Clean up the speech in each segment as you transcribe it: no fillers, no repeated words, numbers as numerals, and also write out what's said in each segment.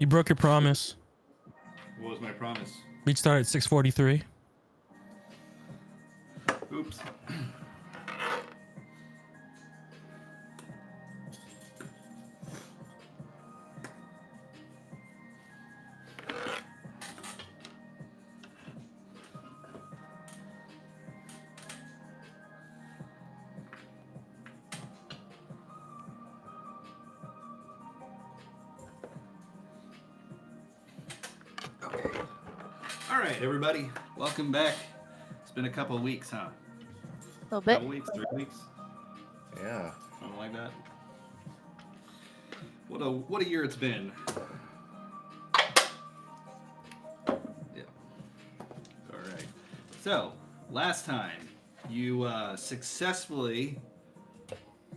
You broke your promise. What was my promise? We'd start at 6:43. Oops. Okay. All right, everybody. Welcome back. It's been a couple of weeks, huh? A little bit. Couple weeks, 3 weeks, Yeah. something like that. What a year it's been. Yeah. All right. So last time you successfully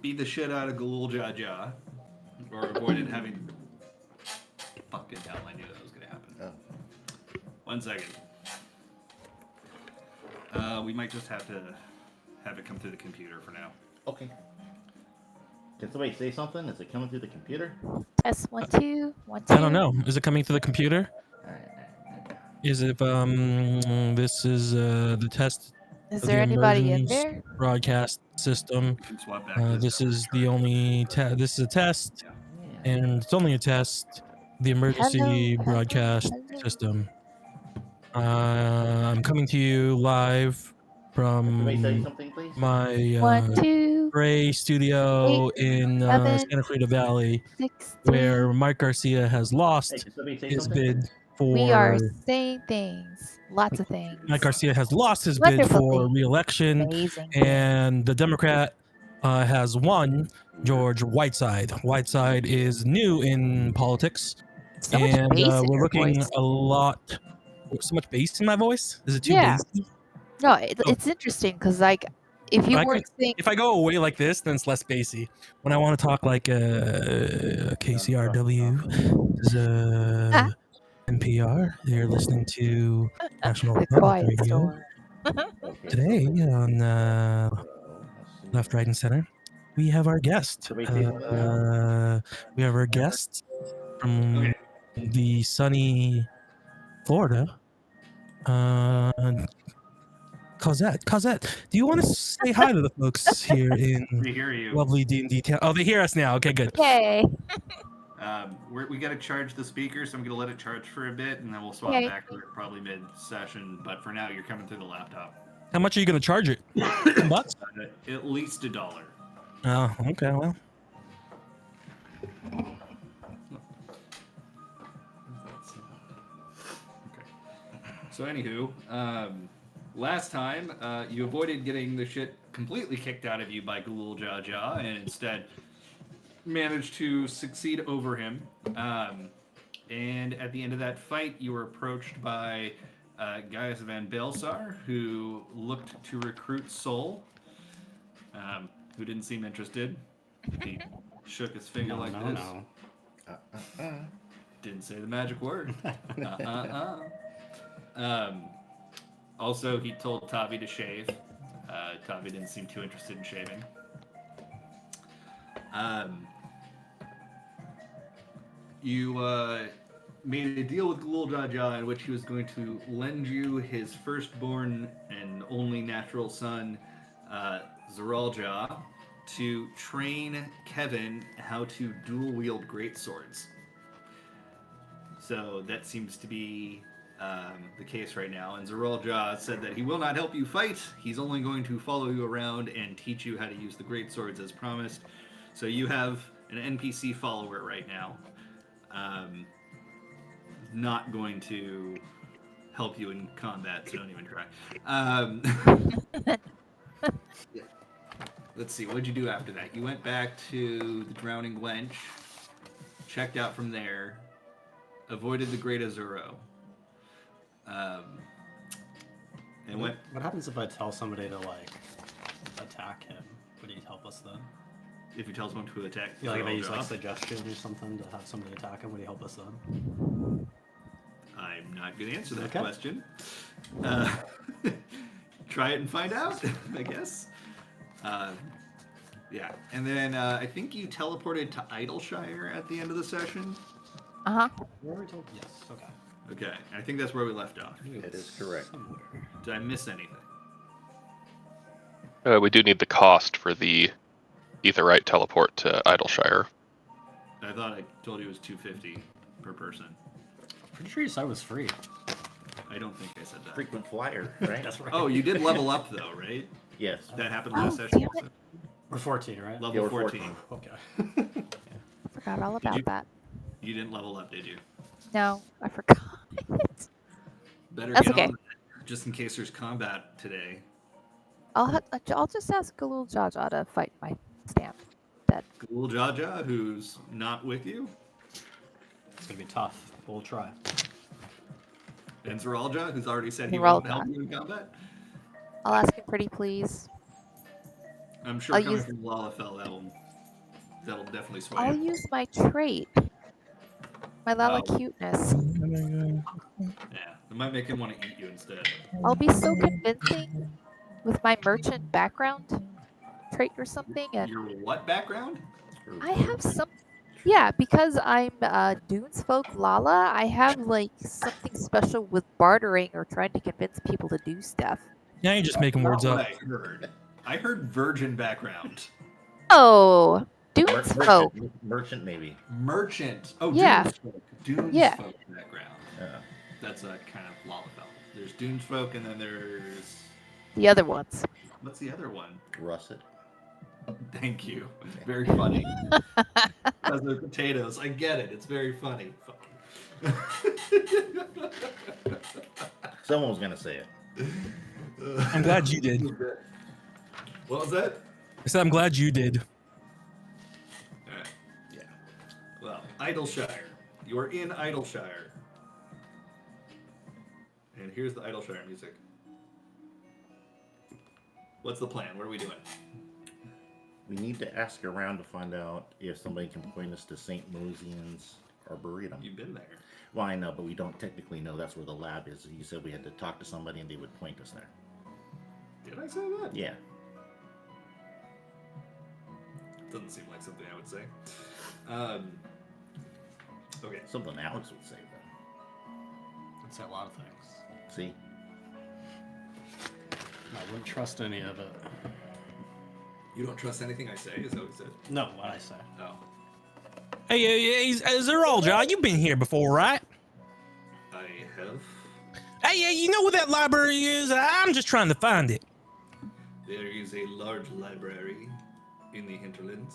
beat the shit out of Galul Jaja, or avoided having. Fucking hell! I knew that was gonna happen. Oh. 1 second. We might just have to have it come through the computer for now. Okay. Can somebody say something? Is it coming through the computer? Test 1 2 1 2. I don't know. Is it coming through the computer? Alright. Is it this is the test Is of there the anybody in emergence there? broadcast system. You can swap back. This is the only this is a test, Yeah. and it's only a test. The emergency broadcast hello. system. I'm coming to you live Somebody say from something, please. my 1 2 Gray studio in 7, Santa Clarita Valley, 6 where 3. Mike Garcia has Hey, lost can somebody say his something? bid We are for. saying things. Lots of things. Mike Garcia has lost his bid Wonderful for things. re-election, Amazing things. and the Democrat has won George Whiteside. Whiteside is new in politics, So much and bass in we're your looking voice. a lot. So much bass in my voice? Is it too Yeah. bassy? No, it's interesting because, like, if you weren't saying. If I go away like this, then it's less bassy. When I want to talk like KCRW, this is NPR. You're listening to National The Public quiet Radio. storm. Okay, Today on let's see. Left, Right, and Center, we have our guest. Somebody say something now. We have our guest from the sunny Florida. Cosette, do you want to say hi to the folks here in We hear you. lovely D&D town? Oh, they hear us now. Okay, good. Yay. We got to charge the speaker, so I'm going to let it charge for a bit, and then we'll swap Okay. back to it probably mid-session. But for now, you're coming through the laptop. How much are you going to charge it? $10? At least $1. Oh, okay, well. So anywho, last time you avoided getting the shit completely kicked out of you by Galul Jaja, and instead managed to succeed over him. And at the end of that fight, you were approached by Gaius Van Balsar, who looked to recruit Sol, who didn't seem interested. He shook his finger like this. Didn't say the magic word. Also, he told Tavi to shave. Tavi didn't seem too interested in shaving. You made a deal with Galul Jaja in which he was going to lend you his firstborn and only natural son, Zeralja, to train Kevin how to dual-wield greatswords. So that seems to be the case right now. And Zeralja said that he will not help you fight. He's only going to follow you around and teach you how to use the greatswords as promised. So you have an NPC follower right now. Not going to help you in combat, so don't even try. Yeah. Let's see, what'd you do after that? You went back to the Drowning Wench, checked out from there, avoided the Great Azuro. And went. What happens if I tell somebody to, like, attack him? Would he help us then? If you tell someone to attack, Yeah, like if I use, like, Zeralja, suggestion or something to have somebody attack him, would he help us then? I'm not going to answer that Okay. question. Try it and find out, I guess. Yeah, and then I think you teleported to Idleshire at the end of the session. Uh-huh. Where are we told? Yes. Okay. Okay, I think that's where we left off. That is correct. Somewhere. Did I miss anything? We do need the cost for the Etherite teleport to Idleshire. I thought I told you it was $250 per person. Pretty sure you said it was free. I don't think I said that. Frequent flyer, right? That's right. Oh, you did level up though, right? Yes. That happened Oh, last session. damn Also? it. We're 14, right? Level Yeah, we're 14. 14. Okay. Forgot all you- about that. You didn't level up, did you? No, I forgot. Better That's get okay. on that, just in case there's combat today. I'll just ask Galul Jaja to fight my stamp. Ghoul Jaja, who's not with you, It's gonna be tough. But we'll try. and Zeralja, who's already said he won't Zeralja. help you in combat. I'll ask him pretty please. I'm sure I'll coming use- from Lalafell, that'll definitely sway I'll you. use my trait. My Lala Oh. cuteness. Yeah, it might make him want to eat you instead. I'll be so convincing with my merchant background trait or something, and Your what background? I have some. Yeah, because I'm Dunes folk Lala, I have like something special with bartering or trying to convince people to do stuff. Now you're just making words Not up. what I heard. I heard virgin background. Oh, Dunes folk. Merchant, maybe. Merchant. Oh, Yeah. Dunes folk. Dunes Yeah. folk background. Yeah. That's a kind of Lalafell. There's Dunes folk, and then there's The other ones. what's the other one? Russet. Thank you. Very funny. As they're potatoes. I get it. It's very funny. Fuck. Someone was gonna say it. I'm glad you did. What was that? I said I'm glad you did. Alright. Yeah. Well, Idleshire. You are in Idleshire. And here's the Idleshire music. What's the plan? What are we doing? We need to ask around to find out if somebody can point us to St. Mosian's Arboretum. You've been there. Well, I know, but we don't technically know that's where the lab is. You said we had to talk to somebody and they would point us there. Did I say that? Yeah. Doesn't seem like something I would say. Okay. Something Alex would say, though. I'd say a lot of things. See? I wouldn't trust any of it. You don't trust anything I say? Is that what you said? No, what I say. Oh. Hey, Zeralja, you've been here before, right? I have. Hey, you know where that library is? I'm just trying to find it. There is a large library in the hinterlands.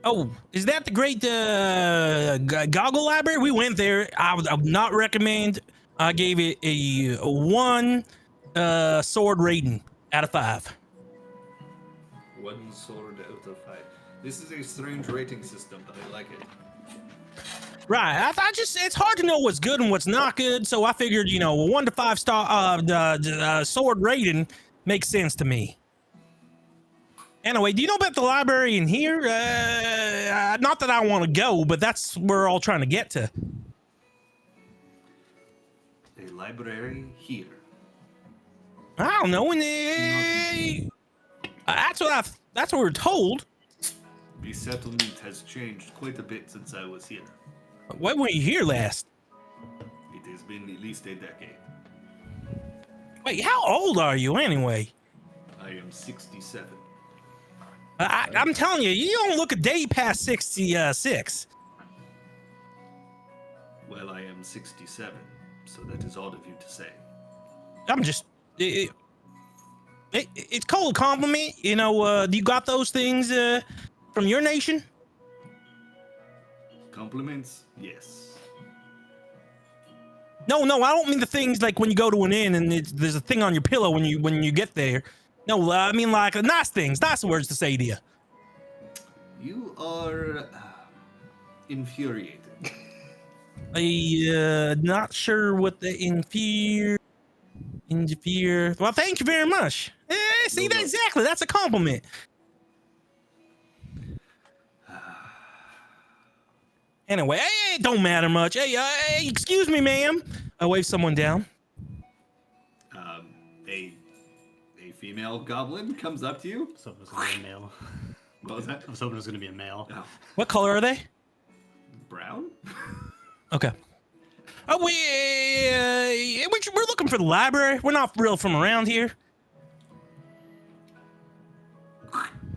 Oh, is that the great Goggle Library? We went there. I would not recommend. I gave it a 1 sword rating out of 5. 1 sword out of 5. This is a strange rating system, but I like it. Right. I just it's hard to know what's good and what's not good. So I figured, a 1 to 5 star sword rating makes sense to me. Anyway, do you know about the library in here? Not that I want to go, but that's where we're all trying to get to. A library here. I don't know. That's what we're told. The settlement has changed quite a bit since I was here. When were you here last? It has been at least a decade. Wait, how old are you anyway? I am 67. I'm telling you, you don't look a day past 66. Well, I am 67, so that is odd of you to say. I'm just. It's called a compliment. Do you got those things from your nation? Compliments? Yes. No, I don't mean the things like when you go to an inn and there's a thing on your pillow when you get there. No, I mean like nice things, nice words to say to you. You are infuriated. Not sure what the interfere. Well, thank you very much. See that exactly? That's a compliment. Anyway, it don't matter much. Hey, excuse me, ma'am. I wave someone down. A female goblin comes up to you. So it was gonna be a male. What was that? I was hoping it was gonna be a male. Oh. What color are they? Brown? Okay. Oh, we're looking for the library. We're not real from around here.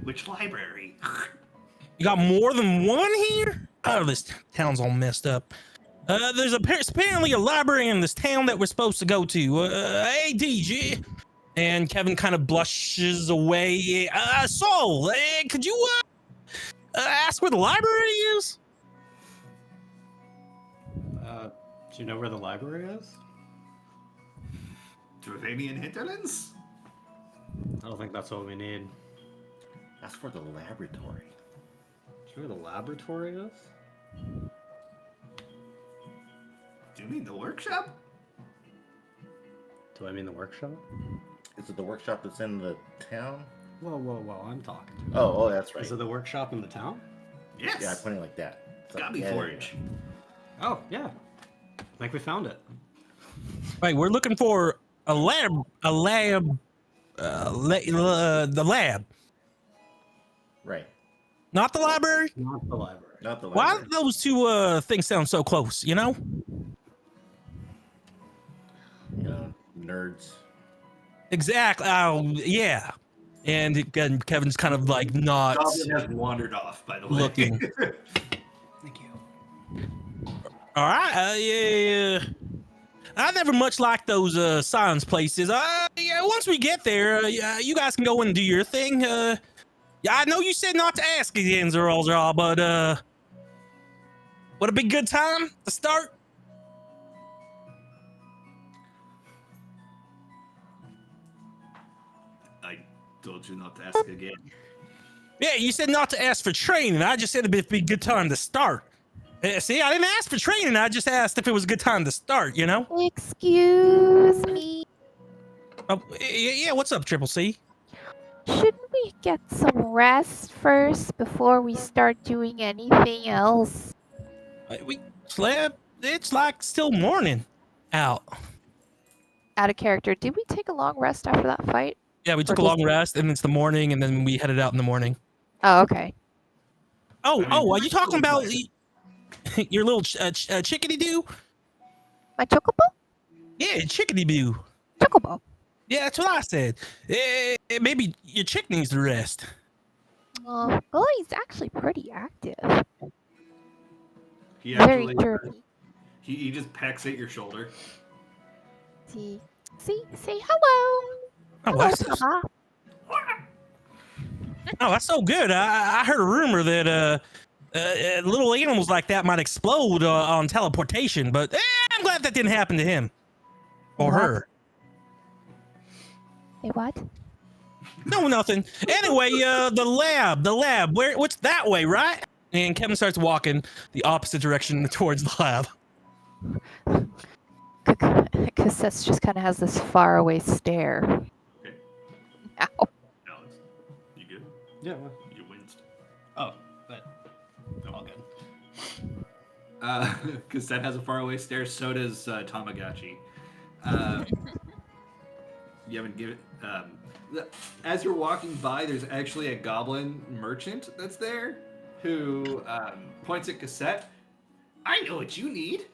Which library? You got more than one here? Oh, this town's all messed up. There's apparently a library in this town that we're supposed to go to. Hey, DJ. And Kevin kind of blushes away. Saul, could you ask where the library is? Do you know where the library is? Dravanian hinterlands? I don't think that's what we need. That's for the laboratory. Do you know where the laboratory is? Do you mean the workshop? Do I mean the workshop? Is it the workshop that's in the town? Whoa, I'm talking. Oh, that's right. Is it the workshop in the town? Yes. Yeah, I put it like that. So, Gobby yeah, Forge. Oh, yeah. I think we found it. Right, we're looking for the lab. Right. Not the library? Not the library. Not the Why library. do those two things sound so close, you know? You know, nerds. Exactly. Oh, yeah. And again, Kevin's kind of like not Goblin has wandered off, by the way. looking. Thank you. All right. Yeah. I never much liked those science places. Yeah, once we get there, you guys can go and do your thing. Yeah, I know you said not to ask again, Zeralzar, but would it be a good time to start? I told you not to ask again. Yeah, you said not to ask for training. I just said it'd be a good time to start. See, I didn't ask for training. I just asked if it was a good time to start, you know? Excuse me. Oh, yeah, what's up, Triple C? Shouldn't we get some rest first before we start doing anything else? We slept. It's like still morning out. Out of character, did we take a long rest after that fight? Yeah, we took a Or long rest, and it's the morning, and then we headed out in the morning. Oh, okay. Oh, I mean, are you talking about like- your little chickadee-doo? My chocobo? Yeah, chickadee-boo. Chocobo. Yeah, that's what I said. Maybe your chick needs to rest. Well, he's actually pretty active. He Very actually, chirpy. he just pecks at your shoulder. See, say hello. Oh, Hello, that's, Papa. that's so good. I heard a rumor that little animals like that might explode on teleportation, but I'm glad that didn't happen to him or What? her. Hey, what? No, nothing. Anyway, the lab. What's that way, right? And Kevin starts walking the opposite direction towards the lab. Cassette just kind of has this faraway stare. Okay. Ow. Alex, you good? Yeah, well, You winced. oh, but all good. Cassette has a faraway stare, so does Tamagotchi. You haven't given. As you're walking by, there's actually a goblin merchant that's there who points at Cassette. I know what you need.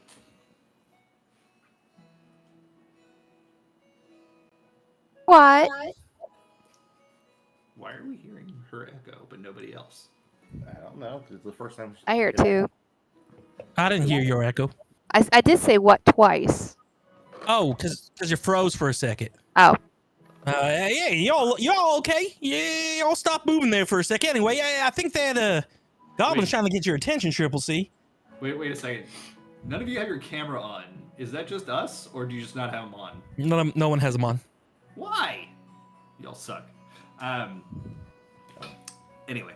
What? Why are we hearing her echo, but nobody else? I don't know. It's the first time. I hear it too. I didn't hear your echo. I did say what twice. Oh, because you froze for a second. Oh. Yeah, y'all okay? Yeah, y'all stop moving there for a second. Anyway, I think that Goblin's Wait. trying to get your attention, Triple C. Wait a second. None of you have your camera on. Is that just us, or do you just not have them on? No one has them on. Why? Y'all suck. Anyway,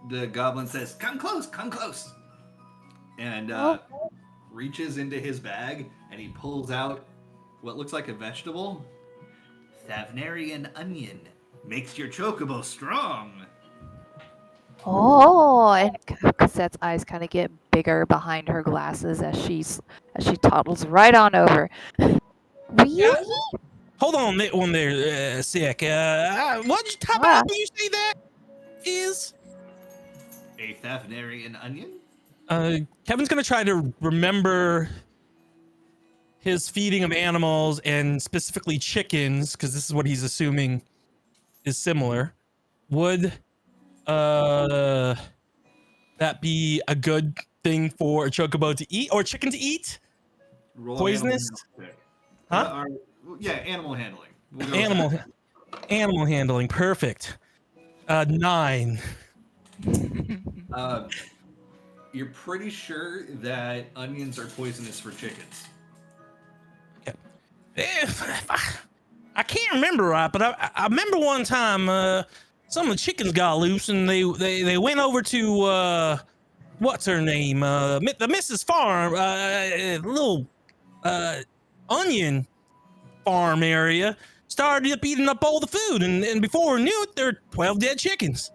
the goblin says, "Come close, come close," and reaches into his bag and he pulls out what looks like a vegetable. Thavnarian onion makes your chocobo strong. Oh, and Cassette's eyes kind of get bigger behind her glasses as she toddles right on over. Really? Hold on, one there, Sick. What Ah. do you say that is? A A Thavnarian onion? Kevin's gonna try to remember his feeding of animals and specifically chickens, because this is what he's assuming is similar. Would that be a good thing for a chocobo to eat or chicken to eat? Roll Poisonous? Huh? Yeah, animal handling. We'll go with Animal that. animal handling, perfect. 9. You're pretty sure that onions are poisonous for chickens. I can't remember right, but I remember one time some of the chickens got loose and they went over to what's her name, the Mrs. Farm, little onion farm area, started up eating up all the food, and before we knew it, there were 12 dead chickens.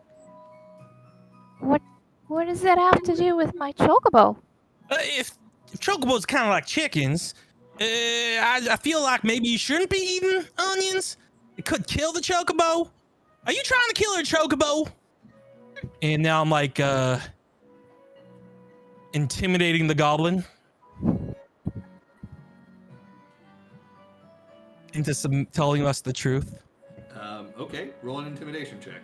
What does that have to do with my chocobo? If chocobos kind of like chickens, I feel like maybe you shouldn't be eating onions. It could kill the chocobo. Are you trying to kill a chocobo? And now I'm like intimidating the goblin into telling us the truth. Okay, roll an intimidation check.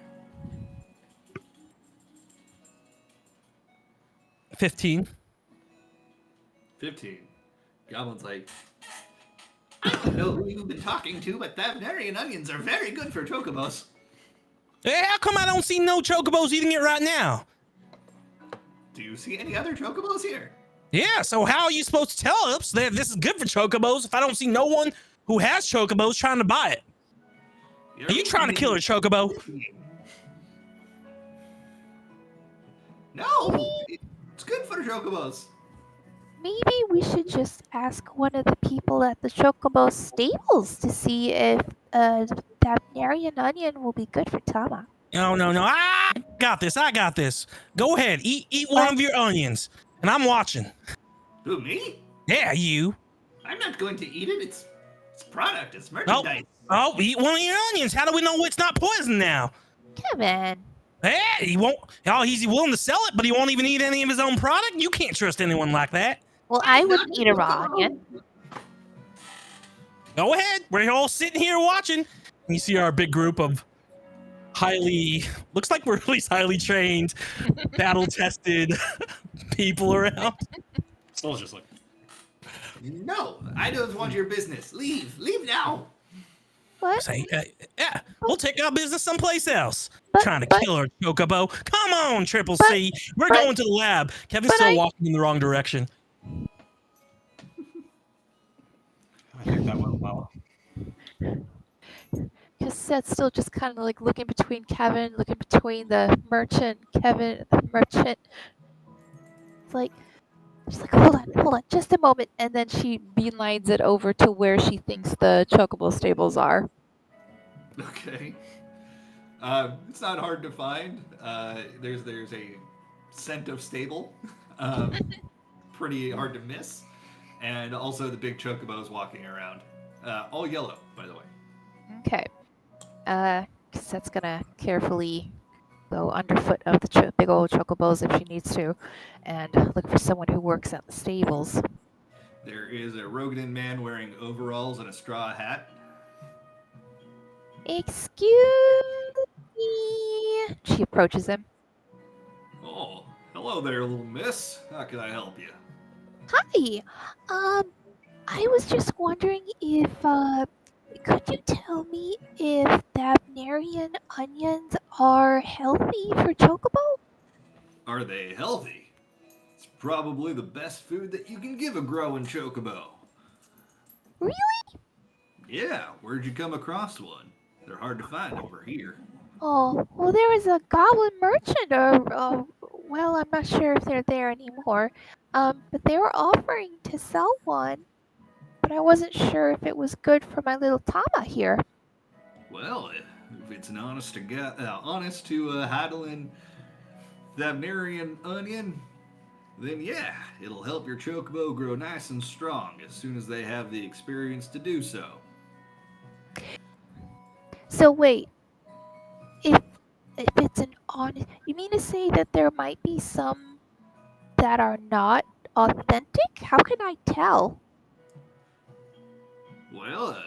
15. 15. Goblin's like, I don't know who you've been talking to, but Thavnarian onions are very good for chocobos. Hey, how come I don't see no chocobos eating it right now? Do you see any other chocobos here? Yeah, so how are you supposed to tell us that this is good for chocobos if I don't see no one who has chocobos trying to buy it? Are you trying to kill a chocobo? No, it's good for chocobos. Maybe we should just ask one of the people at the chocobo stables to see if Thavnarian onion will be good for Tama. No. I got this. Go ahead. Eat one of your onions. And I'm watching. Who, me? Yeah, you. I'm not going to eat it. It's product. It's merchandise. Oh, eat one of your onions. How do we know it's not poison now? Kevin. Hey, he won't. Oh, he's willing to sell it, but he won't even eat any of his own product? You can't trust anyone like that. Well, I wouldn't eat a raw onion. Go ahead. We're all sitting here watching. You see our big group of looks like we're at least highly trained, battle-tested people around. Soul's just like, No, I don't want your business. Leave now. What? Say, yeah, we'll take our business someplace else. But- Trying to but- kill our chocobo. Come on, Triple but- C. We're but- going to the lab. Kevin's but still I- walking in the wrong direction. I think that went well. Cassette's still just kind of like looking between Kevin, looking between the merchant, Kevin, the merchant. It's like, she's like, hold on, just a moment. And then she beelines it over to where she thinks the chocobo stables are. Okay. It's not hard to find. There's a scent of stable. Pretty hard to miss. And also the big chocobos walking around. All yellow, by the way. Okay. Cassette's gonna carefully go underfoot of the big old chocobos if she needs to, and look for someone who works at the stables. There is a Rogadan man wearing overalls and a straw hat. Excuse me. She approaches him. Oh, hello there, little miss. How can I help you? Hi. I was just wondering if could you tell me if Thavnarian onions are healthy for chocobo? Are they healthy? It's probably the best food that you can give a growing chocobo. Really? Yeah, where'd you come across one? They're hard to find over here. Oh, well, there was a goblin merchant, or well, I'm not sure if they're there anymore. But they were offering to sell one, but I wasn't sure if it was good for my little Tama here. Well, if it's an honest to Heidelin Thavnarian onion, then yeah, it'll help your chocobo grow nice and strong as soon as they have the experience to do so. So wait, if it's an honest. You mean to say that there might be some that are not authentic? How can I tell? Well,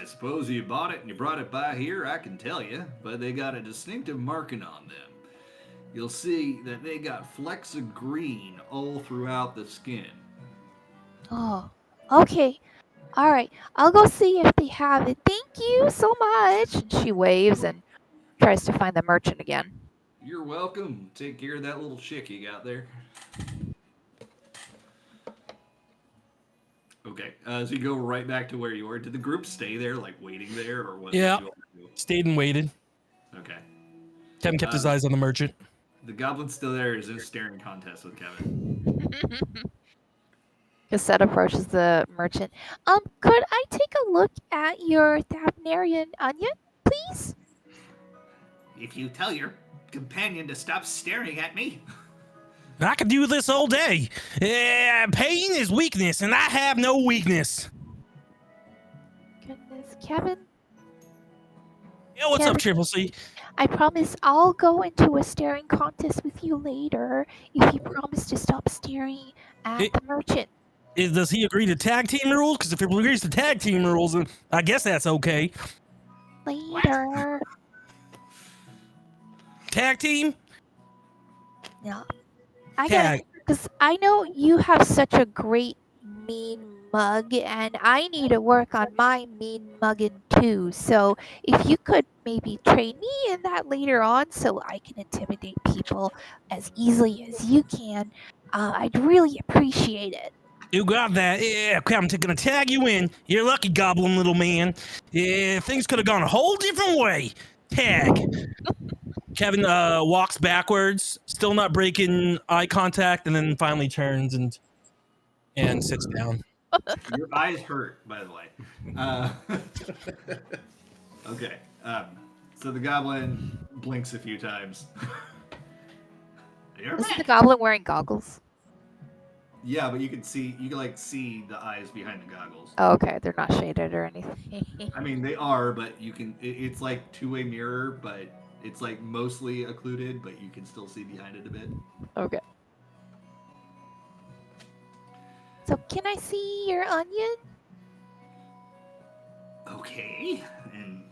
I suppose you bought it and you brought it by here, I can tell you, but they got a distinctive marking on them. You'll see that they got flecks of green all throughout the skin. Oh, okay. All right. I'll go see if they have it. Thank you so much. And she waves and tries to find the merchant again. You're welcome. Take care of that little chick you got there. Okay, so you go right back to where you were. Did the group stay there, like waiting there, or what? Yeah. Did you all do? Stayed and waited. Okay. Kevin kept his eyes on the merchant. The goblin's still there. Is in a staring contest with Kevin. Cassette approaches the merchant. Could I take a look at your Thavnarian onion, please? If you tell your companion to stop staring at me. I could do this all day. Pain is weakness, and I have no weakness. Goodness, Kevin. Yo, what's Kevin, up, Triple C? I promise I'll go into a staring contest with you later if you promise to stop staring at It- the merchant. Does he agree to tag team rules? Because if he agrees to tag team rules, then I guess that's okay. Later. Tag team? Yeah. I Tag. gotta, because I know you have such a great mean mug, and I need to work on my mean mugging too. So if you could maybe train me in that later on, so I can intimidate people as easily as you can, I'd really appreciate it. You got that? Yeah, okay, I'm gonna tag you in. You're lucky, goblin little man. Yeah, things could have gone a whole different way. Tag. Kevin walks backwards, still not breaking eye contact, and then finally turns and sits down. Your eyes hurt, by the way. Uh, okay. So the goblin blinks a few times. You're Is the back. goblin wearing goggles? Yeah, but you can see the eyes behind the goggles. Oh, okay, they're not shaded or anything. I mean, they are, but you can. It's like two-way mirror, but it's like mostly occluded, but you can still see behind it a bit. Okay. So can I see your onion? Okay, and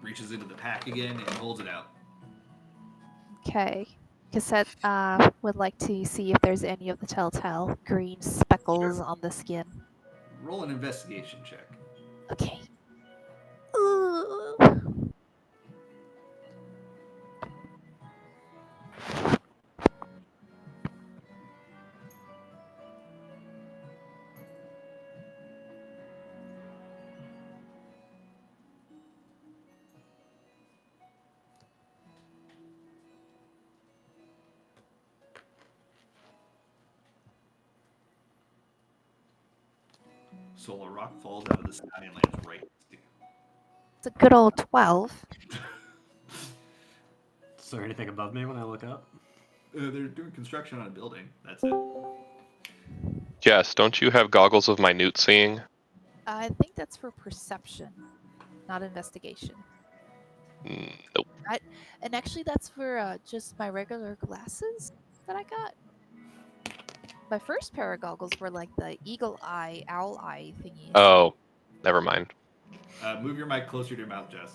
reaches into the pack again and holds it out. Okay. Cassette would like to see if there's any of the telltale green speckles on the skin. Roll an investigation check. Okay. Ooh. Solar rock falls out of the sky and lands right next to you. It's a good old 12. Is there anything above me when I look up? They're doing construction on a building. That's it. Jess, don't you have goggles of minute seeing? I think that's for perception, not investigation. Nope. And actually, that's for just my regular glasses that I got. My first pair of goggles were like the eagle eye, owl eye thingies. Oh, never mind. Move your mic closer to your mouth, Jess.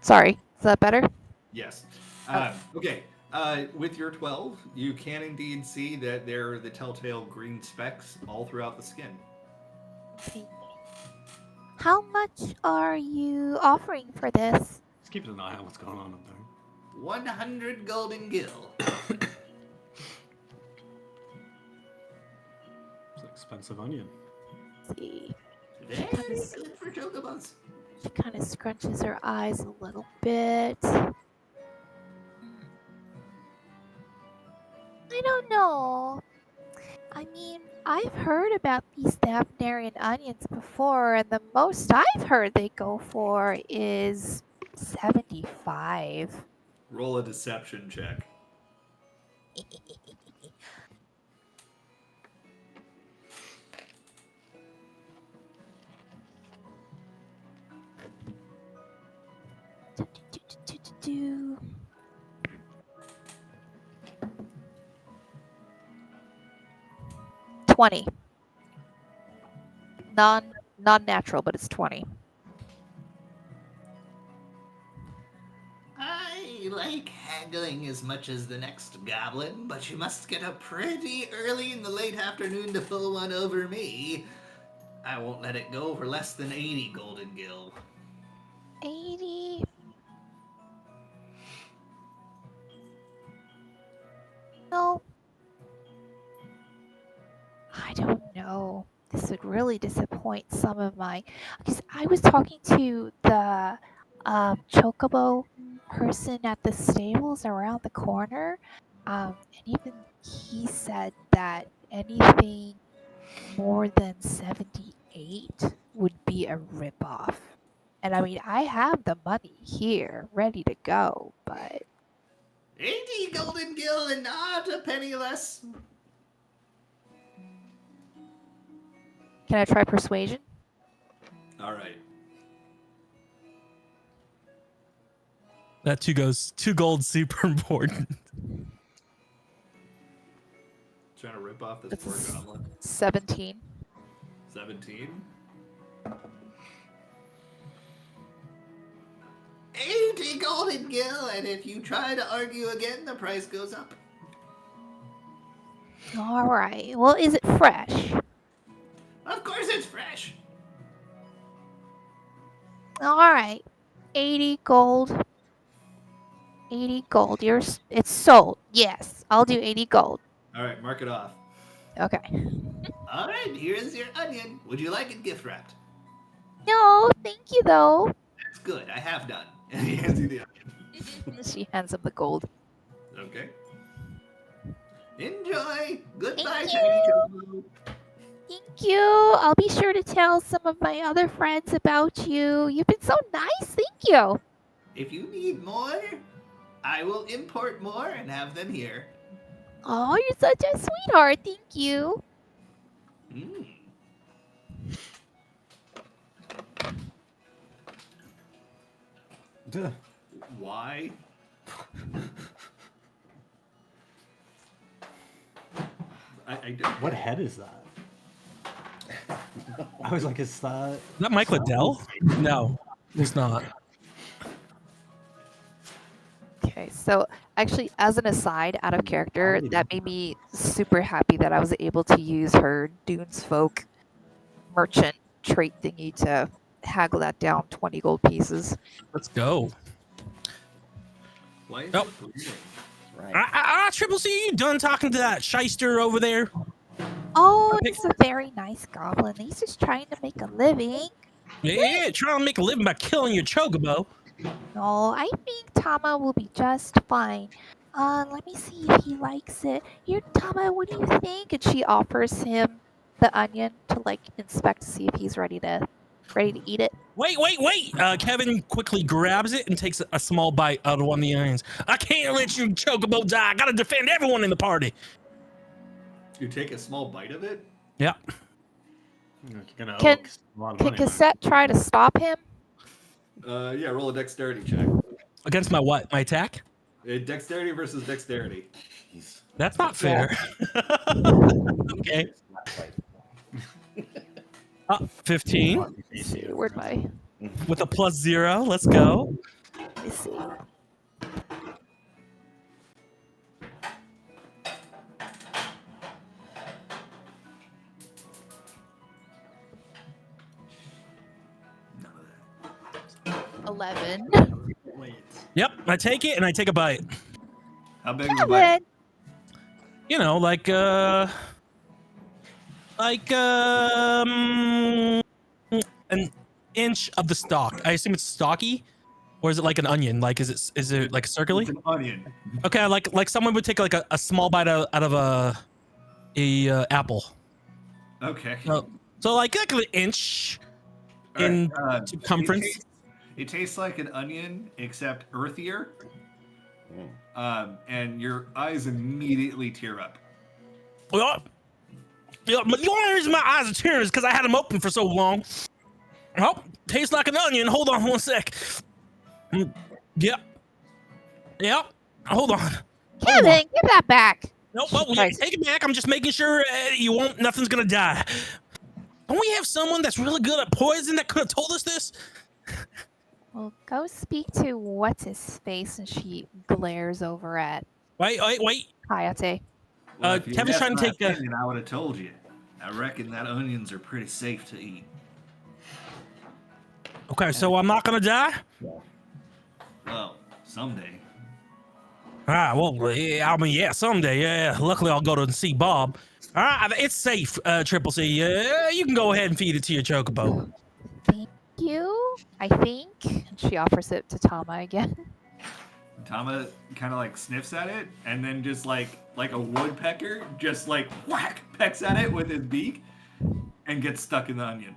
Sorry, is that better? Yes. Oh. Okay. With your 12, you can indeed see that there are the telltale green specks all throughout the skin. Okay. How much are you offering for this? Just keeping an eye on what's going on up there. 100 golden gil. It's an expensive onion. Let's see. Very good for chocobos. She kind of scrunches her eyes a little bit. I don't know. I mean, I've heard about these Thavnarian onions before, and the most I've heard they go for is 75. Roll a deception check. 20. Non-natural, but it's 20. I like haggling as much as the next goblin, but you must get up pretty early in the late afternoon to pull one over me. I won't let it go for less than 80 golden gil. 80. No. I don't know. This would really disappoint some of my. Because I was talking to the chocobo person at the stables around the corner, and even he said that anything more than 78 would be a ripoff. And I mean, I have the money here, ready to go, but 80 golden gil and not a penny less. can I try persuasion? All right. That 2 gold super important. Trying to rip off this That's poor goblin. 17. 17. 80 golden gil, and if you try to argue again, the price goes up. All right. Well, is it fresh? Of course it's fresh. All right. 80 gold. 80 gold. It's sold. Yes, I'll do 80 gold. All right, mark it off. Okay. All right, here's your onion. Would you like it gift wrapped? No, thank you though. That's good. I have done. And he hands you the onion. She hands him the gold. Okay. Enjoy. Goodbye, Thank tiny chocobo. Thank you. I'll be sure to tell some of my other friends about you. You've been so nice. Thank you. If you need more, I will import more and have them here. Oh, you're such a sweetheart. Thank you. Mm. Duh. Why? I don't. What head is that? I was like, is that... Is that Mike Liddell? No, it's not. Okay, so actually, as an aside, out of character, that made me super happy that I was able to use her Dunes Folk merchant trait thingy to haggle that down 20 gold pieces. Let's go. Why is Nope. it bleeding? Right. Triple C, you done talking to that shyster over there? Oh, he's a very nice goblin. He's just trying to make a living. Yeah, trying to make a living by killing your chocobo. No, I think Tama will be just fine. Let me see if he likes it. Here, Tama, what do you think? And she offers him the onion to like inspect to see if he's ready to eat it. Wait. Kevin quickly grabs it and takes a small bite out of one of the onions. I can't let you chocobo die. I gotta defend everyone in the party. You take a small bite of it? Yep. You're gonna Can- owe a lot of Can money, man. Cassette try to stop him? Yeah, roll a dexterity check. Against my what? My attack? Dexterity versus dexterity. He's That's not fair. Okay. not 15 Let's see, where'd my... with a +0. Let's go. Let me see. None of that. 11. Wait. Yep, I take it and I take a bite. How big of a bite? Kevin! You know, like an inch of the stalk. I assume it's stalky, or is it like an onion? Like, is it like circularly? It's an onion. Okay, like someone would take like a small bite out of a apple. Okay. So like an inch All right, in circumference. It tastes like an onion, except earthier. Mm. And your eyes immediately tear up. Well, yeah, but the only reason my eyes are tearing is because I had them open for so long. Oh, tastes like an onion. Hold on 1 sec. Yep. Hold on. Kevin, give that back. No, She well, tries- take it back. I'm just making sure nothing's gonna die. Don't we have someone that's really good at poison that could have told us this? Well, go speak to what's his face, and she glares over at Wait. Hayate. Well, if you Kevin's asked trying to my take the. opinion, I would have told you. I reckon that onions are pretty safe to eat. Okay, so I'm not gonna die. Well, someday. All right. Well, yeah, I mean, yeah, someday. Yeah. Luckily, I'll go to see Bob. All right, it's safe. Triple C. You can go ahead and feed it to your chocobo. Thank you, I think. And she offers it to Tama again. Tama kind of like sniffs at it and then just like a woodpecker, just like whack, pecks at it with his beak and gets stuck in the onion.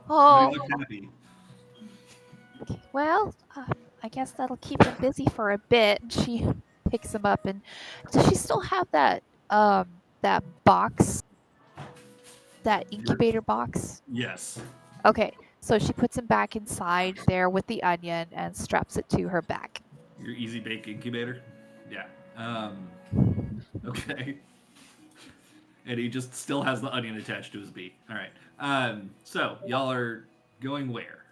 But Oh, he looks happy. well, I guess that'll keep him busy for a bit. And she picks him up, and does she still have that that box, that incubator box? Yes. Okay, so she puts him back inside there with the onion and straps it to her back. Your easy bake incubator? Yeah. Okay. And he just still has the onion attached to his beak. All right. So y'all are going where?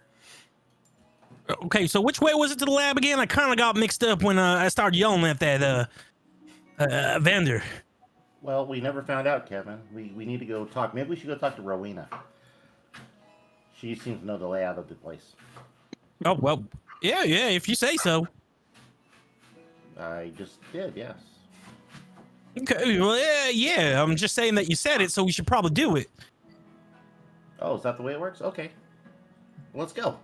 Okay, so which way was it to the lab again? I kind of got mixed up when I started yelling at that vendor. Well, we never found out, Kevin. We need to go talk. Maybe we should go talk to Rowena. She seems to know the layout of the place. Oh well, yeah. If you say so. I just did, yes. Okay, well, yeah. I'm just saying that you said it, so we should probably do it. Oh, is that the way it works? Okay. Let's go.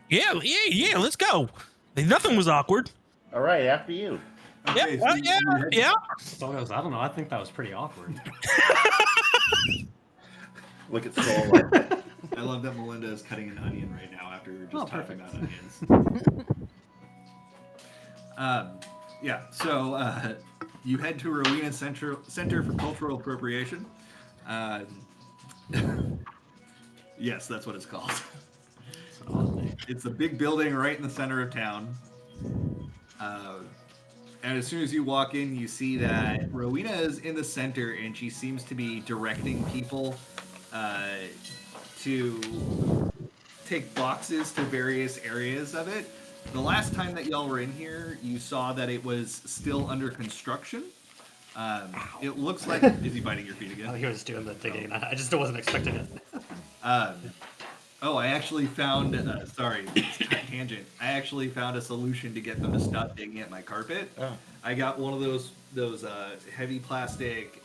Yeah. Let's go. Nothing was awkward. All right, after you. Okay, Yeah, yeah. Sonos, I don't know. I think that was pretty awkward. Look at Soul. I love that Melinda is cutting an onion right now after we were just talking perfect. about onions. Yeah, so you head to Rowena Center for Cultural Appropriation. Yes, that's what it's called. It's a big building right in the center of town. And as soon as you walk in, you see that Rowena is in the center, and she seems to be directing people to take boxes to various areas of it. The last time that y'all were in here, you saw that it was still under construction. It looks like... Is he biting your feet again? Oh, he was doing the digging. I just wasn't expecting it. I actually found... sorry, tangent. I actually found a solution to get them to stop digging at my carpet. Oh. I got one of those heavy plastic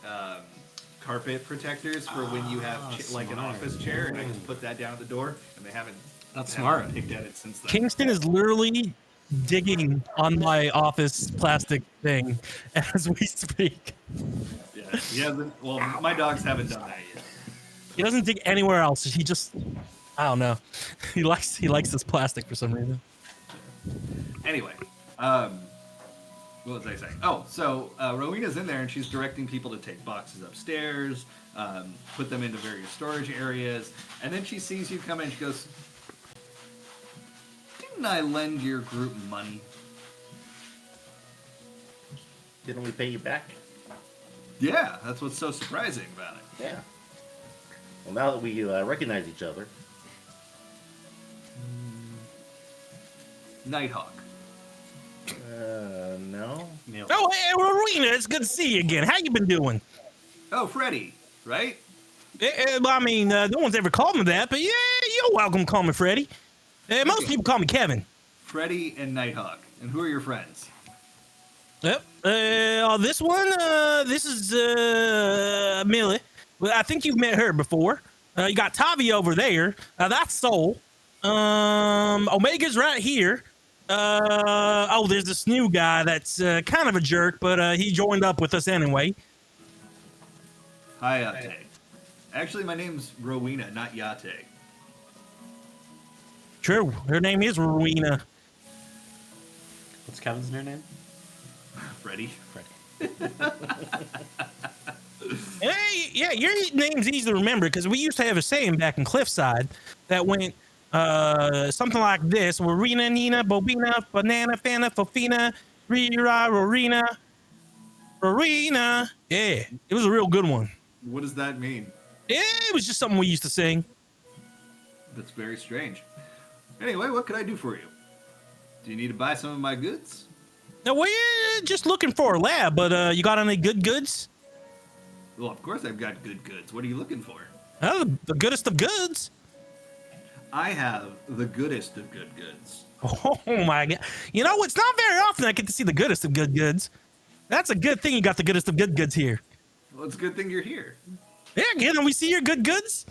carpet protectors for when you have like an smart. office chair, and I just put that down at the door, and they haven't... That's they haven't smart. picked at it since then. Kingston is literally digging on my office plastic thing as we speak. Yeah, he hasn't... Well, my dogs haven't done that yet. He doesn't dig anywhere else. He just, I don't know. He likes this plastic for some reason. Anyway, what was I saying? Oh, so Rowena's in there and she's directing people to take boxes upstairs, put them into various storage areas, and then she sees you come in. She goes, "Didn't I lend your group money?" Didn't we pay you back? Yeah, that's what's so surprising about it. Yeah. Well, now that we recognize each other, Nighthawk. no. Neil. Oh, hey, Rowena, it's good to see you again. How you been doing? Oh, Freddy, right? I mean, no one's ever called me that, but yeah, you're welcome to call me Freddy. Most people call me Kevin. Freddy and Nighthawk. And who are your friends? Yep. This one, this is Millie. Well, I think you've met her before. You got Tavi over there. That's Soul. Omega's right here. There's this new guy that's kind of a jerk, but he joined up with us anyway. Hi, Yate. Actually, my name's Rowena, not Yate. True. Her name is Rowena. What's Kevin's new name? Freddy. Hey, yeah, your name's easy to remember because we used to have a saying back in Cliffside that went something like this: Rowena, Nina, Bobina, Banana, Fana, Fofina, Rira, Rorina. Rowena. Yeah, it was a real good one. What does that mean? It was just something we used to sing. That's very strange. Anyway, what can I do for you? Do you need to buy some of my goods? No, we're just looking for a lab, but you got any good goods? Well, of course I've got good goods. What are you looking for? The goodest of goods. I have the goodest of good goods. Oh my god! You know, it's not very often I get to see the goodest of good goods. That's a good thing you got the goodest of good goods here. Well, it's a good thing you're here. Yeah, can we see your good goods?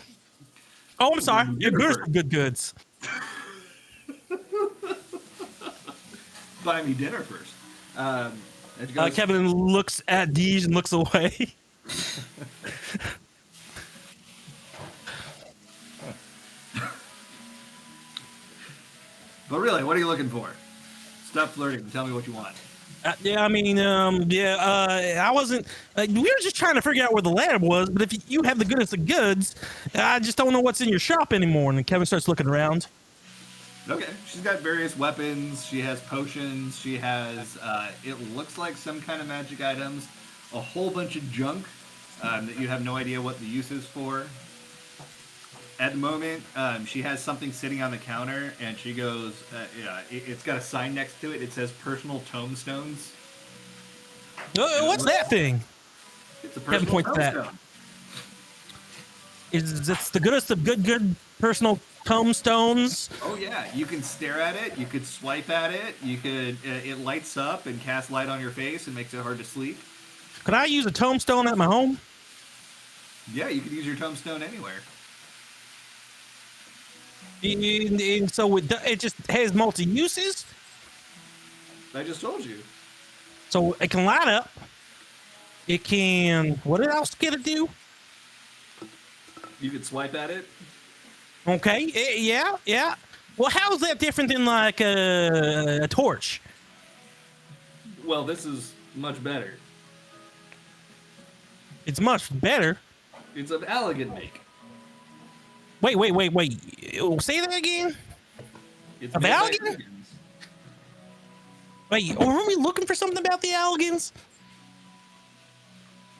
Oh, I'm sorry. Your goodest of good goods. Buy me dinner first. It goes- Kevin looks at Deej and looks away. But really, what are you looking for? Stop flirting and tell me what you want. Yeah, I mean, I wasn't. We were just trying to figure out where the lab was. But if you have the goodest of goods, I just don't know what's in your shop anymore. And then Kevin starts looking around. Okay, she's got various weapons. She has potions. She has, it looks like some kind of magic items. A whole bunch of junk that you have no idea what the use is for. At the moment, she has something sitting on the counter, and she goes, it's got a sign next to it. It says personal tombstones. What's that thing? It's a Kevin personal points to that. tombstone. It's the goodest of good personal tombstones. Oh yeah, you can stare at it. You could swipe at it. You could. It lights up and casts light on your face and makes it hard to sleep. Could I use a tombstone at my home? Yeah, you could use your tombstone anywhere. And so it just has multi uses. I just told you. So it can light up. It can. What else can it do? You could swipe at it. Okay. Yeah. Well, how is that different than like a torch? Well, this is much better. It's much better. It's of elegant make. Wait. Say that again. It's Of made by elegant? Elegans. Wait, are we looking for something about the Alligans?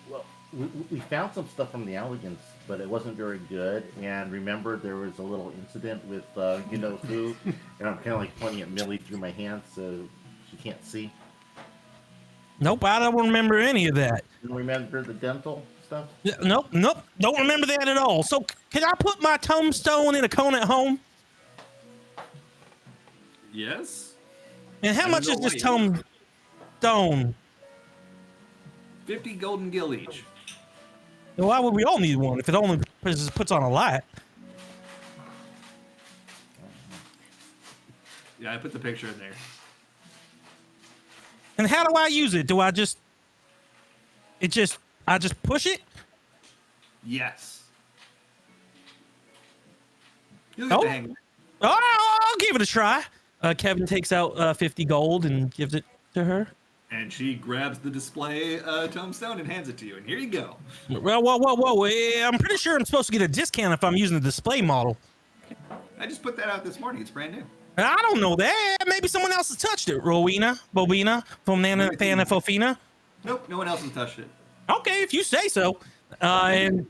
Well, we found some stuff from the Alligans, but it wasn't very good. And remember, there was a little incident with you know who, and I'm kind of like pointing at Millie through my hands so she can't see. Nope, I don't remember any of that. You remember the dental stuff? Nope, don't remember that at all. So, can I put my tombstone in a cone at home? Yes. And how I much is don't know this why you- tombstone? 50 golden gil each. Why would we all need one if it only puts on a light? Yeah, I put the picture in there. And how do I use it? Do I just push it? Yes. You'll get Oh. the hang of it. I'll give it a try. Kevin takes out 50 gold and gives it to her. And she grabs the display tombstone and hands it to you. And here you go. Well, whoa. I'm pretty sure I'm supposed to get a discount if I'm using the display model. I just put that out this morning. It's brand new. I don't know that. Maybe someone else has touched it. Bobina, from Nana Fana Fofina. Nope, no one else has touched it. Okay, if you say so. And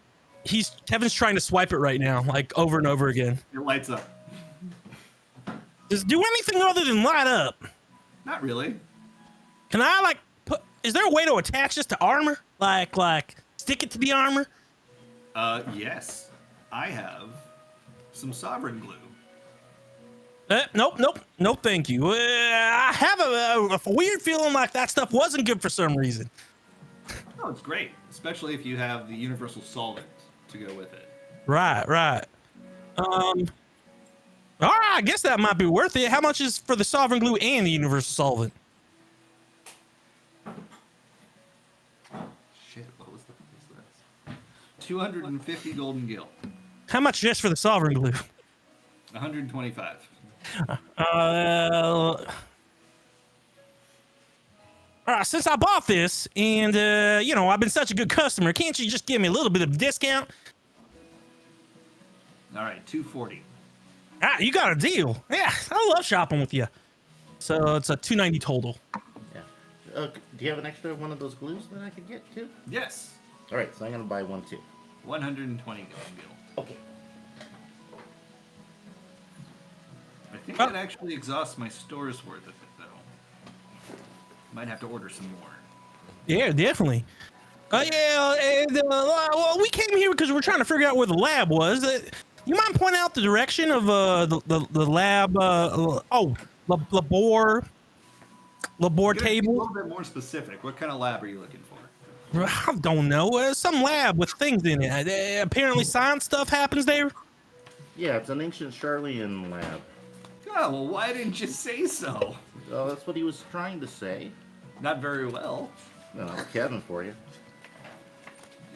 Kevin's trying to swipe it right now, like over and over again. It lights up. Does it do anything other than light up? Not really. Can I is there a way to attach this to armor? Like stick it to the armor? Yes. I have some sovereign glue. Nope, thank you. I have a weird feeling like that stuff wasn't good for some reason. Oh, it's great. Especially if you have the universal solvent to go with it. Right. All right, I guess that might be worth it. How much is for the sovereign glue and the universal solvent? Shit, what was this? 250 golden gil. How much just for the sovereign glue? 125. All right, since I bought this and I've been such a good customer, can't you just give me a little bit of a discount? All right, 240. Ah, you got a deal. Yeah, I love shopping with you. So it's a 290 total. Yeah. Do you have an extra one of those glues that I could get too? Yes. All right, so I'm gonna buy one too. 120 golden gil. Okay. I think that actually exhausts my store's worth of it, though. Might have to order some more. Yeah, definitely. Yeah, and, well, we came here because we're trying to figure out where the lab was. You mind pointing out the direction of the lab? Labor You gotta be a table. little bit more specific. What kind of lab are you looking for? I don't know. Some lab with things in it. Apparently, science stuff happens there. Yeah, it's an ancient Charlian lab. Oh, well, why didn't you say so? Well, that's what he was trying to say. Not very well. No, it's Kevin for you.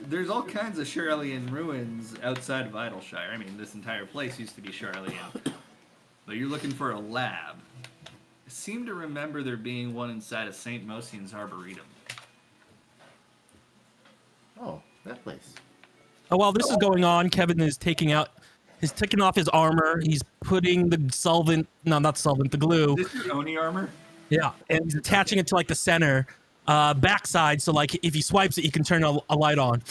There's all kinds of Charlian ruins outside of Idleshire. I mean, this entire place used to be Charlian. But you're looking for a lab. I seem to remember there being one inside of St. Mosian's Arboretum. Oh, that place. Oh, while this is going on, Kevin is taking off his armor. He's putting the the glue. Is this your Oni armor? Yeah, and he's attaching it to like the center backside, so like if he swipes it, he can turn a light on.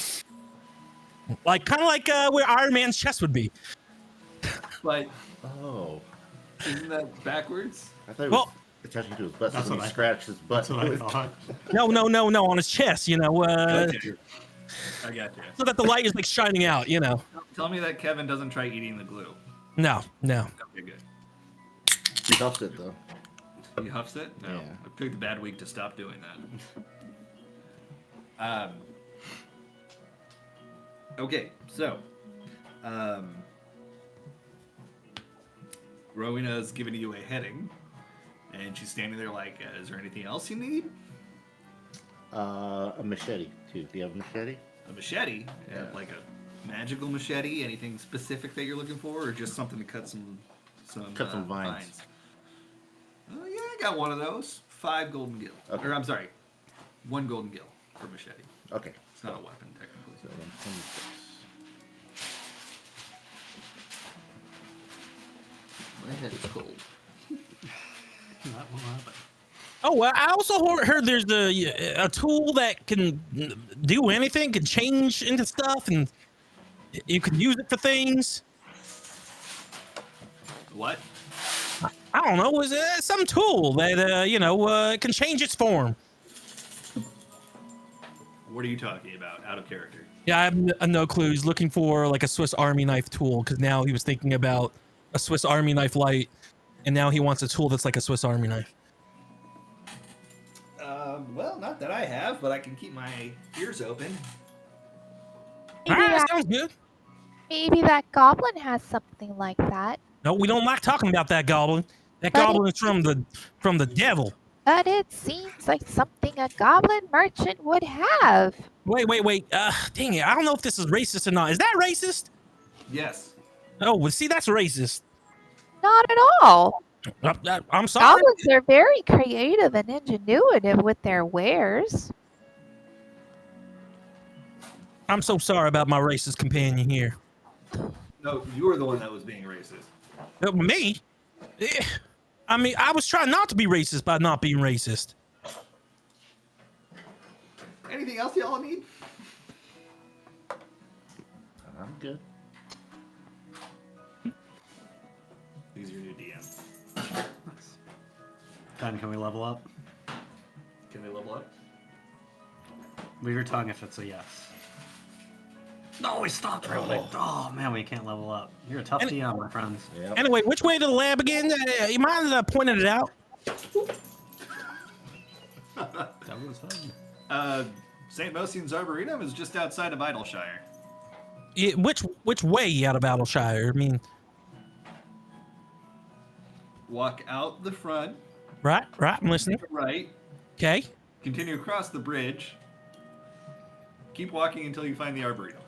Like kind of like where Iron Man's chest would be. Like, Oh, isn't that backwards? I thought it was Well, attaching to his butt. That's So when what he I- scratched his butt. That's what I thought. no, on his chest, Okay. I got you. so that the light is like shining out, Tell me that Kevin doesn't try eating the glue. No. Okay, good. He huffed it though. He huffs it? No. Yeah. I picked a bad week to stop doing that. Okay, so. Rowena's giving you a heading, and she's standing there like, is there anything else you need? A machete too. Do you have a machete? A machete? Yeah. Like a magical machete? Anything specific that you're looking for, or just something to cut some vines. Oh yeah, I got one of those. 5 golden gil. Okay. Or I'm sorry, 1 golden gil for machete. Okay. It's not a weapon technically. So then 26. My head is cold. That won't happen. Oh, well, I also heard there's a tool that can do anything, can change into stuff, and you can use it for things. What? I don't know. Is some tool that can change its form? What are you talking about? Out of character. Yeah, I have no clue. He's looking for like a Swiss Army knife tool because now he was thinking about a Swiss Army knife light, and now he wants a tool that's like a Swiss Army knife. Well, not that I have, but I can keep my ears open. All Maybe right, that, sounds good. maybe that goblin has something like that. No, we don't like talking about that goblin. That But goblin is from the devil. But it seems like something a goblin merchant would have. Wait. Dang it. I don't know if this is racist or not. Is that racist? Yes. Oh, well, see, that's racist. Not at all. I'm sorry. Goblins are very creative and ingenuitive with their wares. I'm so sorry about my racist companion here. No, you were the one that was being racist. Me? I mean, I was trying not to be racist by not being racist. Anything else y'all need? I'm good. He's your new DM. Ben, can we level up? Can they level up? Leave your tongue if it's a yes. No, we stopped real quick. Oh man, we can't level up. You're a tough And- DM, my friends. Yeah. Anyway, which way to the lab again? You mind pointing it out? That was fun. St. Mosian's Arboretum is just outside of Idleshire. Yeah, which way out of Battleshire? I mean, Walk out the front, right. I'm listening. right, Okay. continue across the bridge, keep walking until you find the Arboretum.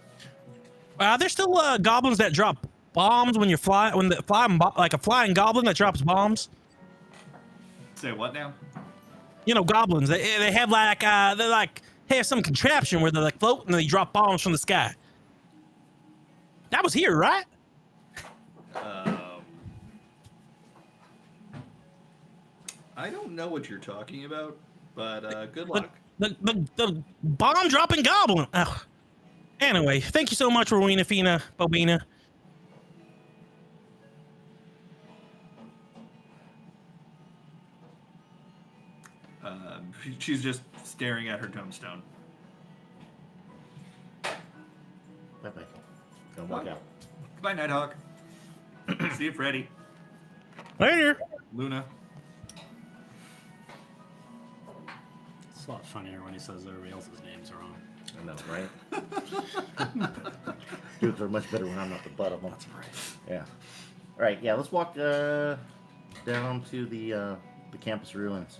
There's still goblins that drop bombs when you're like a flying goblin that drops bombs. Say what now? Goblins. They have like they have some contraption where they're like floating and they drop bombs from the sky. That was here, right? I don't know what you're talking about. but good luck. The bomb dropping goblin. Oh. Anyway, thank you so much, Rowena, Fina, Bobina. She's just staring at her tombstone. Bye bye. Don't walk out. Goodbye, Nighthawk. See you, Freddy. Later. Luna. It's a lot funnier when he says everybody else's names are wrong. I know, right? Dudes are much better when I'm not the butt of them. That's right. Yeah. All right. Yeah. Let's walk down to the campus ruins.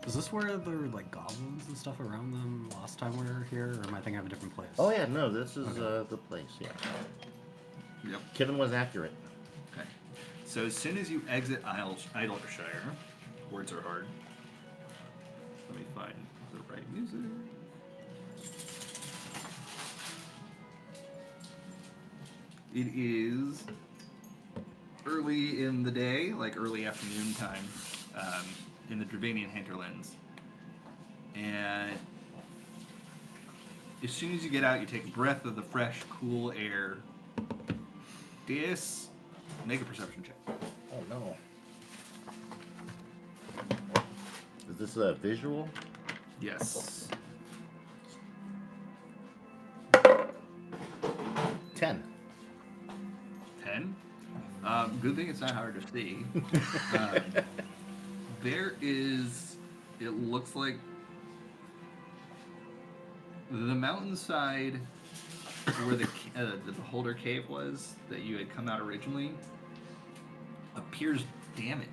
Is this where there were like goblins and stuff around them last time we were here, or am I thinking of a different place? Oh yeah, no, this is the place. Yeah. Yep. Kevin was accurate. Okay. So as soon as you exit Idleshire, words are hard. Let me find the right music. It is early in the day, like early afternoon time, in the Dravanian hinterlands. And as soon as you get out, you take a breath of the fresh, cool air. Make a perception check. Oh no. Is this a visual? Yes. 10. 10? Good thing it's not hard to see. There is, it looks like the mountainside where the Beholder Cave was that you had come out originally appears damaged.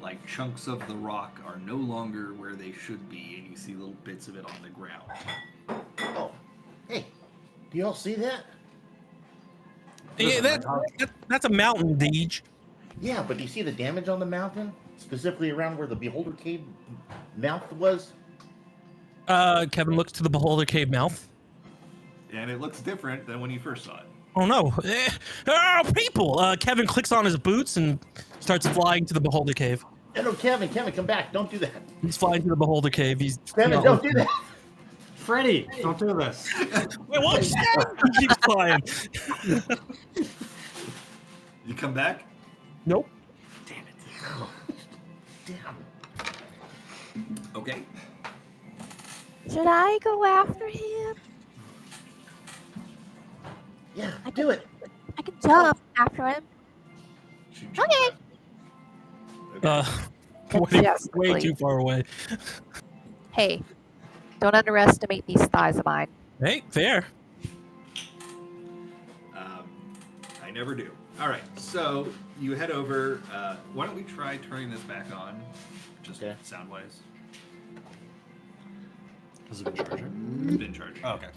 Like chunks of the rock are no longer where they should be, and you see little bits of it on the ground. Oh, hey, do you all see that? Yeah, that's a mountain, Deej. Yeah, but do you see the damage on the mountain? Specifically around where the Beholder Cave mouth was? Kevin looks to the Beholder Cave mouth. And it looks different than when you first saw it. Oh no! Oh, people! Kevin clicks on his boots and starts flying to the Beholder Cave. No, Kevin, come back! Don't do that. He's flying to the Beholder Cave. He's Kevin, don't do that. Freddy, don't do this. Wait, what? He keeps flying. You come back? Nope. Damn it. Oh, damn. Okay. Should I go after him? Yeah, do it. I can jump after him. She jumps Okay. out. Way too far away. Hey, don't underestimate these thighs of mine. Hey, fair. I never do. All right, so you head over. Why don't we try turning this back on, just Okay. sound-wise? Has it been charging? It's been charging. Oh, okay.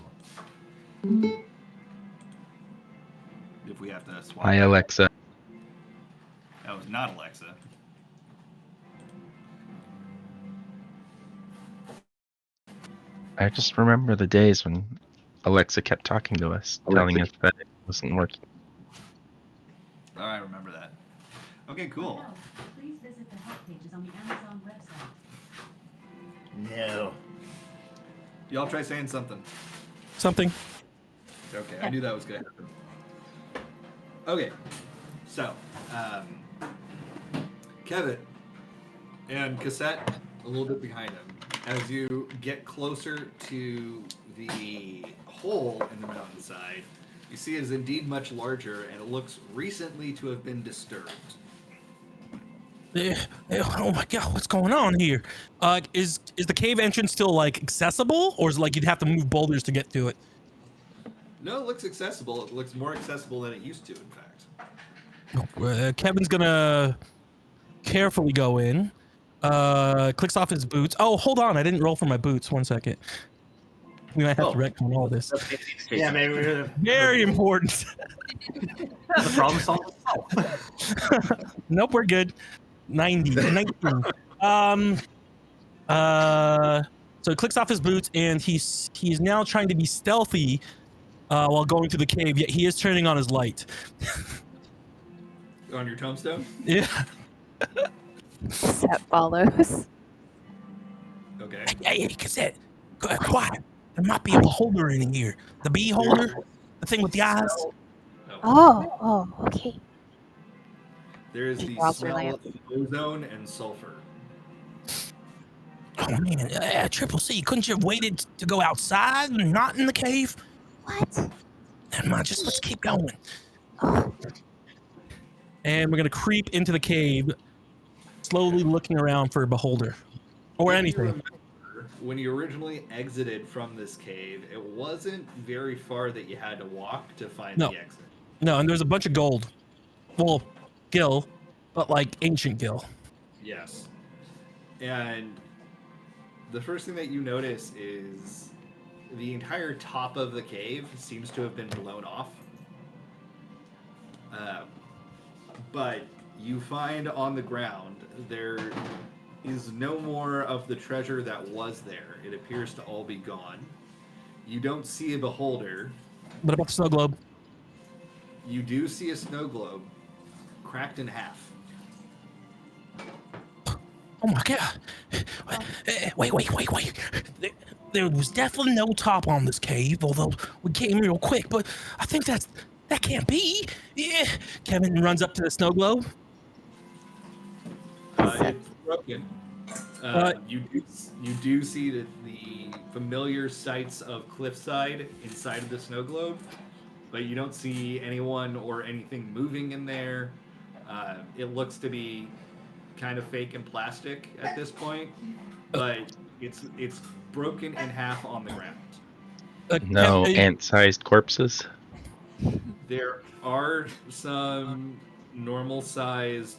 If we have to swap. Hi, Alexa. That was not Alexa. I just remember the days when Alexa kept talking to us, telling us that it wasn't working. Oh, I remember that. Okay, cool. Please visit the help pages on the Amazon website. No. Y'all try saying something. Something. Okay, I knew that was gonna happen. Okay, so Kevin and Cassette a little bit behind him. As you get closer to the hole in the mountainside, you see it is indeed much larger, and it looks recently to have been disturbed. Oh my god, what's going on here? Is the cave entrance still like accessible, or is it like you'd have to move boulders to get to it? No, it looks accessible. It looks more accessible than it used to, in fact. Kevin's gonna carefully go in. Clicks off his boots. Oh, hold on, I didn't roll for my boots. 1 second. We might have to retcon all this. Yeah, maybe we're Very important. the problem solved. Nope, we're good. 19. So he clicks off his boots, and he's now trying to be stealthy while going through the cave. Yet he is turning on his light. On your tombstone? Yeah. Set follows. Okay. Hey, Cassette, quiet. There might be a beholder in here. The beholder, the thing with the eyes. Oh, okay. There is She the drops her smell lamp. of ozone and sulfur. Oh man, Triple C, couldn't you have waited to go outside and not in the cave? What? Never mind, just let's keep going. Oh, And we're gonna creep into the cave, slowly looking around for a beholder or If you anything. remember, when you originally exited from this cave, it wasn't very far that you had to walk to find No. the exit. No, and there's a bunch of gold. Well, gil, but like ancient gil. Yes. And the first thing that you notice is the entire top of the cave seems to have been blown off. But you find on the ground there is no more of the treasure that was there. It appears to all be gone. You don't see a beholder. What about the snow globe? You do see a snow globe cracked in half. Oh my god! Wait! There was definitely no top on this cave, although we came real quick. But I think that can't be. Yeah. Kevin runs up to the snow globe. It's broken. You do see the familiar sights of cliffside inside of the snow globe, but you don't see anyone or anything moving in there. It looks to be kind of fake and plastic at this point, but it's broken in half on the ground. No ant-sized corpses. There are some normal-sized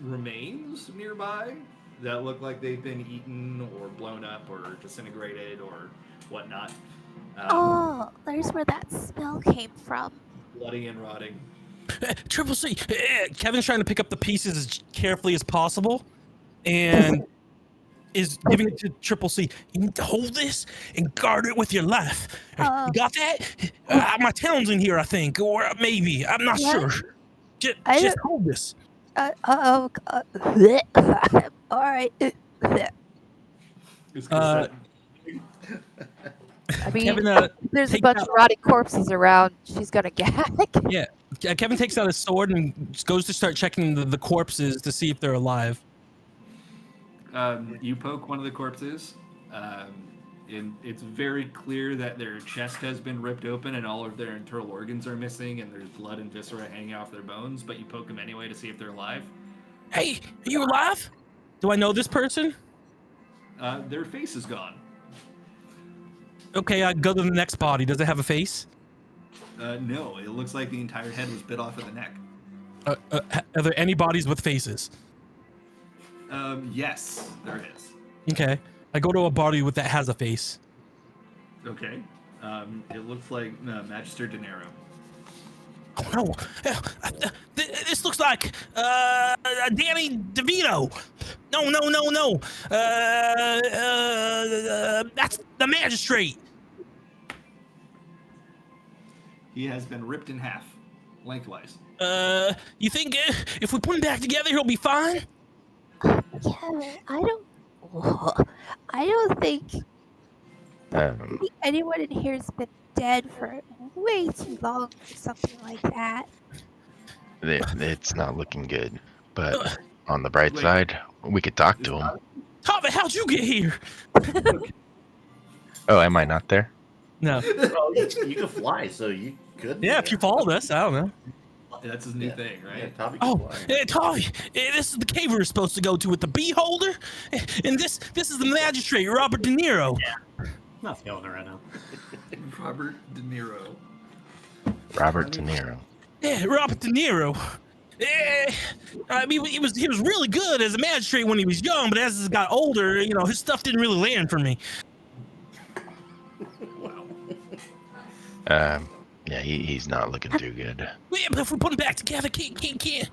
remains nearby that look like they've been eaten or blown up or disintegrated or whatnot. oh, there's where that smell came from. Bloody and rotting. Triple C. Kevin's trying to pick up the pieces as carefully as possible, and is giving it to Triple C. You need to hold this and guard it with your life. You got that? My town's in here, I think, or maybe I'm not sure. Just hold this. All right. I mean, Kevin, there's a take bunch out- of rotting corpses around. She's gonna gag. Yeah, Kevin takes out his sword and just goes to start checking the corpses to see if they're alive. You poke one of the corpses, and it's very clear that their chest has been ripped open and all of their internal organs are missing, and there's blood and viscera hanging off their bones. But you poke them anyway to see if they're alive. Hey, are you alive? Do I know this person? Their face is gone. Okay, I go to the next body. Does it have a face? No, it looks like the entire head was bit off of the neck. Are there any bodies with faces? Yes, there is. Okay, I go to a body that has a face. Okay. It looks like Magister De Niro. Oh no! This looks like Danny DeVito. No. That's the magistrate. He has been ripped in half, lengthwise. You think if we put him back together, he'll be fine? Kevin, I don't think anyone in here has been dead for way too long or something like that. It's not looking good. But on the bright side, we could talk to him. Harvey, how'd you get here? Oh, am I not there? No. Oh, you can fly, so you could. Yeah, if you followed us, I don't know. That's his new thing, right? Yeah, Tommy can Oh, fly. Tommy, this is the cave we're supposed to go to with the beholder, and this is the magistrate, Robert De Niro. Not feeling it right now. Robert De Niro. Robert De Niro. Yeah, Robert De Niro. I mean, he was really good as a magistrate when he was young, but as he got older, his stuff didn't really land for me. Yeah, he's not looking too good. Yeah, but if we put him back together, can't.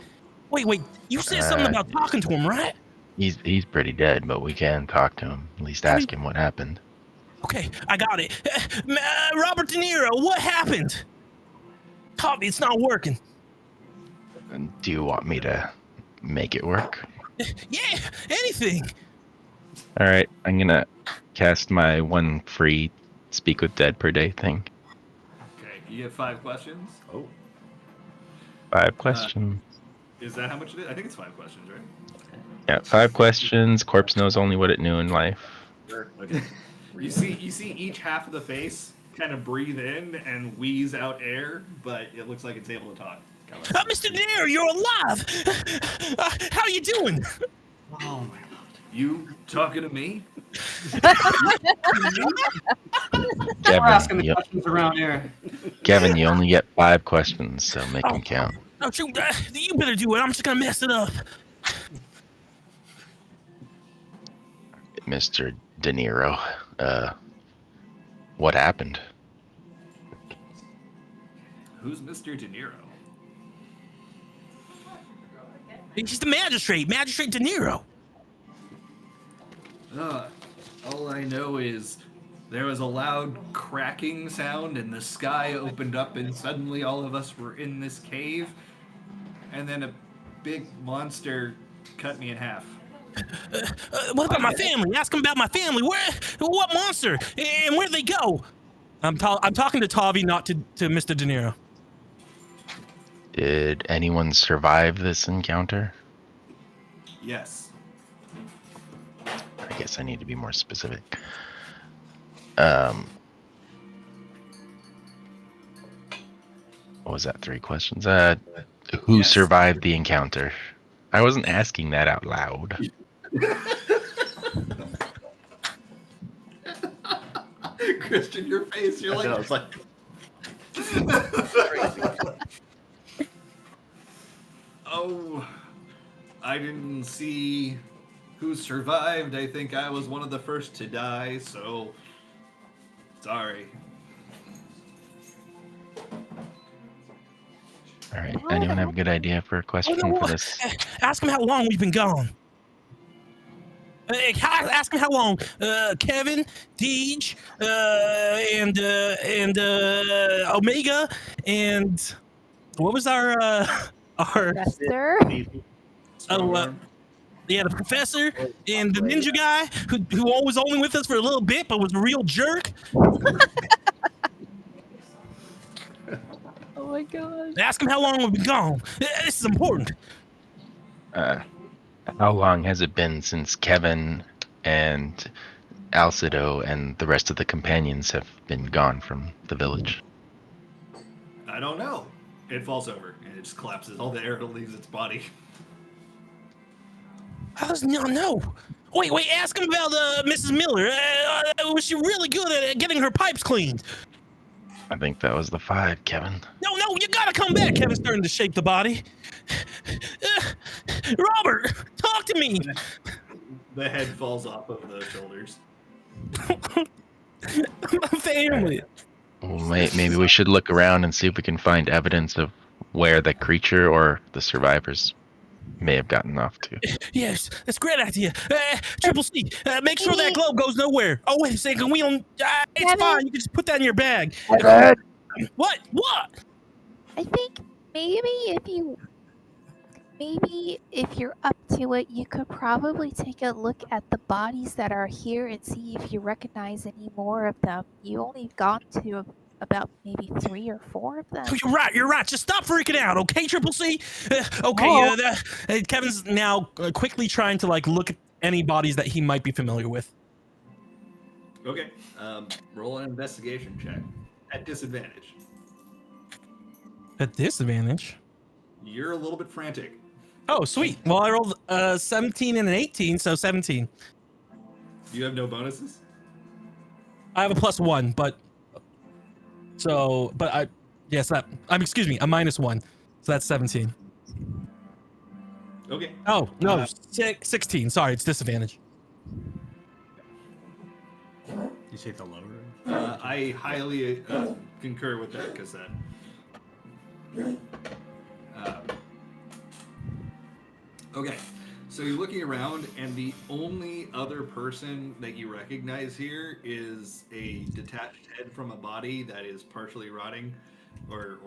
Wait. You said something about talking to him, right? He's pretty dead, but we can talk to him. At least ask him what happened. Okay, I got it. Robert De Niro, what happened? Tommy, it's not working. Do you want me to make it work? Yeah, anything. All right, I'm gonna cast my one free speak with dead per day thing. Okay, you get 5 questions. Oh, 5 questions. Is that how much it is? I think it's 5 questions, right? Yeah, 5 questions. Corpse knows only what it knew in life. sure. Okay. You see each half of the face kind of breathe in and wheeze out air, but it looks like it's able to talk. Mr. De Niro, you're alive. How you doing? Oh my god. You talking to me? We're Kevin, asking the questions around here. Kevin, you only get 5 questions, so make Oh. them count. Oh, shoot, you better do it. I'm just gonna mess it up. Mr. De Niro, what happened? Who's Mr. De Niro? He's the magistrate, Magistrate De Niro. All I know is there was a loud cracking sound and the sky opened up and suddenly all of us were in this cave and then a big monster cut me in half. What about my family? Ask him about my family. What monster? And where'd they go? I'm talking to Tavi, not to Mr. De Niro. Did anyone survive this encounter? Yes. I guess I need to be more specific. What was that? 3 questions? Who Yes. survived the encounter? I wasn't asking that out loud. Christian, your face, you're I know, it's like oh, I didn't see who survived. I think I was one of the first to die, so sorry. All right. Anyone have a good idea for a question for this? Ask him how long we've been gone. Ask him how long. Kevin, Deej, and Omega, and what was our Professor. yeah, the professor and the ninja guy who was only with us for a little bit but was a real jerk. Oh my god. Ask him how long we've been gone. This is important. How long has it been since Kevin and Alcido and the rest of the companions have been gone from the village? I don't know. It falls over and it just collapses. All the air leaves its body. How does Neil know? Wait, ask him about Mrs. Miller. Was she really good at getting her pipes cleaned? I think that was the 5, Kevin. No, you gotta come back. Kevin's starting to shake the body. Robert, talk to me. The head falls off of the shoulders. My family. Well, maybe we should look around and see if we can find evidence of where the creature or the survivors may have gotten off to. Yes, that's a great idea. Triple C, make sure that globe goes nowhere. Oh, wait a second. We don't. It's Kevin? fine. You can just put that in your bag. What? I think maybe if you're up to it, you could probably take a look at the bodies that are here and see if you recognize any more of them. You only gone to about maybe 3 or 4 of them. Oh, you're right. Just stop freaking out, okay, Triple C? Kevin's now quickly trying to look at any bodies that he might be familiar with. Okay. Roll an investigation check at disadvantage. At disadvantage? You're a little bit frantic. Oh, sweet. Well, I rolled 17 and an 18, so 17. You have no bonuses? I have a +1, excuse me, a -1. So that's 17. Okay. Oh, no, 16. Sorry, it's disadvantage. You say the lower? I highly concur with that because that. Okay, so you're looking around, and the only other person that you recognize here is a detached head from a body that is partially rotting, or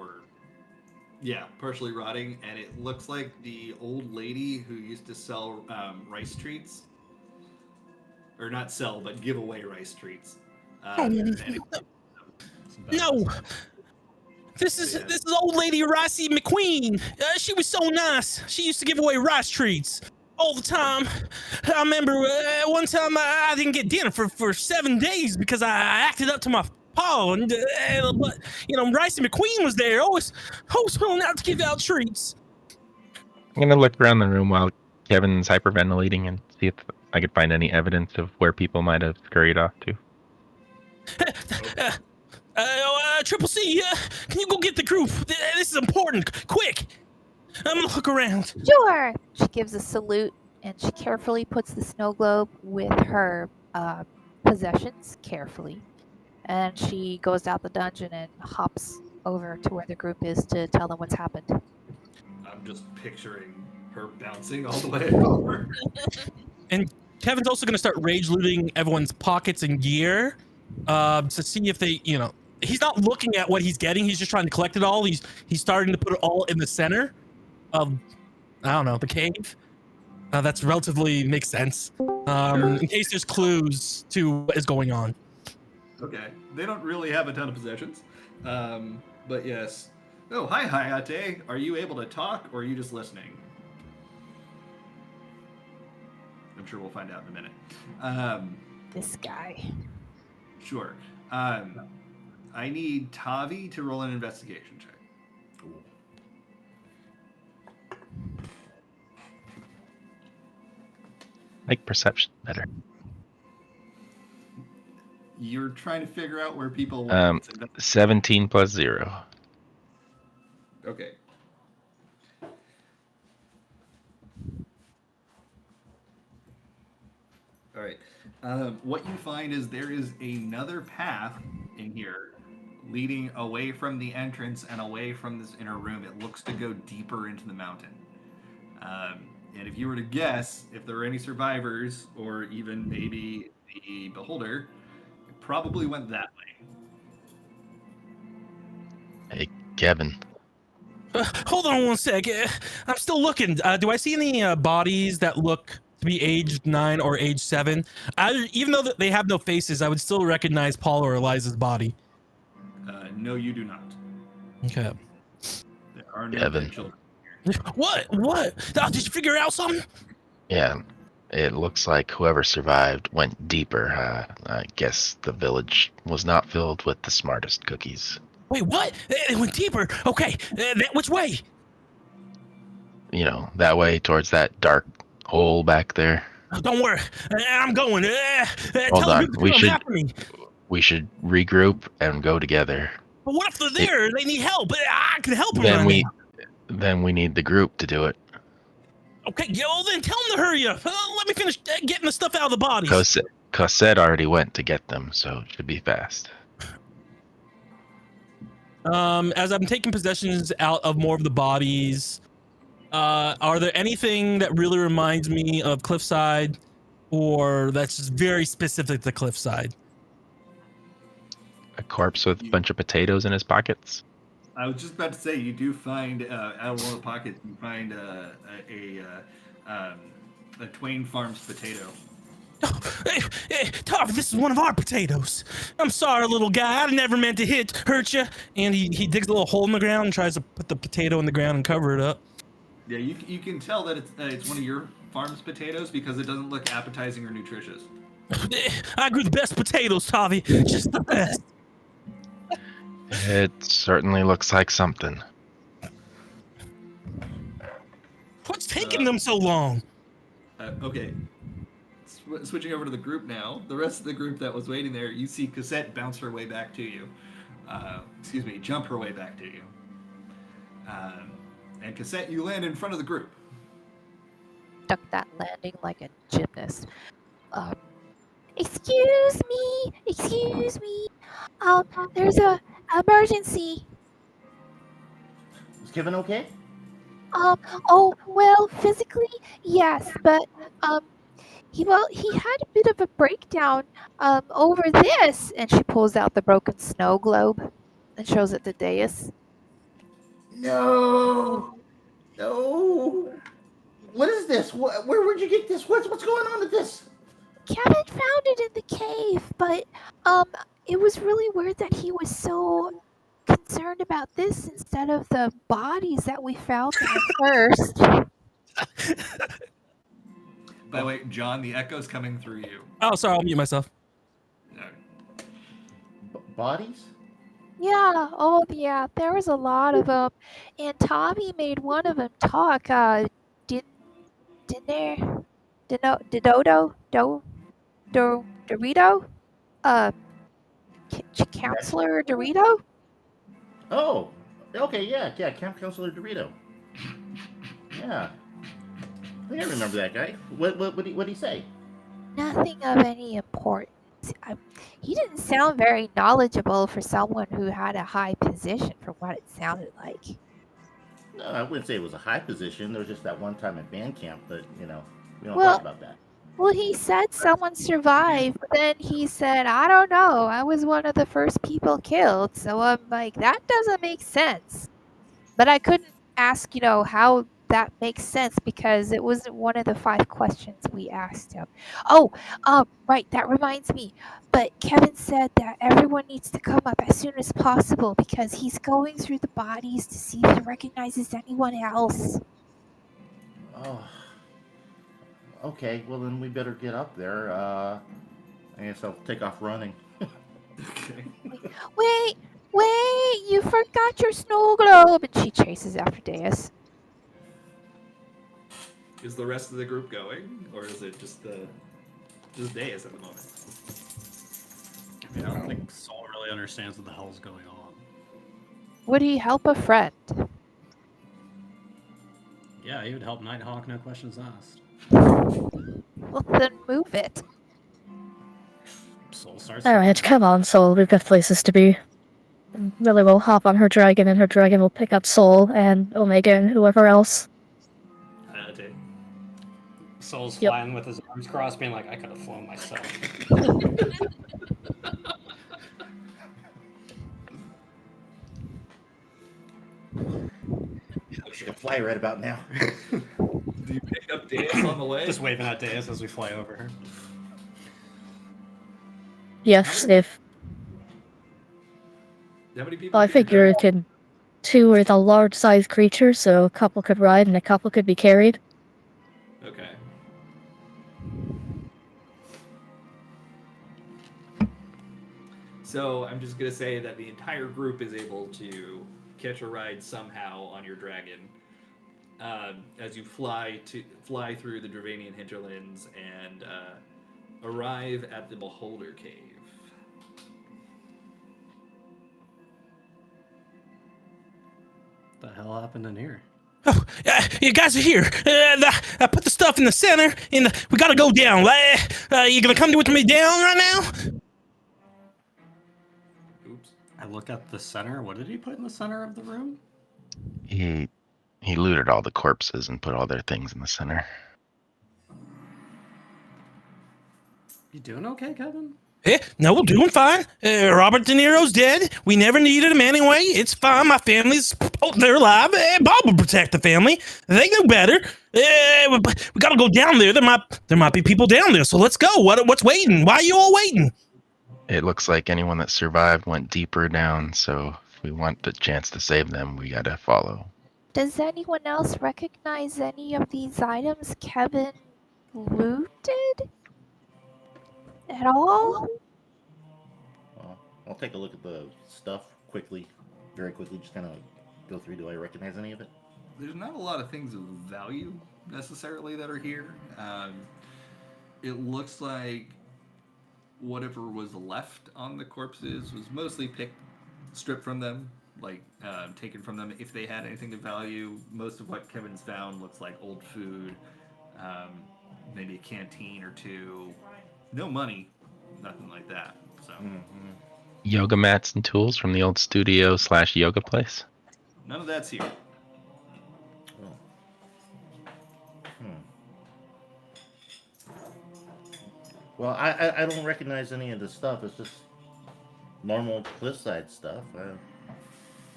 Yeah, partially rotting, and it looks like the old lady who used to sell rice treats, or not sell, but give away rice treats. And it, No, yeah, this is old lady Ricey McQueen. She was so nice. She used to give away rice treats all the time. I remember one time I didn't get dinner for 7 days because I acted up to my pa, and but Ricey McQueen was there, always willing out to give out treats. I'm gonna look around the room while Kevin's hyperventilating and see if I could find any evidence of where people might have scurried off to. Triple C, can you go get the group? This is important. Quick! I'm gonna look around. Sure. She gives a salute and she carefully puts the snow globe with her possessions carefully. And she goes out the dungeon and hops over to where the group is to tell them what's happened. I'm just picturing her bouncing all the way over. And Kevin's also gonna start rage looting everyone's pockets and gear to see if they, he's not looking at what he's getting. He's just trying to collect it all. He's starting to put it all in the center of, I don't know, the cave. That's relatively makes sense. In case there's clues to what is going on. Okay, they don't really have a ton of possessions, but yes. Oh, hi Hayate. Are you able to talk, or are you just listening? I'm sure we'll find out in a minute. This guy. Sure. I need Tavi to roll an investigation check. Like perception better. You're trying to figure out where people went. 17 plus 0. Okay. All right. What you find is there is another path in here leading away from the entrance and away from this inner room. It looks to go deeper into the mountain. And if you were to guess if there were any survivors or even maybe the beholder, it probably went that way. Hey, Kevin. Hold on one sec. I'm still looking. Do I see any bodies that look to be aged 9 or age 7? Even though they have no faces, I would still recognize Paul or Eliza's body. No, you do not. Okay. There are no Kevin. dead children. What? Did you figure out something? Yeah, it looks like whoever survived went deeper. I guess the village was not filled with the smartest cookies. Wait, what? It went deeper. Okay, which way? That way towards that dark hole back there. Oh, don't worry, I'm going. Hold tell on, them to come after me. we should regroup and go together. But what if they're there? They need help. I can help them. Then we need the group to do it. Okay, well then tell them to hurry up. Let me finish getting the stuff out of the bodies. Cosette already went to get them, so it should be fast. As I'm taking possessions out of more of the bodies, are there anything that really reminds me of Cliffside, or that's just very specific to Cliffside? A corpse with a bunch of potatoes in his pockets. I was just about to say, you do find out of one of the pockets, you find a Twain Farms potato. Hey, Tavi, this is one of our potatoes. I'm sorry, little guy. I never meant to hurt you. And he digs a little hole in the ground and tries to put the potato in the ground and cover it up. Yeah, you can tell that it's one of your farm's potatoes because it doesn't look appetizing or nutritious. I grew the best potatoes, Tavi. Just the best. It certainly looks like something. What's taking them so long? Okay. Switching over to the group now. The rest of the group that was waiting there, you see Cassette bounce her way back to you. Jump her way back to you. And Cassette, you land in front of the group. Duck that landing like a gymnast. Excuse me. There's a emergency. Is Kevin okay? Oh, well, physically, yes, but, he had a bit of a breakdown, over this, and she pulls out the broken snow globe and shows it to Deus. No. No. What is this? Where'd you get this? What's going on with this? Kevin found it in the cave, but it was really weird that he was so concerned about this instead of the bodies that we found there first. By the way, John, the echo's coming through you. Oh, sorry, I'll mute myself. Bodies? Yeah, oh yeah, there was a lot of them, and Tommy made one of them talk. Did there? Didodo? Dorito? Uh, Counselor Dorito? Oh. Okay, yeah, Camp Counselor Dorito. Yeah. I think I remember that guy. What'd he say? Nothing of any importance. He didn't sound very knowledgeable for someone who had a high position, from what it sounded like. No, I wouldn't say it was a high position. There was just that one time at band camp, but we don't Well, talk about that. Well, he said someone survived, but then he said, I don't know, I was one of the first people killed. So I'm like, that doesn't make sense. But I couldn't ask, how that makes sense because it wasn't one of the 5 questions we asked him. Oh, right, that reminds me. But Kevin said that everyone needs to come up as soon as possible because he's going through the bodies to see if he recognizes anyone else. Oh. Okay, well then we better get up there. I guess I'll take off running. Okay. Wait, you forgot your snow globe. And she chases after Deus. Is the rest of the group going, or is it just Deus at the moment? I mean, I don't think Saul really understands what the hell's going on. Would he help a friend? Yeah, he would help Nighthawk, no questions asked. Well, then move it. Soul starts. Alright, come on, Soul. We've got places to be. And Lily will hop on her dragon, and her dragon will pick up Soul and Omega and whoever else. Soul's Yep. flying with his arms crossed, being like, I could have flown myself. We can fly right about now. Do you pick up Deus on the way? Just waving at Deus as we fly over her. Yes, if How many people? I figure it can 2 are the large-sized creatures, so a couple could ride and a couple could be carried. Okay. So I'm just gonna say that the entire group is able to catch a ride somehow on your dragon, as you fly through the Dravanian hinterlands and arrive at the Beholder Cave. What the hell happened in here? Oh, you guys are here. I put the stuff in the center. We gotta go down. You gonna come with me down right now? Oops. I look at the center. What did he put in the center of the room? He looted all the corpses and put all their things in the center. You doing okay, Kevin? Yeah, no, we're doing fine. Robert De Niro's dead. We never needed him anyway. It's fine. My family's they're alive. Bob will protect the family. They know better. We gotta go down there. There might be people down there. So let's go. What's waiting? Why are you all waiting? It looks like anyone that survived went deeper down, so if we want the chance to save them, we gotta follow. Does anyone else recognize any of these items Kevin looted? At all? I'll take a look at the stuff very quickly, just kind of go through. Do I recognize any of it? There's not a lot of things of value necessarily that are here. It looks like whatever was left on the corpses was mostly stripped from them, like taken from them. If they had anything of value, most of what Kevin's found looks like old food, maybe a canteen or two. No money, nothing like that. So Yoga mats and tools from the old studio/yoga place. none of that's here. Oh. Well, I don't recognize any of the stuff. It's just normal cliffside stuff.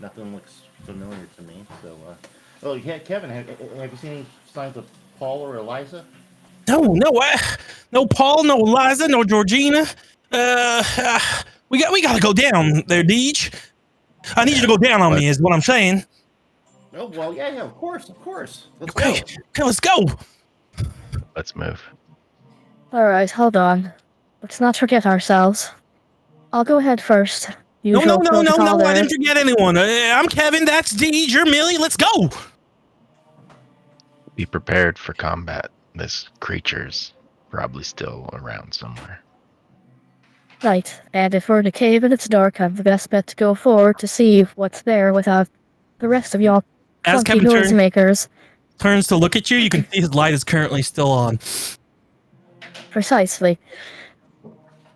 nothing looks familiar to me. So, oh yeah, Kevin, have you seen any signs of Paul or Eliza? No, no Paul, no Eliza, no Georgina. We gotta go down there, Deej. I need you to go down on me, is what I'm saying. Oh well, yeah, of course. Let's Okay, go. okay, let's go. Let's move. Alright, hold on. Let's not forget ourselves. I'll go ahead first. No, Usual protocol I there. didn't forget anyone. I'm Kevin, that's Deej, you're Millie, let's go. Be prepared for combat. This creature's probably still around somewhere. Right, and if we're in a cave and it's dark, I'm the best bet to go forward to see what's there without the rest of y'all As funky Kevin noisemakers. turns to look at you, you can see his light is currently still on. Precisely.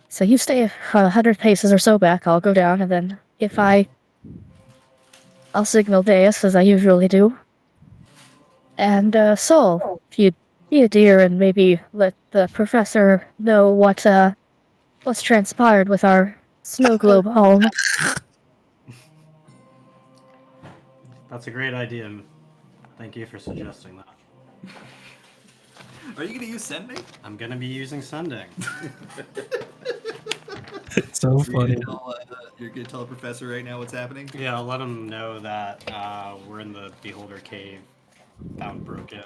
So you stay 100 paces or so back, I'll go down, and then I'll signal Deus as I usually do. And, Sol, if you'd be a dear and maybe let the professor know what's transpired with our snow globe home. That's a great idea. Thank you for suggesting that. Are you gonna use sending? I'm gonna be using sending. It's so funny. You're gonna tell the professor right now what's happening? Yeah, I'll let him know that we're in the Beholder Cave, found broken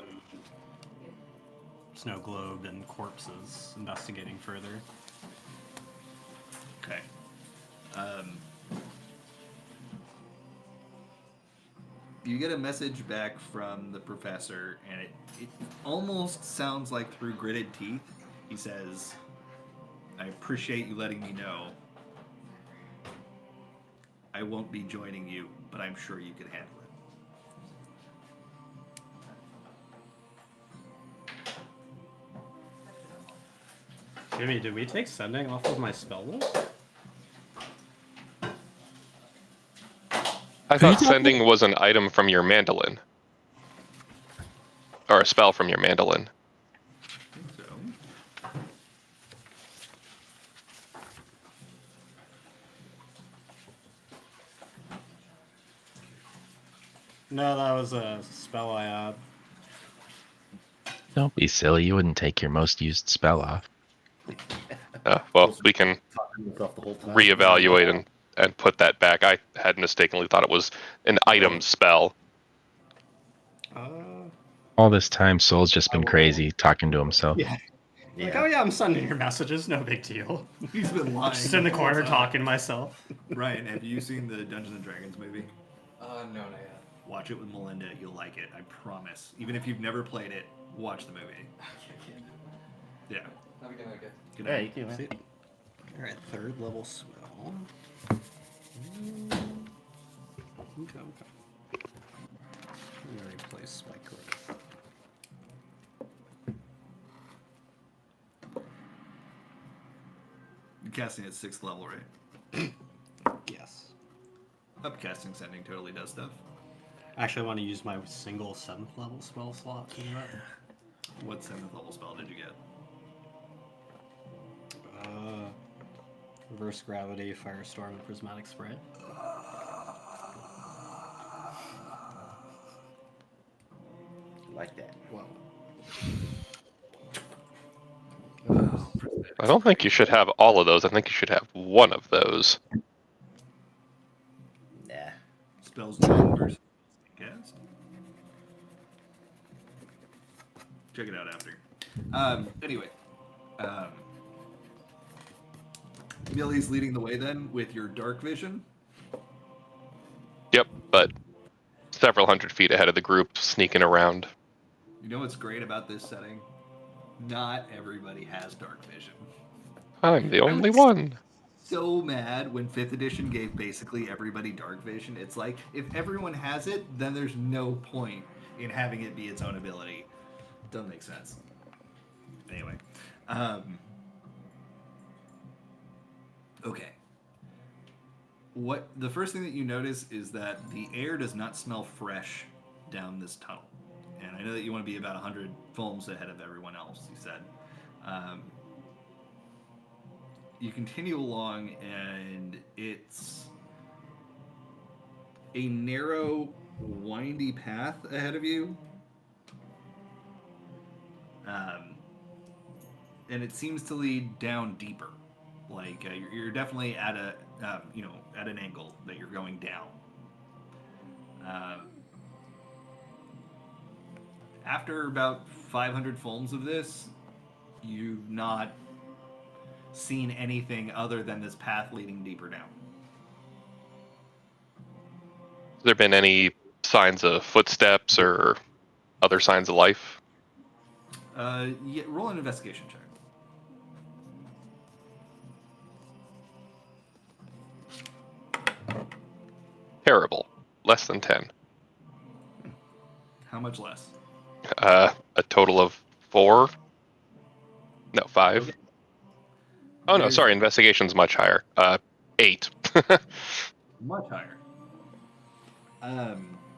snow globe and corpses, investigating further. Okay. You get a message back from the professor, and it almost sounds like through gritted teeth. He says, I appreciate you letting me know. I won't be joining you, but I'm sure you can handle it. Jimmy, did we take sending off of my spell list? I thought sending was an item from your mandolin. Or a spell from your mandolin. So, No, that was a spell I had. Don't be silly. You wouldn't take your most used spell off. Well, we can Talking myself the whole time. reevaluate and put that back. I had mistakenly thought it was an item spell. All this time, Soul's just been crazy talking to himself. Yeah. Like, oh yeah, I'm sending your messages, no big deal. he's been lying. Just in the whole corner time. talking to myself. Ryan, have you seen the Dungeons and Dragons movie? No, not yet. Watch it with Melinda. You'll like it. I promise. Even if you've never played it, watch the movie. Okay. Yeah. Have a good night, guys. Good Yeah, night. you too, man. Alright, third level spell. Okay. We already placed Spike Growth. You're casting at 6th level, right? Yes. Upcasting sending totally does stuff. Actually, I want to use my single 7th level spell slot to do that. What 7th level spell did you get? Reverse Gravity, Firestorm, and Prismatic Spray. Like that. Well, I don't think you should have all of those. I think you should have one of those. Nah. Spells join versus cast. Check it out after. Anyway. Millie's leading the way then with your dark vision. Yep, but several hundred feet ahead of the group, sneaking around. You know what's great about this setting? Not everybody has dark vision. I'm the only was one. So mad when 5th edition gave basically everybody dark vision. It's like, if everyone has it, then there's no point in having it be its own ability. Doesn't make sense. Anyway. Okay. The first thing that you notice is that the air does not smell fresh down this tunnel. And I know that you want to be about 100 foams ahead of everyone else, you said. You continue along, and it's a narrow, windy path ahead of you. And it seems to lead down deeper. Like you're definitely at a at an angle that you're going down. After about 500 films of this, you've not seen anything other than this path leading deeper down. Has there been any signs of footsteps or other signs of life? Yeah, roll an investigation check. Terrible. Less than 10. How much less? A total of 4? No, 5. Okay. Oh no, There's sorry. Investigation's much higher. 8. much higher.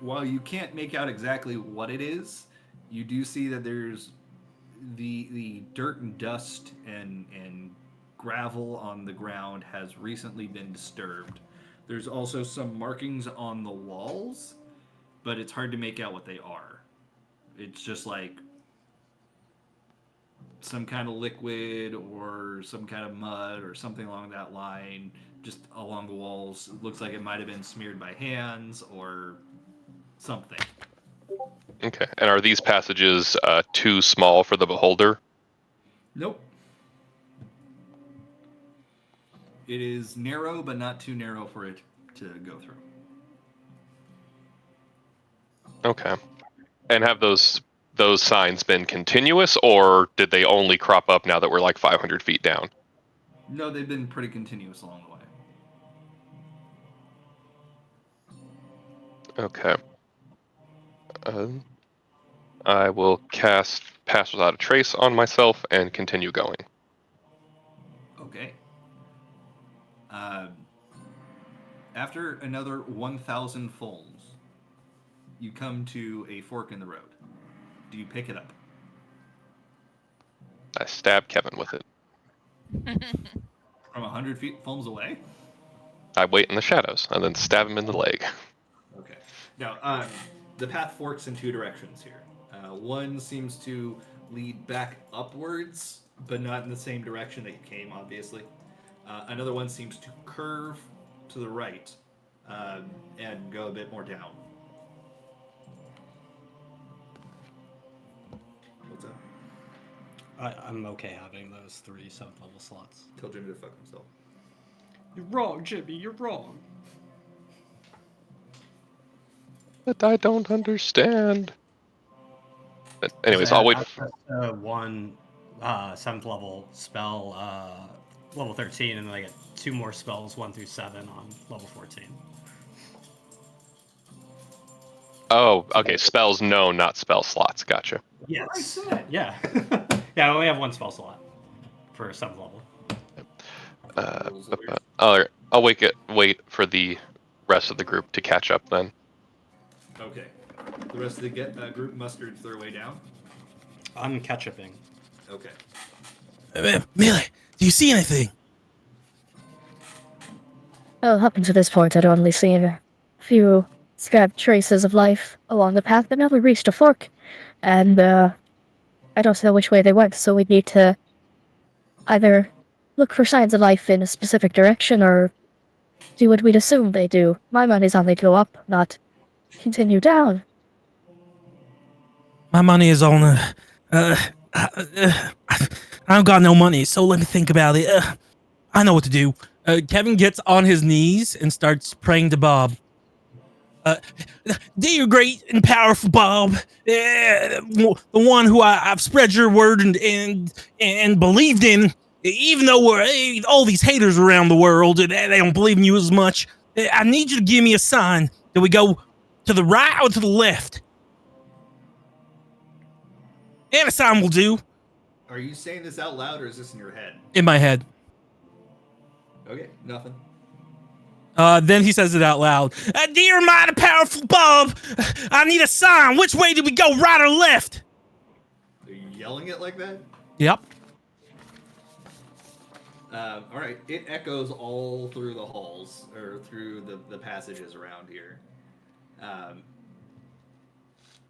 While you can't make out exactly what it is, you do see that there's the dirt and dust and gravel on the ground has recently been disturbed. There's also some markings on the walls, but it's hard to make out what they are. It's just like some kind of liquid or some kind of mud or something along that line, just along the walls. It looks like it might have been smeared by hands or something. Okay. And are these passages too small for the beholder? Nope. It is narrow, but not too narrow for it to go through. Okay. And have those signs been continuous, or did they only crop up now that we're like 500 feet down? No, they've been pretty continuous along the way. Okay. I will cast Pass Without a Trace on myself and continue going. Okay. After another 1,000 fulls, you come to a fork in the road. Do you pick it up? I stab Kevin with it. From 100 feet fulls away? I wait in the shadows and then stab him in the leg. Okay. Now, the path forks in two directions here. One seems to lead back upwards, but not in the same direction that you came, obviously. Another one seems to curve to the right and go a bit more down. What's up? I'm okay having those 3 7th level slots. Tell Jimmy to fuck himself. You're wrong, Jimmy. You're wrong. But I don't understand. But anyways, I'll wait. One 7th level spell, level 13, and then I get 2 more spells, 1 through 7 on level 14. Oh, okay. Spells, no, not spell slots. Gotcha. Yes. Yeah. Yeah, I only have 1 spell slot for 7th level. I'll wait for the rest of the group to catch up then. Okay. The rest of the group mustered their way down? I'm catch-upping. Okay. Melee, do you see anything? Well, up until this point, I'd only seen a few scant traces of life along the path, but now we reached a fork, and I don't know which way they went, so we need to either look for signs of life in a specific direction or do what we'd assume they do. My money's on they go up, not continue down. My money is on I don't got no money, so let me think about it. I know what to do. Kevin gets on his knees and starts praying to Bob. Dear great and powerful Bob, the one who I've spread your word and believed in, even though we're all these haters around the world, they don't believe in you as much. I need you to give me a sign. Do we go to the right or to the left? And a sign will do. Are you saying this out loud or is this in your head? In my head. Okay, nothing. Then he says it out loud. Dear mighty powerful Bob, I need a sign. Which way do we go, right or left? Are you yelling it like that? Yep. All right. It echoes all through the halls or through the passages around here.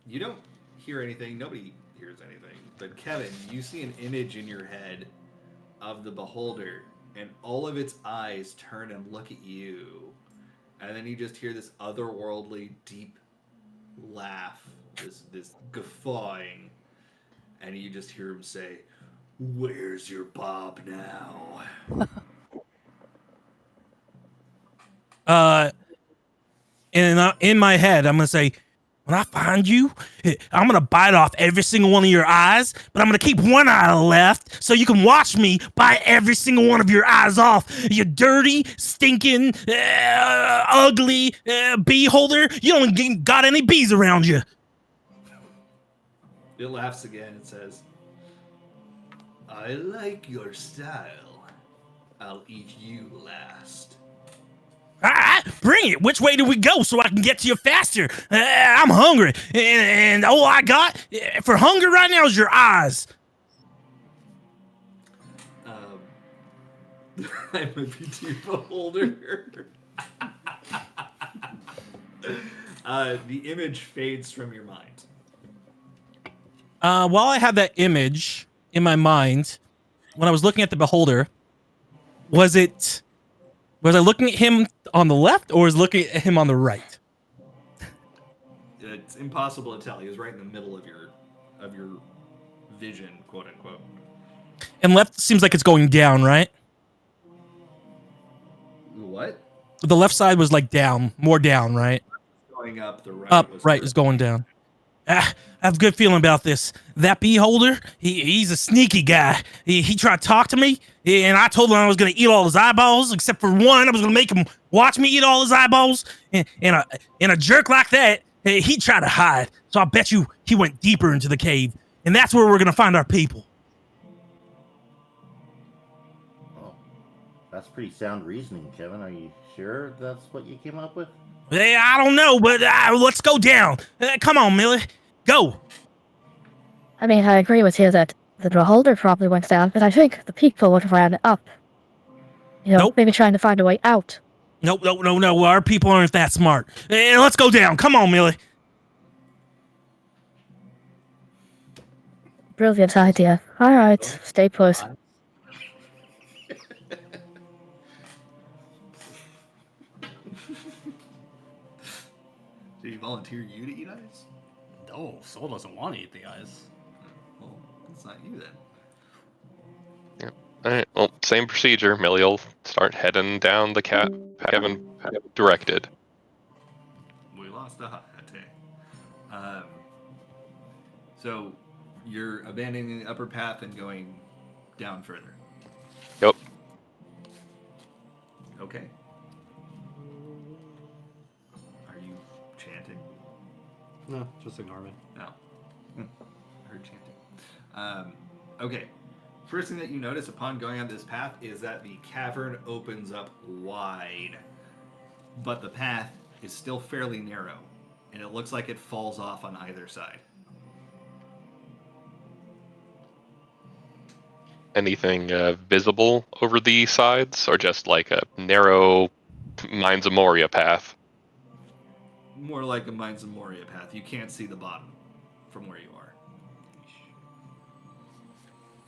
You don't hear anything. Nobody hears anything. But Kevin, you see an image in your head of the beholder, and all of its eyes turn and look at you. And then you just hear this otherworldly, deep laugh, this guffawing, and you just hear him say, "Where's your Bob now?" In my head, I'm gonna say, when I find you, I'm gonna bite off every single one of your eyes, but I'm gonna keep one eye left so you can watch me bite every single one of your eyes off. You dirty, stinking, ugly bee holder. You don't got any bees around you. It laughs again and says, "I like your style. I'll eat you last." All right, bring it. Which way do we go so I can get to you faster? I'm hungry, and all I got for hunger right now is your eyes. I'm a BT beholder. The image fades from your mind. While I had that image in my mind, when I was looking at the beholder, was I looking at him on the left or was looking at him on the right? It's impossible to tell. He was right in the middle of your vision, quote unquote. And left seems like it's going down, right? What? The left side was like down, more down, right? Going up, the right. Up, was right is going down. I have a good feeling about this. That bee holder, he's a sneaky guy. He tried to talk to me, and I told him I was going to eat all his eyeballs, except for one. I was going to make him watch me eat all his eyeballs. And a jerk like that, he tried to hide. So I bet you he went deeper into the cave. And that's where we're going to find our people. Oh, that's pretty sound reasoning, Kevin. Are you sure that's what you came up with? I don't know, but let's go down. Come on, Millie. Go. I mean, I agree with you that the beholder probably went down, but I think the people would have ran up. You know, Nope. maybe trying to find a way out. No. Our people aren't that smart. Let's go down. Come on, Millie. Brilliant idea. All right, stay put. Did he volunteer you to eat eyes? No, Soul doesn't want to eat the eyes. Well, it's not you then. All right. Well, same procedure. Millie will start heading down the cat Kevin directed. We lost a hot day. So you're abandoning the upper path and going down further. Yep. Okay. Are you chanting? No, just ignore me. No. I heard chanting. Okay. First thing that you notice upon going on this path is that the cavern opens up wide, but the path is still fairly narrow, and it looks like it falls off on either side. Anything visible over the sides, or just like a narrow Mines of Moria path? More like a Mines of Moria path. You can't see the bottom from where you are.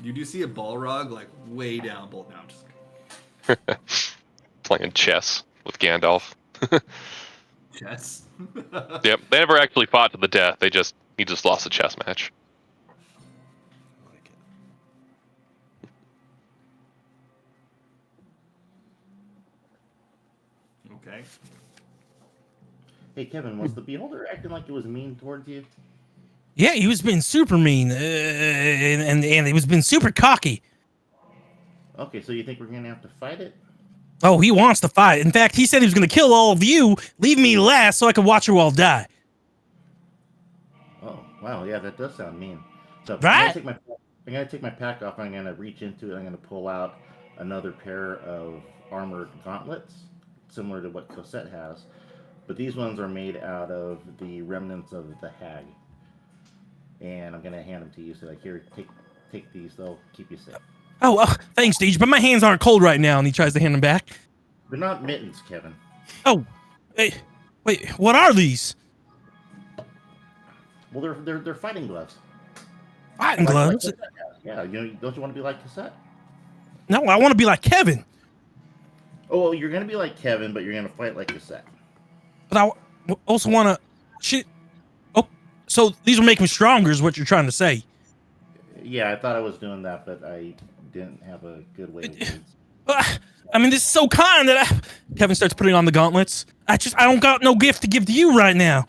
You do see a Balrog, like, way down both. No, I'm just Playing chess with Gandalf. chess. Yep, they never actually fought to the death. He just lost a chess match. Like it. Okay. Hey, Kevin, was the beholder acting like it was mean towards you? Yeah, he was being super mean, and he was being super cocky. Okay, so you think we're gonna have to fight it? Oh, he wants to fight. In fact, he said he was going to kill all of you, leave me last so I could watch you all die. Oh, wow, yeah, that does sound mean. So Right? I'm gonna take my pack off. I'm gonna reach into it. I'm gonna pull out another pair of armored gauntlets, similar to what Cosette has, but these ones are made out of the remnants of the hag. And I'm gonna hand them to you. So like, here, take these. They'll keep you safe. Oh, thanks, Deej, but my hands aren't cold right now, and he tries to hand them back. They're not mittens, Kevin. Oh, hey, wait, what are these? Well, they're fighting gloves. Fighting gloves? Yeah, don't you want to be like Cassette? No, I want to be like Kevin. Oh, well, you're gonna be like Kevin, but you're gonna fight like Cassette. But I also want to. Shit. Oh, so these will make me stronger, is what you're trying to say? Yeah, I thought I was doing that, but I didn't have a good way of words. I mean, this is so kind that Kevin starts putting on the gauntlets. I don't got no gift to give to you right now.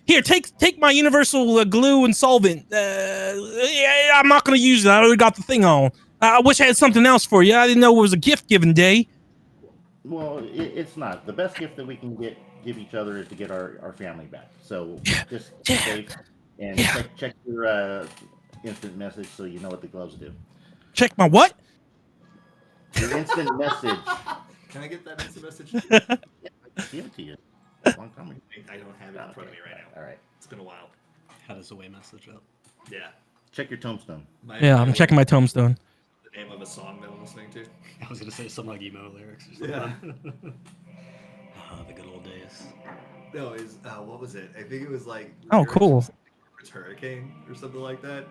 Here, take my universal glue and solvent. Yeah, I'm not gonna use it. I already got the thing on. I wish I had something else for you. I didn't know it was a gift giving day. Well, it's not. The best gift that we can give each other is to get our family back. So just keep safe and check your instant message so you know what the gloves do. Check my what? Your instant message. Can I get that instant message? Give it to you. Long time ago. I don't have it in front of me right now. All right. It's been a while. How does away message up? Yeah. Check your tombstone. I'm checking my tombstone. The name of a song that I'm listening to. I was gonna say some like emo lyrics or something. Yeah. Oh, the good old days. No, what was it? I think it was like. Oh, cool. It's Hurricane or something like that.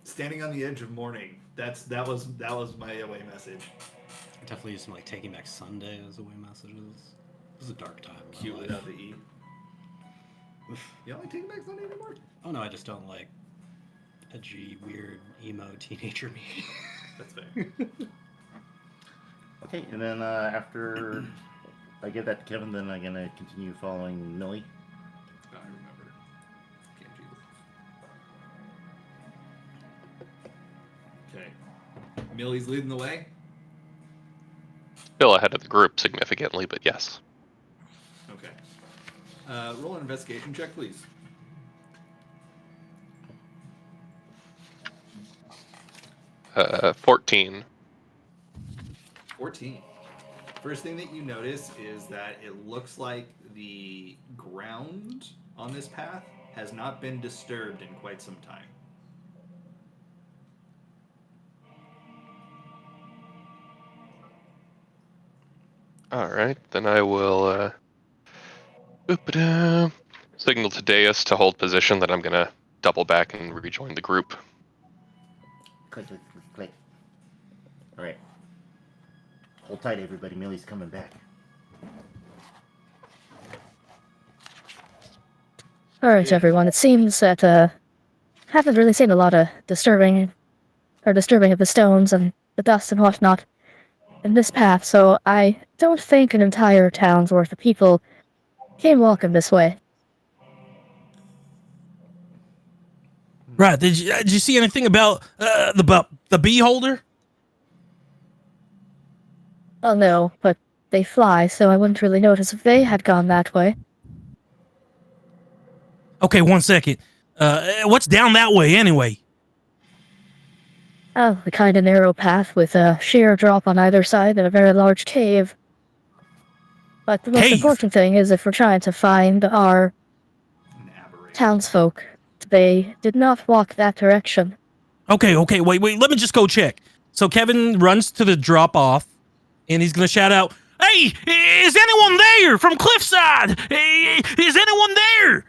Standing on the edge of morning. That was my away message. I definitely used some like Taking Back Sunday as away messages. It was a dark time. Cute without the E. You don't like Taking Back Sunday anymore? Oh no, I just don't like edgy, weird, emo teenager me. That's fair. Okay, and then after I give that to Kevin, then I'm gonna continue following Millie. I remember. Okay. Millie's leading the way. Still ahead of the group significantly, but yes. Okay. Roll an investigation check, please. Uh, 14. 14. First thing that you notice is that it looks like the ground on this path has not been disturbed in quite some time. Alright, then I will signal to Deus to hold position, then I'm gonna double back and rejoin the group. Click, click, click, click. All right. Hold tight, everybody. Millie's coming back. Alright, everyone. It seems that, haven't really seen a lot of disturbing of the stones and the dust and whatnot in this path, so I don't think an entire town's worth of people came walking this way. Right. Did you see anything about the beholder? Oh no, but they fly, so I wouldn't really notice if they had gone that way. Okay, 1 second. What's down that way anyway? Oh, the kind of narrow path with a sheer drop on either side and a very large cave. But the most important thing is if we're trying to find our townsfolk, they did not walk that direction. Okay, wait, let me just go check. So Kevin runs to the drop off, and he's gonna shout out, "Hey, is anyone there from Cliffside? Hey, is anyone there?"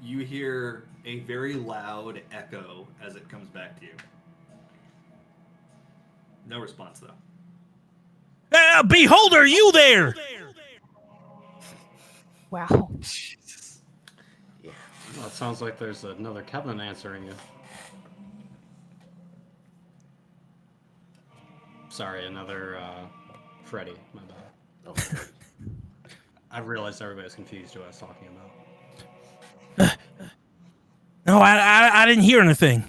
You hear a very loud echo as it comes back to you. No response, though. Beholder, are you there? Wow. Jesus. Yeah. Well, it sounds like there's another Kevin answering you. Sorry, another Freddy. My bad. Oh. I realized everybody's confused who I was talking about. No, I didn't hear anything.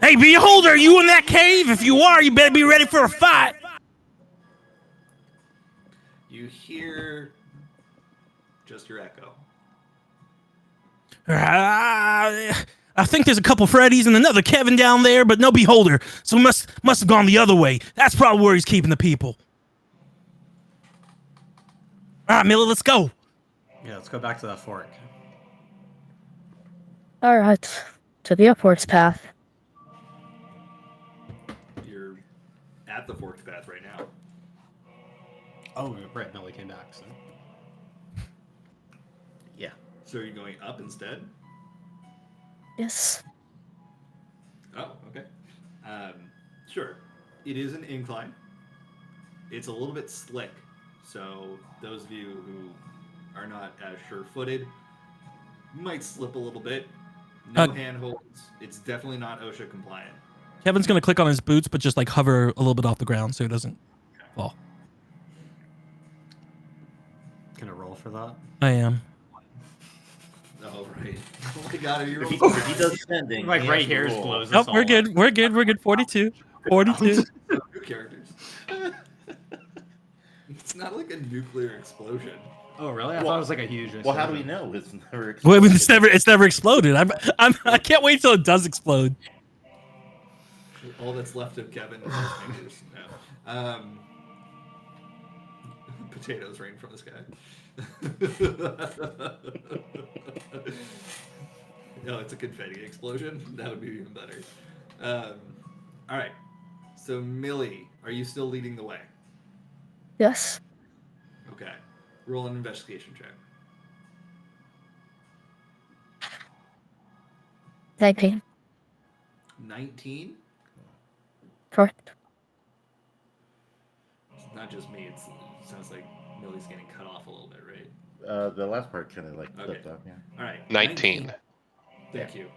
Hey, Beholder, are you in that cave? If you are, you better be ready for a fight. You hear just your echo. I think there's a couple Freddys and another Kevin down there, but no Beholder. So we must have gone the other way. That's probably where he's keeping the people. All right, Millie, let's go. Yeah, let's go back to that fork. Alright, to the upwards path. You're at the forked path right now. Oh, right. Millie came back. So. Yeah. So are you going up instead? Yes. Oh, okay. Sure. It is an incline. It's a little bit slick, so those of you who are not as sure-footed might slip a little bit. No Uh, handholds. It's definitely not OSHA compliant. Kevin's gonna click on his boots, but just like hover a little bit off the ground so he doesn't fall. Can I roll for that? I am. Oh, right. Oh my god, are you If he, rolling? if he does sending, Like he right has to here just roll. blows us Nope, all we're up. good. We're good. We're good. 42. 42. New characters. It's not like a nuclear explosion. Oh, really? I Well- thought it was like a huge Well, how do we explosion. know? It's never Well, I mean, exploded. it's never exploded. I can't wait till it does explode. All that's left of Kevin is his fingers. No. Potatoes rain from the sky. No, it's a confetti explosion. That would be even better. All right. So, Millie, are you still leading the way? Yes. Okay. Roll an investigation check. 19. 19. Correct. It's not just me. It sounds like Millie's getting cut off a little bit, right? The last part kind of like Okay. flipped up, yeah. All right. 19. Thank you.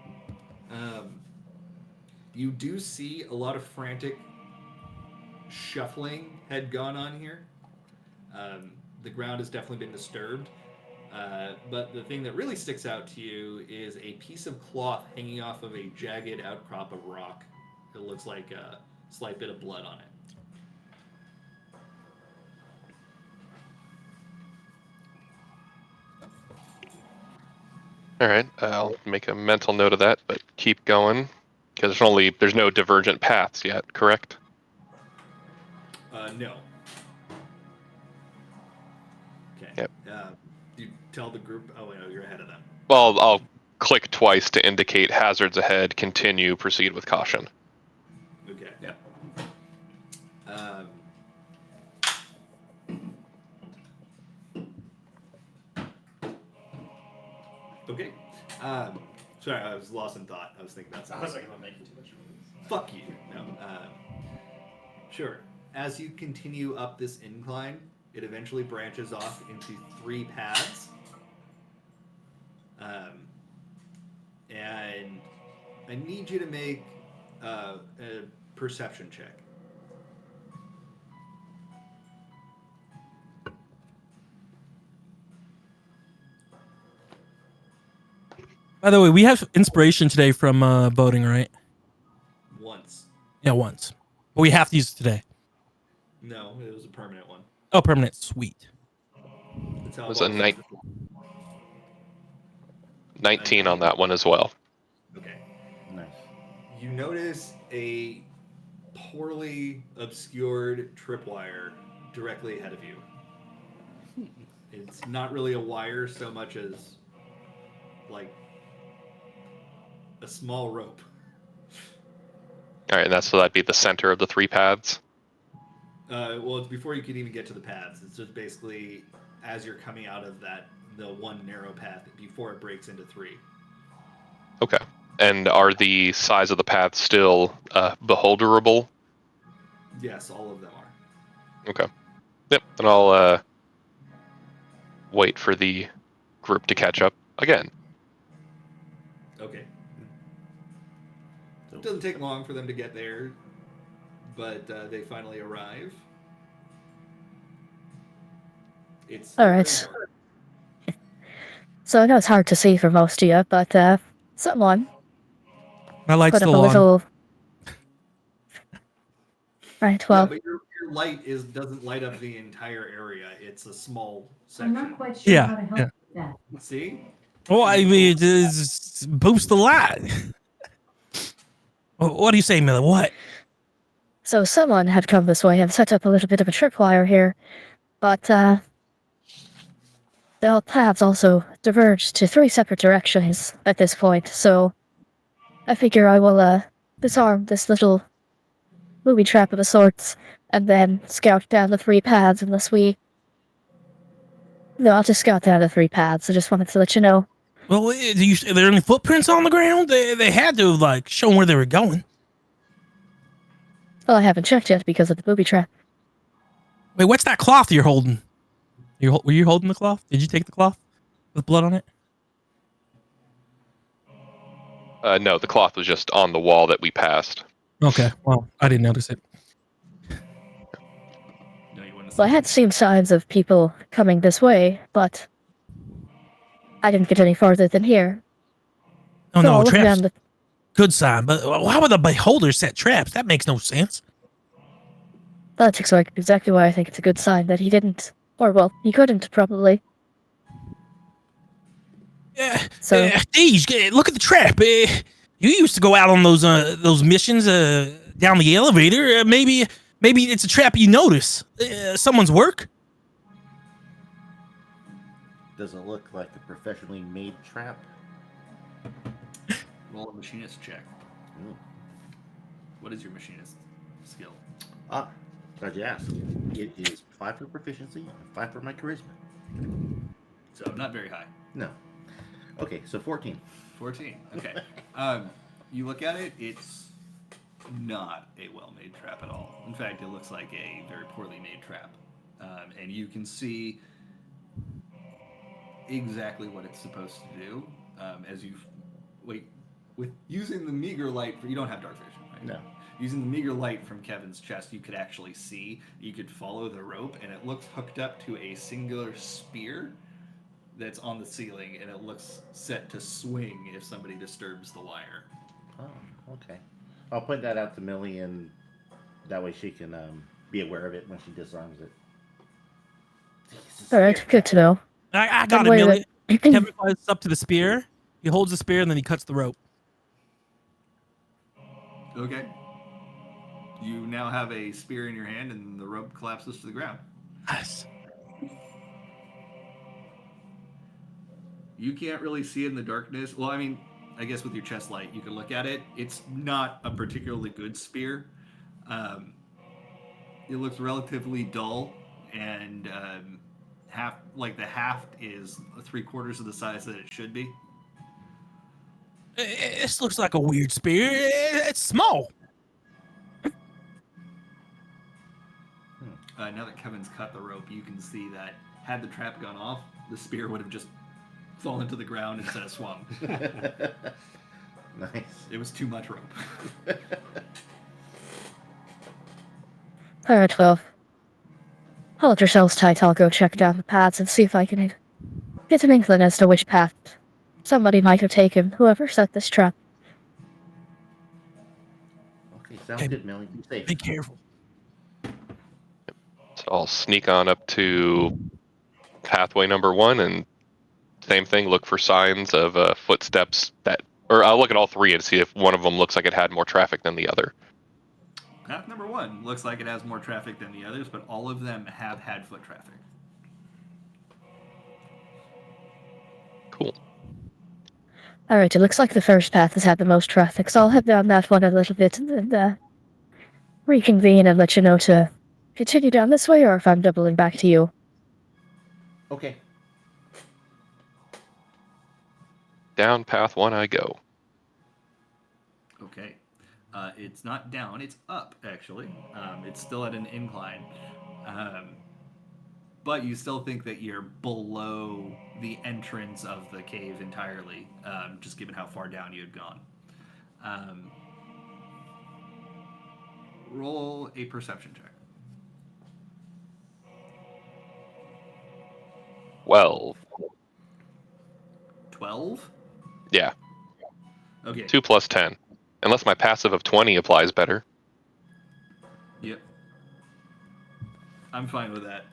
You do see a lot of frantic shuffling had gone on here. The ground has definitely been disturbed. But the thing that really sticks out to you is a piece of cloth hanging off of a jagged outcrop of rock. It looks like a slight bit of blood on it. All right, I'll make a mental note of that, but keep going because there's no divergent paths yet, correct? No. Okay. Yep. You tell the group. Oh, no, you're ahead of them. Well, I'll click twice to indicate hazards ahead. Continue. Proceed with caution. Okay. Yeah. Okay. Sorry, I was lost in thought. I was thinking about something. I was like, I'm making too much noise. Fuck you. No. Sure. As you continue up this incline, it eventually branches off into 3 paths. And I need you to make a perception check. By the way, we have inspiration today from voting, right? Once. Yeah, once. But we have to use it today. No, it was a permanent one. Oh, permanent. Sweet. That's how it Was a works. 19 on that one as well. Okay. Nice. You notice a poorly obscured tripwire directly ahead of you. It's not really a wire so much as like a small rope. All right, and so that'd be the center of the 3 paths. Well, it's before you can even get to the paths. It's just basically as you're coming out of the one narrow path before it breaks into 3. Okay. And are the size of the paths still beholderable? Yes, all of them are. Okay. Yep. Then I'll wait for the group to catch up again. Okay. It doesn't take long for them to get there, but they finally arrive. It's All right. So I know it's hard to see for most of you, but someone My light's put up a still on. little. Right. Yeah, Well, but your light doesn't light up the entire area. It's a small I'm section. not quite sure Yeah, how to help yeah. with that. See? Well, I mean, just boost the light. What do you say, Miller? What? so someone had come this way and set up a little bit of a tripwire here, but the paths also diverged to 3 separate directions at this point. So I figure I will disarm this little booby trap of a sorts, and then scout down the 3 paths unless we No, I'll just scout down the 3 paths. I just wanted to let you know. Well, are there any footprints on the ground? They had to have, like, shown where they were going. Well, I haven't checked yet because of the booby trap. Wait, what's that cloth you're holding? Were you holding the cloth? Did you take the cloth with blood on it? No, the cloth was just on the wall that we passed. Okay, well, I didn't notice it. No, you wouldn't have Well, I seen had seen signs of people coming this way, but I didn't get any farther than here. Oh, So no, I'll look traps. down the... Good sign, but why would the beholder set traps? That makes no sense. That's exactly why I think it's a good sign that he didn't. Or, well, he couldn't, probably. So, Geez, look at the trap. You used to go out on those missions down the elevator. Maybe it's a trap you notice. Someone's work. Does it look like a professionally made trap? Roll a machinist check. Ooh. What is your machinist skill? Ah, glad you asked. It is 5 for proficiency and 5 for my charisma. So not very high. No. Okay, so 14. 14. Okay. You look at it, it's not a well-made trap at all. In fact, it looks like a very poorly made trap. And you can see exactly what it's supposed to do as you wait with using the meager light. You don't have dark vision, right? No. Using the meager light from Kevin's chest, you could actually see. You could follow the rope, and it looks hooked up to a singular spear that's on the ceiling, and it looks set to swing if somebody disturbs the wire. Oh, okay. I'll point that out to Millie, and that way she can be aware of it when she disarms it. alright, good to know. I got it, Millie. Kevin climbs up to the spear. He holds the spear, and then he cuts the rope. Okay. You now have a spear in your hand, and the rope collapses to the ground. Nice. You can't really see in the darkness. Well, I mean, I guess with your chest light, you can look at it. It's not a particularly good spear. It looks relatively dull, and the haft is 3/4 of the size that it should be. This looks like a weird spear. It's small. Now that Kevin's cut the rope, you can see that had the trap gone off, the spear would have just fallen to the ground instead of swung. Nice. It was too much rope. Alright, well. Hold yourselves tight, I'll go check down the paths and see if I can get an inkling as to which path somebody might have taken, whoever set this trap. Okay, sounds good, Millie. Be safe. Be careful. So I'll sneak on up to pathway number 1 and same thing, look for signs of footsteps or I'll look at all 3 and see if one of them looks like it had more traffic than the other. Path number 1 looks like it has more traffic than the others, but all of them have had foot traffic. Cool. Alright, it looks like the first path has had the most traffic, so I'll head down that one a little bit and then reconvene and let you know to continue down this way or if I'm doubling back to you. Okay. Down path 1 I go. Okay. It's not down, it's up, actually. It's still at an incline. But you still think that you're below the entrance of the cave entirely, just given how far down you had gone. Roll a perception check. 12. 12? Yeah. Okay. 2 plus 10. Unless my passive of 20 applies better. Yep. I'm fine with that.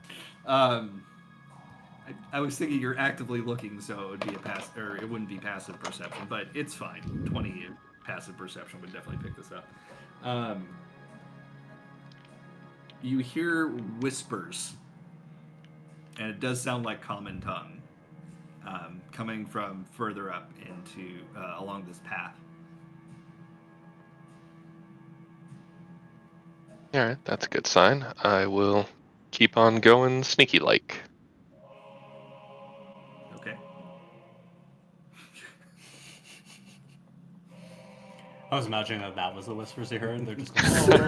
I was thinking you're actively looking, so it would be it wouldn't be passive perception, but it's fine. 20 passive perception would definitely pick this up. You hear whispers, and it does sound like common tongue, coming from further up into along this path. Alright, that's a good sign. I will keep on going sneaky-like. I was imagining that was the whispers they heard. They're just going,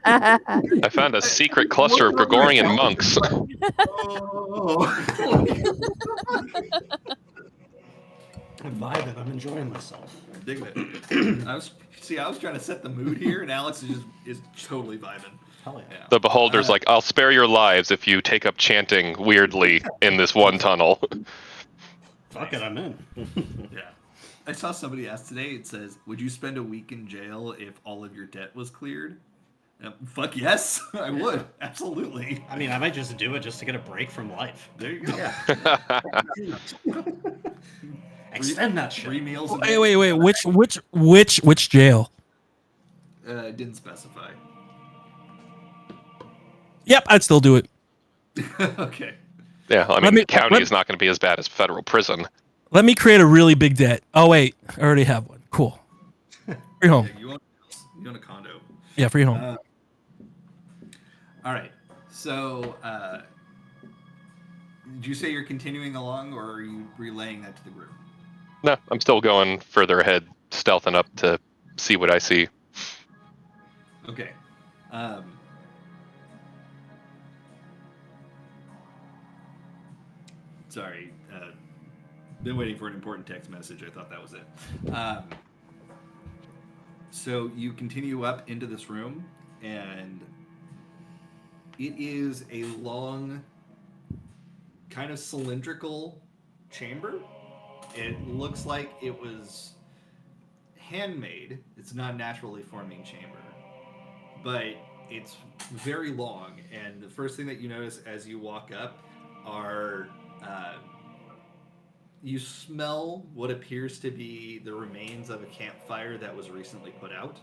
I found a secret cluster of Gregorian monks. I'm vibing. I'm enjoying myself. Digging it. I was trying to set the mood here, and Alex is totally vibing. Hell yeah. The beholder's like, I'll spare your lives if you take up chanting weirdly in this one tunnel. Fuck it, I'm in. Yeah. I saw somebody ask today, it says, would you spend a week in jail if all of your debt was cleared? Fuck yes, I would. Absolutely. I mean, I might just do it just to get a break from life. There you go. Yeah. Extend that shit. 3 meals a Wait, day. which jail? Didn't specify. Yep, I'd still do it. Okay. Yeah, I mean, county is not going to be as bad as federal prison. Let me create a really big debt. Oh wait, I already have one. Cool. Free home. Yeah, you own a condo. Yeah, free home. All right. So, did you say you're continuing along, or are you relaying that to the group? No, I'm still going further ahead, stealthing up to see what I see. Okay. Sorry. Been waiting for an important text message. I thought that was it. So you continue up into this room, and it is a long, kind of cylindrical chamber. It looks like it was handmade. It's not a naturally forming chamber, but it's very long. And the first thing that you notice as you walk up are you smell what appears to be the remains of a campfire that was recently put out.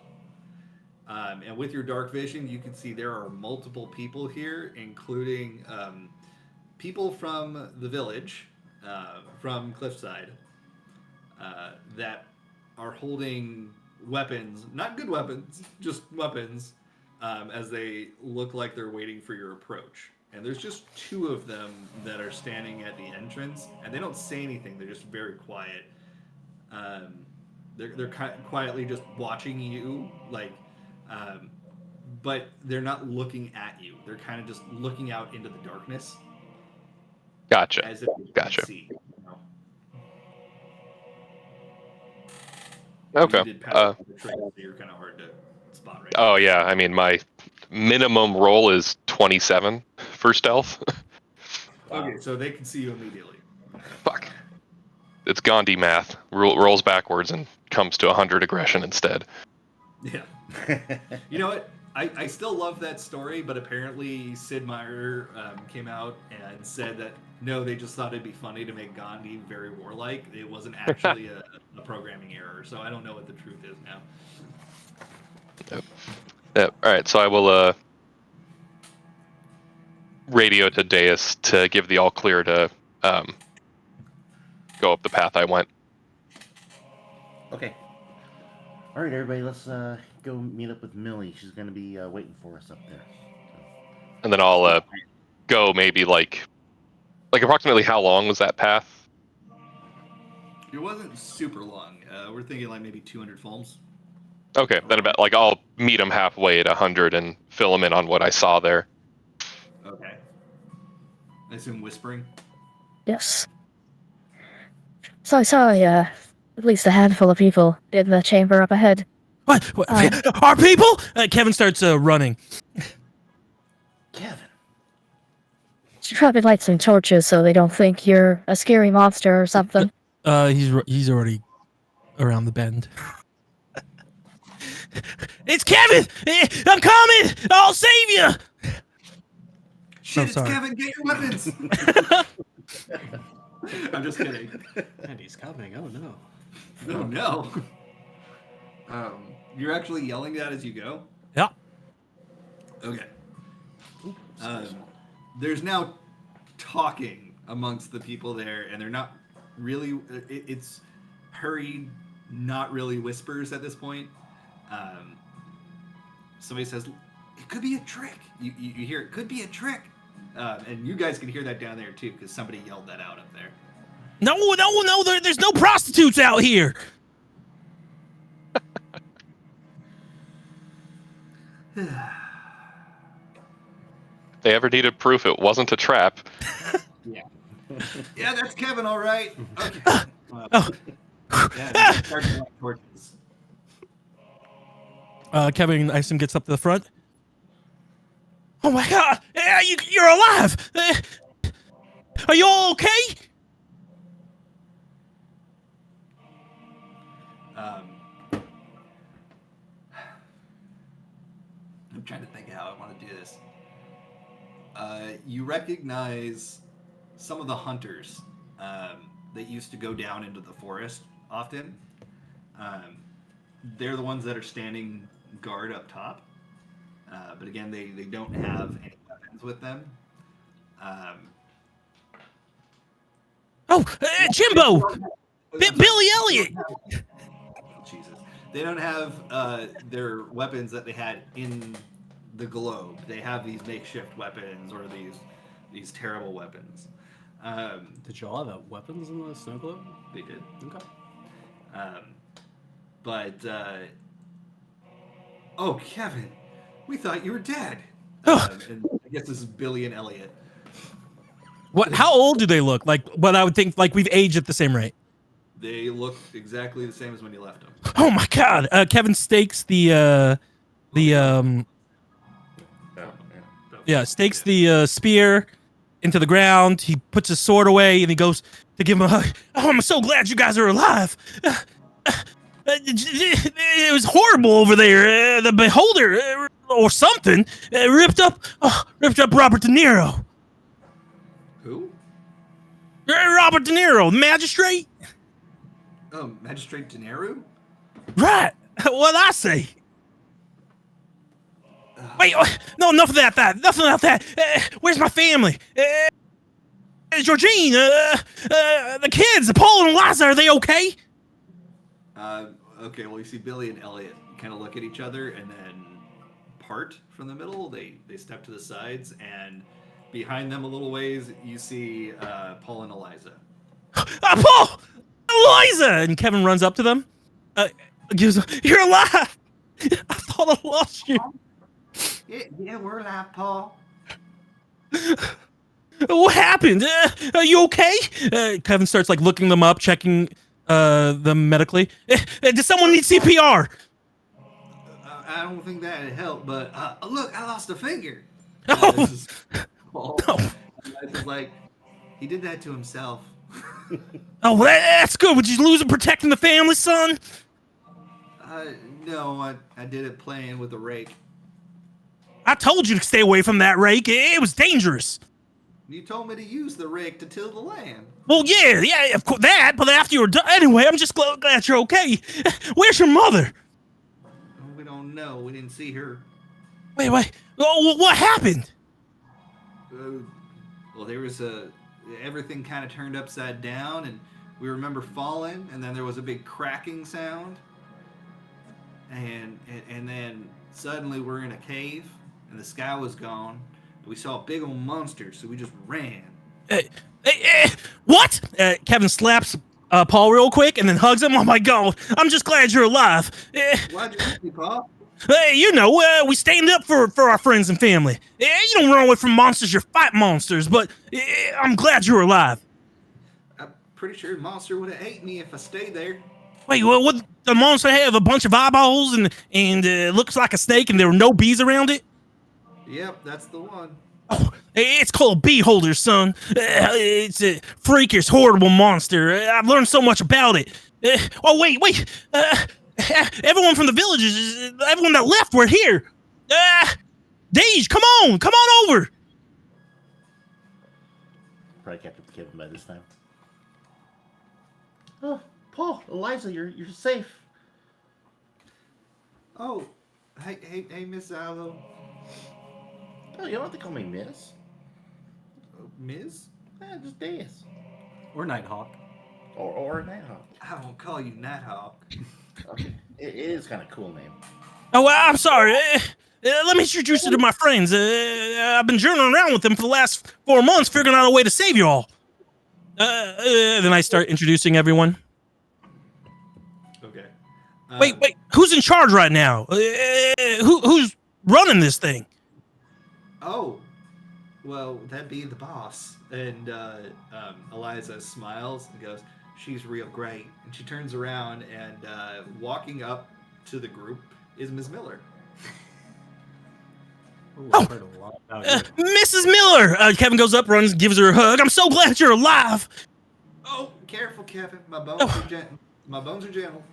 And with your dark vision, you can see there are multiple people here, including people from the village, from Cliffside, that are holding weapons, not good weapons, just weapons, as they look like they're waiting for your approach. And there's just 2 of them that are standing at the entrance, and they don't say anything. They're just very quiet. They're quietly just watching you, like, but they're not looking at you. They're kind of just looking out into the darkness. Gotcha. As if you Gotcha. can see, you know? Okay. You did pass the trick, so you're kind of hard to spot right Oh yeah, I mean my minimum roll is 27 for stealth. Okay, so they can see you immediately. Fuck. It's Gandhi math. Rolls backwards and comes to 100 aggression instead. Yeah. You know what? I still love that story, but apparently Sid Meier came out and said that no, they just thought it'd be funny to make Gandhi very warlike. It wasn't actually a programming error, so I don't know what the truth is now. Yep. All right, so I will radio to Deus to give the all clear to go up the path I went. Okay. All right, everybody, let's go meet up with Millie. She's going to be waiting for us up there. And then I'll go maybe like approximately how long was that path? It wasn't super long. We're thinking like maybe 200 films. Okay, then about like I'll meet him halfway at 100 and fill him in on what I saw there. Okay. I assume whispering. Yes. So I saw at least a handful of people in the chamber up ahead. What? Our people? Kevin starts running. Kevin. Should probably light some torches so they don't think you're a scary monster or something. He's already around the bend. It's Kevin! I'm coming! I'll save you! Shit, it's sorry. Kevin, get your weapons! I'm just kidding. And he's coming. Oh no. Oh no. You're actually yelling that as you go? Yeah. Okay. There's now talking amongst the people there, and they're not really. It's hurried, not really whispers at this point. Somebody says, "It could be a trick." You hear it could be a trick, and you guys can hear that down there too, because somebody yelled that out up there. No, there's no prostitutes out here. they ever needed proof it wasn't a trap. Yeah. Yeah, that's Kevin, all right. Okay. Oh. Yeah, he starts to light torches. Kevin, I assume, gets up to the front. Oh my God! You're alive! Are you all okay? I'm trying to think how I want to do this. You recognize some of the hunters that used to go down into the forest often. They're the ones that are standing guard up top. But again, they don't have any weapons with them. Jimbo! Billy Elliot! Jesus. They don't have their weapons that they had in the globe. They have these makeshift weapons or these terrible weapons. Did y'all have weapons in the snow globe? They did. Okay. Oh, Kevin, we thought you were dead. And I guess this is Billy and Elliot. What? How old do they look? Like, what I would think, like we've aged at the same rate. They look exactly the same as when you left them. Oh my God! Kevin stakes the spear into the ground. He puts his sword away and he goes to give him a hug. Oh, I'm so glad you guys are alive. It was horrible over there. The beholder or something ripped up Robert De Niro. Who? Robert De Niro, magistrate. Oh, Magistrate De Niro? Right. What'd I say? Wait, no, enough of that. Nothing about that. Where's my family? Georgine, the kids, Paul and Eliza, are they okay? Okay, well, you see Billy and Elliot kind of look at each other and then part from the middle. They step to the sides, and behind them a little ways, you see Paul and Eliza. Paul! Eliza! And Kevin runs up to them. You're alive! I thought I lost you. Yeah, we're alive, Paul. What happened? Are you okay? Kevin starts like looking them up, checking them medically. Does someone need CPR? I don't think that'd help, but look, I lost a finger. Oh. This is Paul. No. It's like, he did that to himself. Oh, that's good. Would you lose it protecting the family, son? No, I did it playing with a rake. I told you to stay away from that rake. It was dangerous. You told me to use the rake to till the land. Well, yeah, of course that. But after you were done, anyway, I'm just glad you're okay. Where's your mother? We don't know. We didn't see her. Wait. Oh, what happened? Well, there was everything kind of turned upside down, and we remember falling, and then there was a big cracking sound, and then suddenly we're in a cave, and the sky was gone. We saw a big old monster, so we just ran. What? Kevin slaps Paul real quick and then hugs him. Oh my God! I'm just glad you're alive. Why'd you hug me, Paul? We stand up for our friends and family. You don't run away from monsters, you fight monsters, but I'm glad you're alive. I'm pretty sure the monster would have ate me if I stayed there. Wait, what? The monster have a bunch of eyeballs and looks like a snake and there were no bees around it? Yep, that's the one. Oh, it's called Beholder, son. It's a freakish, horrible monster. I've learned so much about it. Wait. Everyone from the villages, everyone that left, we're here. Deej, come on over. Probably catch up to Kevin by this time. Oh, Paul, Eliza, you're safe. Oh, hey, Miss Allo. Oh, you don't have to call me Miss. Ms? Yeah, just Des. Or Nighthawk. Or Nighthawk. I won't call you Nighthawk. Okay. It is kind of a cool name. Oh, I'm sorry. Let me introduce you to my friends. I've been journeying around with them for the last 4 months, figuring out a way to save you all. Then I start introducing everyone. Okay. Wait. Who's in charge right now? Who's running this thing? Oh, well, that'd be the boss. And Eliza smiles and goes, she's real great. And she turns around and walking up to the group is Ms. Miller. Ooh, Oh, I've heard a lot about you. Mrs. Miller! Kevin goes up, runs, gives her a hug. I'm so glad you're alive! Oh, careful, Kevin. My bones are gentle. My bones are gentle.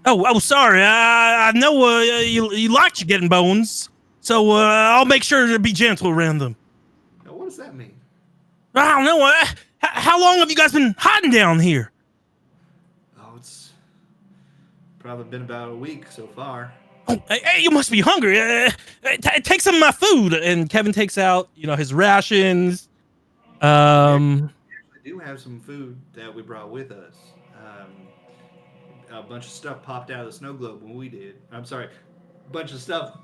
Oh, sorry. I know you liked you getting bones, so I'll make sure to be gentle around them. Now, what does that mean? I don't know. How long have you guys been hiding down here? Oh, it's probably been about a week so far. Oh, hey, you must be hungry. Take some of my food. And Kevin takes out, his rations. We actually do have some food that we brought with us. A bunch of stuff popped out of the snow globe when we did. I'm sorry, a bunch of stuff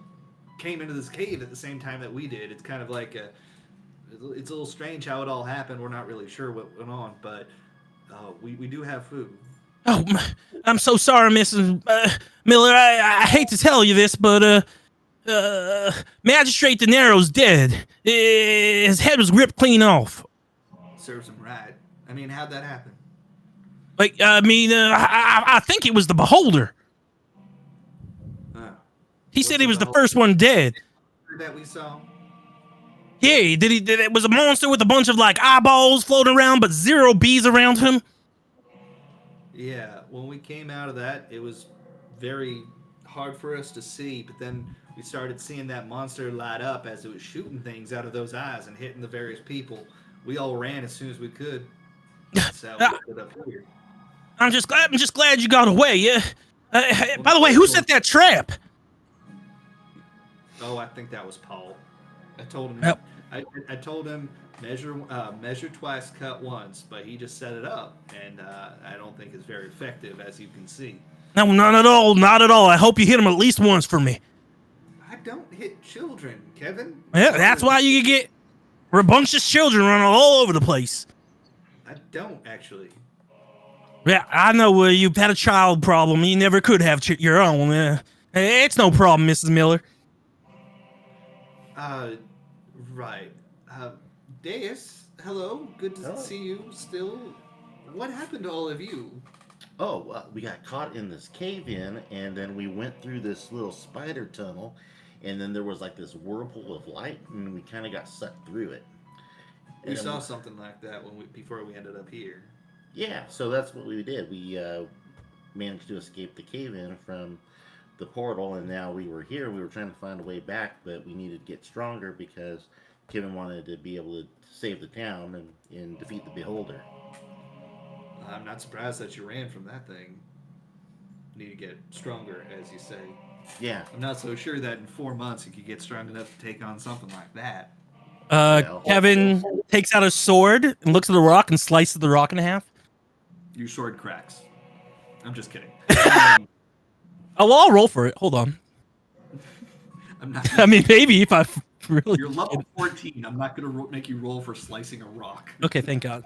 came into this cave at the same time that we did. It's kind of like it's a little strange how it all happened. We're not really sure what went on, but we do have food. Oh, I'm so sorry, Mrs. Miller. I hate to tell you this, but Magistrate De Niro's dead. His head was ripped clean off. Serves him right. I mean, how'd that happen? I think it was the Beholder. He said he was the first one dead. That we saw. Yeah, it was a monster with a bunch of eyeballs floating around, but 0 bees around him. Yeah, when we came out of that, it was very hard for us to see, but then we started seeing that monster light up as it was shooting things out of those eyes and hitting the various people. We all ran as soon as we could. That's how we ended up here. I'm just glad you got away. Yeah. By the way, who set that trap? Oh, I think that was Paul. I told him. Yep. I told him measure twice, cut once, but he just set it up, and I don't think it's very effective, as you can see. No, not at all. Not at all. I hope you hit him at least once for me. I don't hit children, Kevin. Yeah, that's why you get rambunctious children running all over the place. I don't actually. Yeah, I know you've had a child problem. You never could have your own. It's no problem, Mrs. Miller. Right. Deus, hello. Good to see you still. What happened to all of you? Oh, we got caught in this cave-in, and then we went through this little spider tunnel, and then there was this whirlpool of light, and we kind of got sucked through it. We saw something like that before we ended up here. Yeah, so that's what we did. We managed to escape the cave-in from the portal, and now we were here. We were trying to find a way back, but we needed to get stronger because Kevin wanted to be able to save the town and defeat the Beholder. I'm not surprised that you ran from that thing. Need to get stronger, as you say. Yeah. I'm not so sure that in 4 months you could get strong enough to take on something like that. Kevin takes out a sword and looks at the rock and slices the rock in half. Your sword cracks. I'm just kidding. I'll roll for it. Hold on. I'm not. I mean, maybe if I really. You're level 14. I'm not gonna make you roll for slicing a rock. Okay, thank God.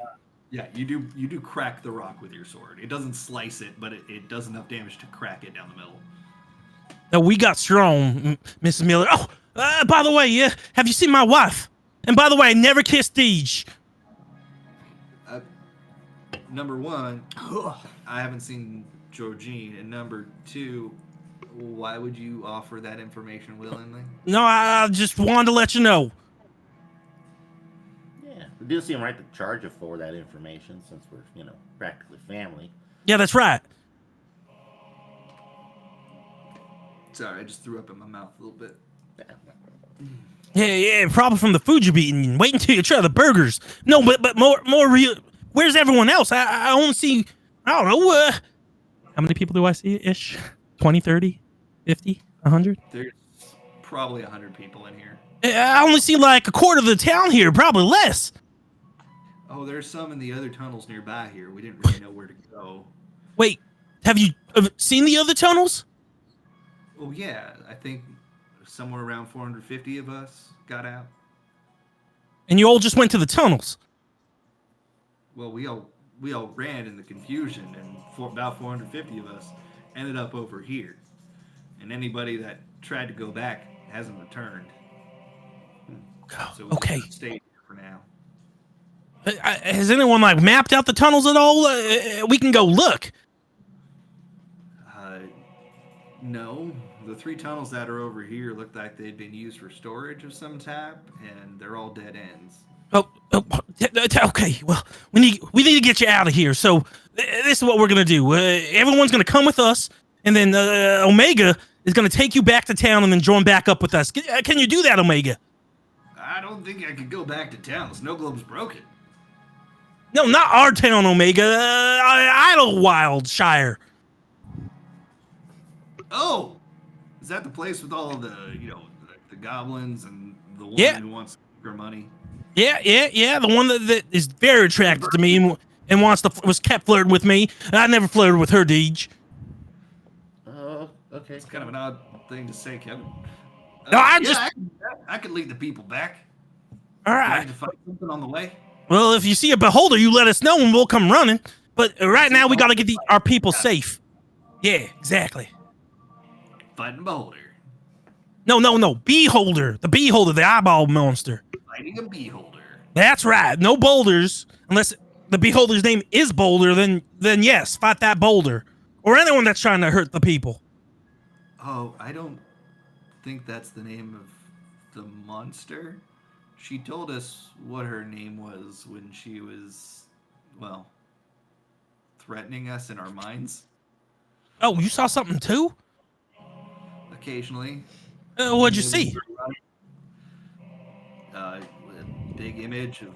Yeah, you do crack the rock with your sword. It doesn't slice it, but it does enough damage to crack it down the middle. Now we got strong, Mrs. Miller. Oh, by the way, have you seen my wife? And by the way, I never kissed Deej. Number one, I haven't seen Georgine, and number two, why would you offer that information willingly? No, I just wanted to let you know. Yeah, we do seem right to charge you for that information since we're, practically family. Yeah, that's right. Sorry, I just threw up in my mouth a little bit. Yeah, probably from the food you're eating. Wait until you try the burgers. No, but more real. Where's everyone else? I only see, I don't know, how many people do I see ish? 20, 30, 50, 100? There's probably 100 people in here. I only see a quarter of the town here, probably less. Oh, there's some in the other tunnels nearby here. We didn't really know where to go. Wait, have you seen the other tunnels? Oh, yeah. I think somewhere around 450 of us got out. And you all just went to the tunnels? Well, we all ran in the confusion, and about 450 of us ended up over here. And anybody that tried to go back hasn't returned. So we Okay. just stay here for now. Has anyone like mapped out the tunnels at all? We can go look. No, the 3 tunnels that are over here look like they'd been used for storage of some type, and they're all dead ends. Okay. Well, we need to get you out of here. So this is what we're gonna do. Everyone's gonna come with us, and then Omega is gonna take you back to town and then join back up with us. Can you do that, Omega? I don't think I could go back to town. The snow globe's broken. No, not our town, Omega. Idlewildshire. Oh, is that the place with all of the, the goblins and the woman Yeah. who wants her money? Yeah. The one that is very attracted to me and was kept flirting with me. I never flirted with her, Deej. Okay. It's kind of an odd thing to say, Kevin. No, I could lead the people back. All Do I right. need to find something on the way? Well, if you see a beholder, you let us know and we'll come running. But right now, we got to get our people safe. Yeah, exactly. Fighting a beholder. No. Beholder. The beholder, the eyeball monster. Fighting a beholder. That's right. No boulders. Unless the beholder's name is Boulder, then yes, fight that boulder. Or anyone that's trying to hurt the people. Oh, I don't think that's the name of the monster. She told us what her name was when she was, well, threatening us in our minds. Oh, you saw something too? Occasionally. What'd you see? A big image of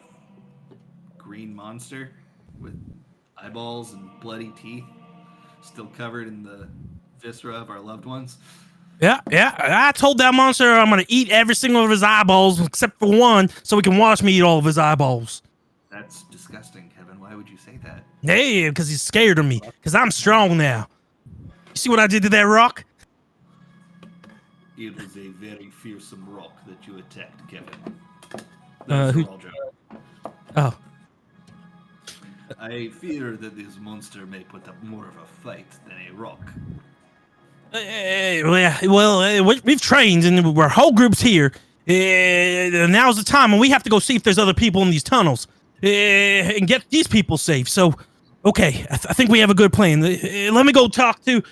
green monster with eyeballs and bloody teeth, still covered in the viscera of our loved ones. Yeah. I told that monster I'm gonna eat every single of his eyeballs except for one, so he can watch me eat all of his eyeballs. That's disgusting, Kevin. Why would you say that? Yeah, because he's scared of me. Because I'm strong now. You see what I did to that rock? It was a very fearsome rock that you attacked, Kevin. Oh. I fear that this monster may put up more of a fight than a rock. We've trained and our whole group's here. Now's the time, and we have to go see if there's other people in these tunnels and get these people safe. So, okay, I think we have a good plan. Let me go talk to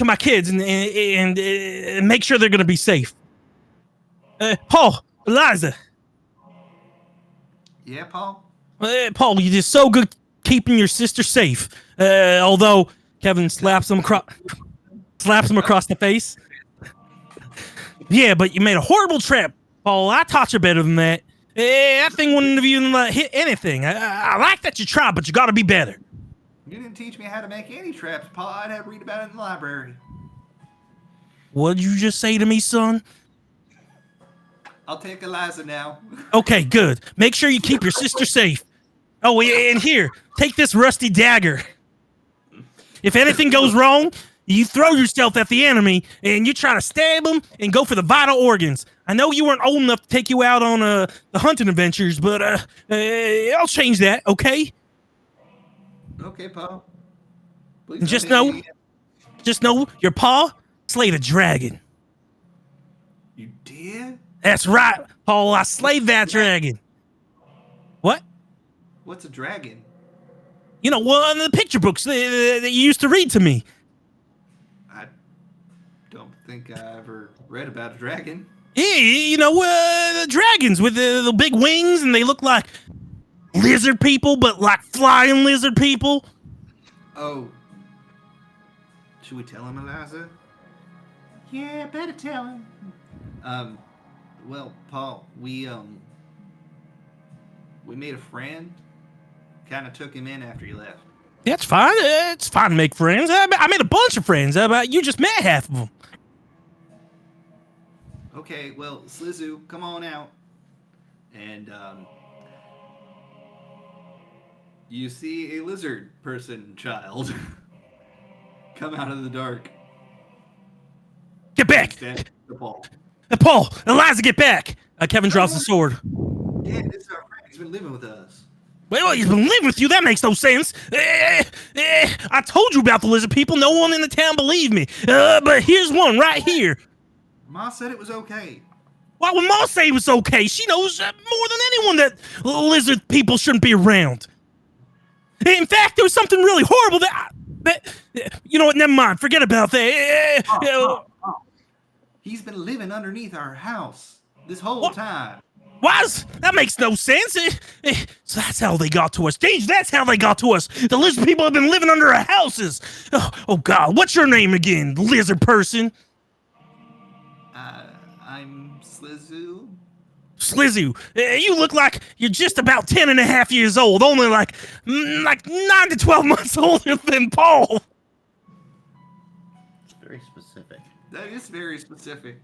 my kids and make sure they're gonna be safe. Paul, Eliza. Yeah, Paul? Paul, you did so good keeping your sister safe. Although Kevin slaps him across the face. Yeah, but you made a horrible trap, Paul. I taught you better than that. That thing wouldn't have even hit anything. I like that you tried, but you got to be better. You didn't teach me how to make any traps, Paul. I'd have to read about it in the library. What'd you just say to me, son? I'll take Eliza now. Okay, good. Make sure you keep your sister safe. Oh, and here, take this rusty dagger. If anything goes wrong, you throw yourself at the enemy and you try to stab them and go for the vital organs. I know you weren't old enough to take you out on the hunting adventures, but I'll change that, okay? Okay, Paul. Please Just know your paw slayed a dragon. You did? That's right, Paul. I slayed that dragon. What? What's a dragon? You know, one of the picture books that you used to read to me. I don't think I ever read about a dragon. Yeah, you know, the dragons with the big wings, and they look like lizard people, but like flying lizard people. Oh. Should we tell him, Eliza? Yeah, better tell him. Well, Paul, we made a friend. Kind of took him in after you left. That's fine. It's fine to make friends. I made a bunch of friends. You just met half of them. Okay, well, Slizu, come on out. And, you see a lizard person child come out of the dark. Get back! Paul. Paul, Eliza, get back! Kevin draws the sword. Yeah, this is our friend. He's been living with us. Well, he's been living with you. That makes no sense. I told you about the lizard people. No one in the town believed me. But here's one right here. Ma said it was okay. Why would Ma say it was okay? She knows more than anyone that lizard people shouldn't be around. In fact, there was something really horrible that you know what? Never mind. Forget about that. He's been living underneath our house this whole What? time. What? That makes no sense. So that's how they got to us. Deej, that's how they got to us. The lizard people have been living under our houses. Oh God, what's your name again, lizard person? I'm Slizu. Slizu, you look like you're just about 10 and a half years old, only like 9 to 12 months older than Paul. It's very specific. That is very specific.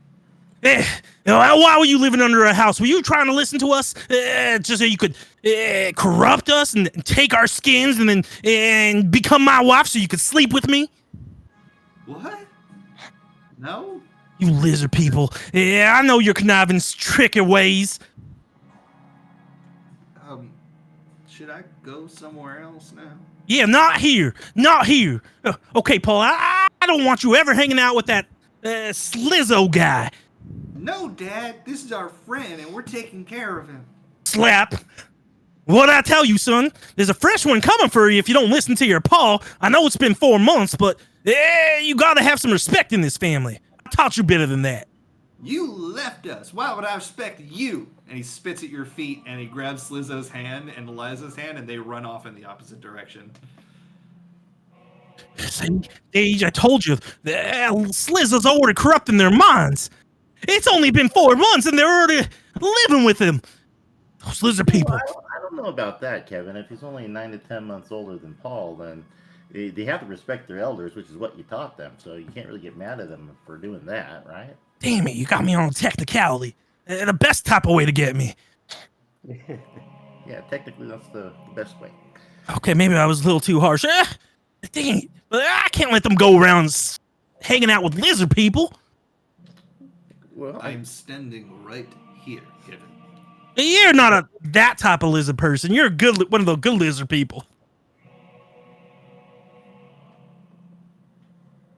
Why were you living under a house? Were you trying to listen to us just so you could corrupt us and take our skins and then and become my wife so you could sleep with me? What? No? You lizard people. Yeah, I know your conniving, tricky ways. Should I go somewhere else now? Yeah, not here. Not here. Okay, Paul, I don't want you ever hanging out with that Slizzo guy. No, Dad. This is our friend, and we're taking care of him. Slap. What'd I tell you, son? There's a fresh one coming for you if you don't listen to your pa. I know it's been 4 months, but you gotta have some respect in this family. I taught you better than that. You left us. Why would I respect you? And he spits at your feet, and he grabs Slizzo's hand and Eliza's hand, and they run off in the opposite direction. Deej, I told you, Slizzo's already corrupting their minds. It's only been 4 months, and they're already living with him. Those lizard people. I don't know about that, Kevin. If he's only 9 to 10 months older than Paul, then they have to respect their elders, which is what you taught them. So you can't really get mad at them for doing that, right? Damn it, you got me on a technicality. The best type of way to get me. Yeah, technically that's the best way. Okay, maybe I was a little too harsh. Dang it, but I can't let them go around hanging out with lizard people. Well, I'm standing right here, Kevin. You're not that type of lizard person. You're one of the good lizard people.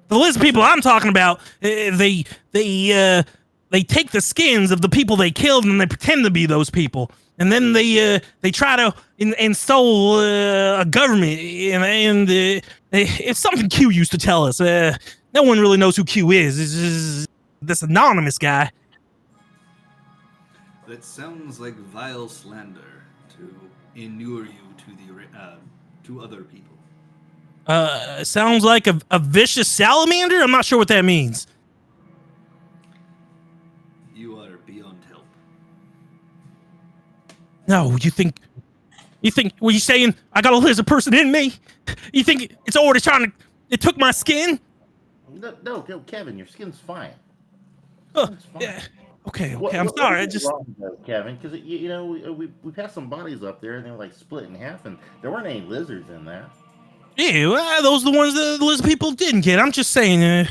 The lizard people I'm talking about, they take the skins of the people they killed and they pretend to be those people, and then they try to install a government. And it's something Q used to tell us. No one really knows who Q is. It's just this anonymous guy. That sounds like vile slander to inure you to other people. Sounds like a vicious salamander? I'm not sure what that means. You are beyond help. No, you think, were you saying I got a lizard person in me? You think it's already it took my skin? No, Kevin, your skin's fine. Yeah. Okay, I'm sorry. I just wrong, though, Kevin, because you know we passed some bodies up there and they were like split in half, and there weren't any lizards in there. yeah, well, those are the ones that the lizard people didn't get. I'm just saying,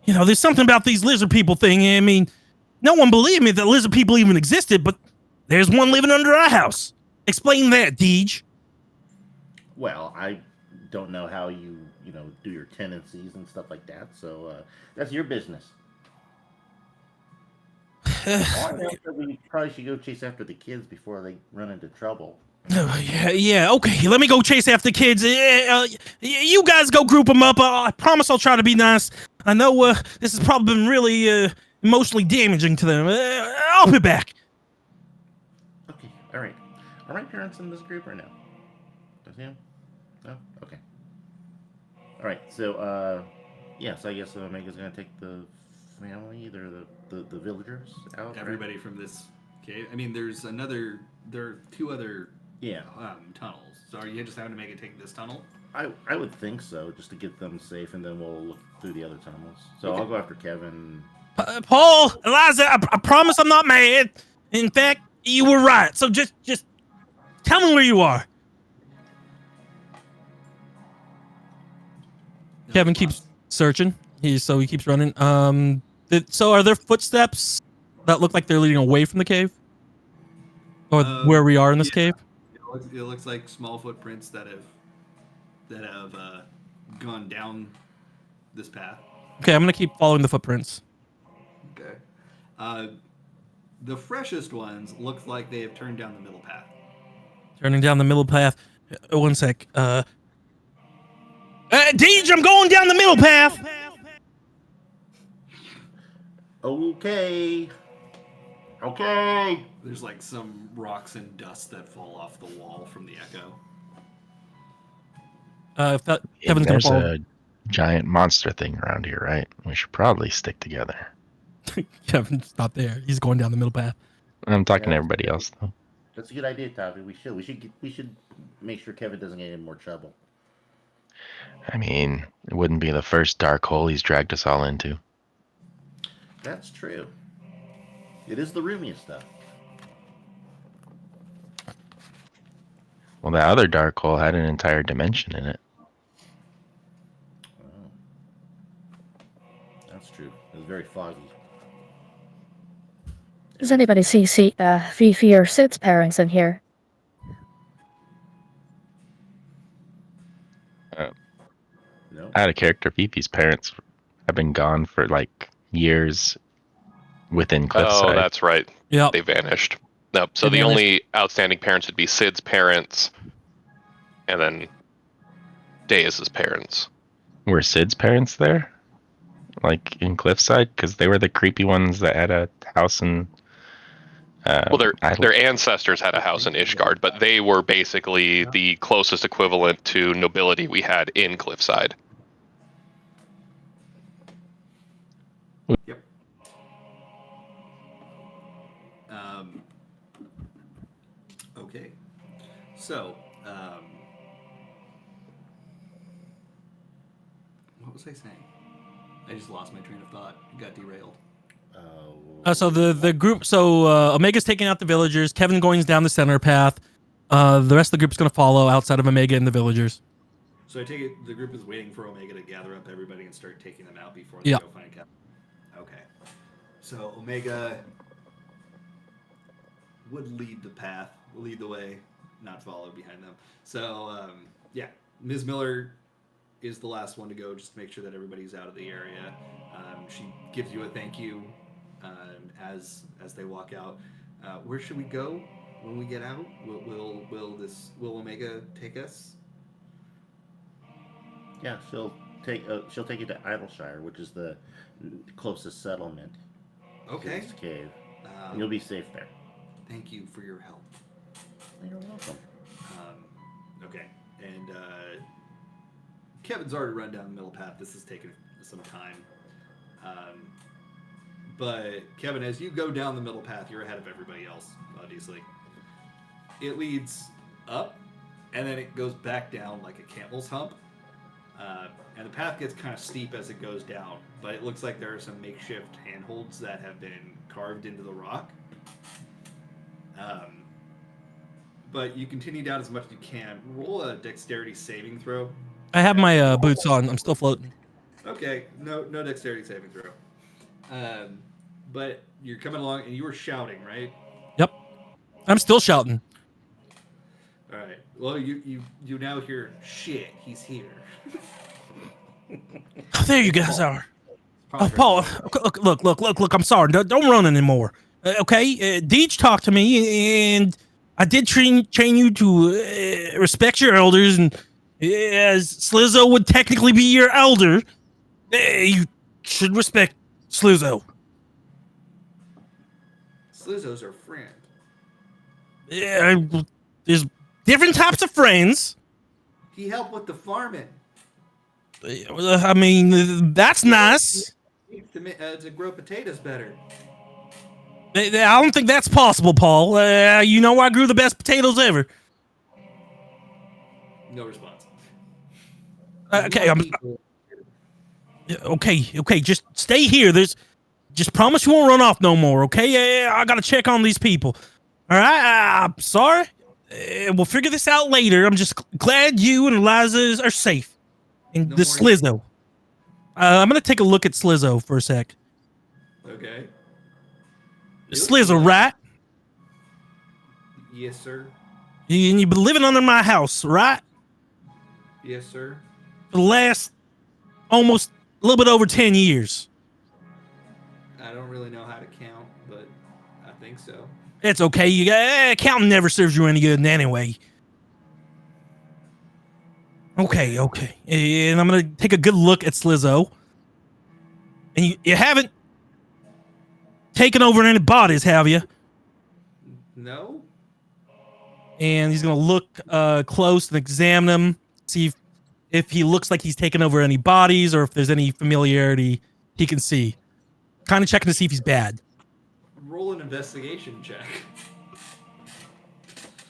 you know, there's something about these lizard people thing. I mean, no one believed me that lizard people even existed, but there's one living under our house. Explain that, Deej. Well, I don't know how you do your tenancies and stuff like that, so that's your business. I know that we probably should go chase after the kids before they run into trouble. Yeah, okay. Let me go chase after the kids. You guys go group them up. I promise I'll try to be nice. I know this has probably been really emotionally damaging to them. I'll be back. Okay, all right. Are my parents in this group or no? Does he? No? Okay. All right, so, yes, I guess Omega's going to take the family, the villagers out. Everybody from this cave. I mean, there are 2 other tunnels. So are you just having to make it take this tunnel? I would think so, just to get them safe, and then we'll look through the other tunnels. So Okay. I'll go after Kevin. Paul, Eliza, I promise I'm not mad. In fact, you were right. So just tell me where you are. Kevin keeps searching. He keeps running. So are there footsteps that look like they're leading away from the cave? Or where we are in this cave? It looks like small footprints that have gone down this path. Okay, I'm gonna keep following the footprints. Okay. The freshest ones look like they have turned down the middle path. Turning down the middle path. One sec. Deej, I'm going down the middle path. Okay. Okay. There's like some rocks and dust that fall off the wall from the echo. Kevin's gonna There's fall. a giant monster thing around here, right? We should probably stick together. Kevin's not there. He's going down the middle path. I'm talking to Yeah. everybody else though. That's a good idea, Tavi. We should make sure Kevin doesn't get in more trouble. I mean, it wouldn't be the first dark hole he's dragged us all into. That's true. It is the roomiest stuff. Well, that other dark hole had an entire dimension in it. Oh. That's true. It was very foggy. Does anybody see Fifi or Sid's parents in here? No. Out of character, Fifi's parents have been gone for like years within Cliffside. Oh, that's right. Yep. They vanished. Nope. So They the vanished. only outstanding parents would be Sid's parents, and then Deus's parents. Were Sid's parents there? Like in Cliffside? Because they were the creepy ones that had a house in... Well, their ancestors had a house in Ishgard, but they were basically the closest equivalent to nobility we had in Cliffside. Yep. Okay. So, what was I saying? I just lost my train of thought. Got derailed. So the group. So Omega's taking out the villagers. Kevin going down the center path. The rest of the group's gonna follow outside of Omega and the villagers. So I take it the group is waiting for Omega to gather up everybody and start taking them out before they Yeah. go find Kevin. Okay. So Omega would lead the way, not follow behind them. So yeah, Ms. Miller is the last one to go, just to make sure that everybody's out of the area. She gives you a thank you as they walk out. Where should we go when we get out? Will Omega take us? Yeah, she'll take you to Idleshire, which is the closest settlement Okay. to this cave. You'll be safe there. Thank you for your help. You're welcome. Okay, and Kevin's already run down the middle path. This has taken some time. But Kevin, as you go down the middle path, you're ahead of everybody else, obviously. It leads up, and then it goes back down like a camel's hump. And the path gets kind of steep as it goes down, but it looks like there are some makeshift handholds that have been carved into the rock. But you continue down as much as you can. Roll a dexterity saving throw. I have my boots on. I'm still floating. Okay, no dexterity saving throw. But you're coming along, and you were shouting, right? Yep. I'm still shouting. All right. Well, you now hear, shit, he's here. Oh, there you guys are. Oh, Paul, look. I'm sorry. Don't run anymore. Okay? Deej talked to me, and I did train you to respect your elders, and as Slizzo would technically be your elder, you should respect Slizzo. Slizzo's our friend. Yeah, there's different types of friends. He helped with the farming. I mean, that's nice. To grow potatoes better. I don't think that's possible, Paul. You know I grew the best potatoes ever. No response. Okay, okay. Just stay here. Just promise you won't run off no more. Okay? I gotta check on these people. All right. I'm sorry. We'll figure this out later. I'm just glad you and Eliza are safe. And No the more- Slizzo. I'm gonna take a look at Slizzo for a sec. Okay. Slizzo, right? Yes, sir. And you've been living under my house, right? Yes, sir. For the last almost a little bit over 10 years. I don't really know how to count, but I think so. It's okay. Accounting never serves you any good anyway. Okay. And I'm gonna take a good look at Slizzo. And you haven't taken over any bodies, have you? No. And he's gonna look close and examine him, see if he looks like he's taken over any bodies or if there's any familiarity he can see. Kind of checking to see if he's bad. Roll an investigation check.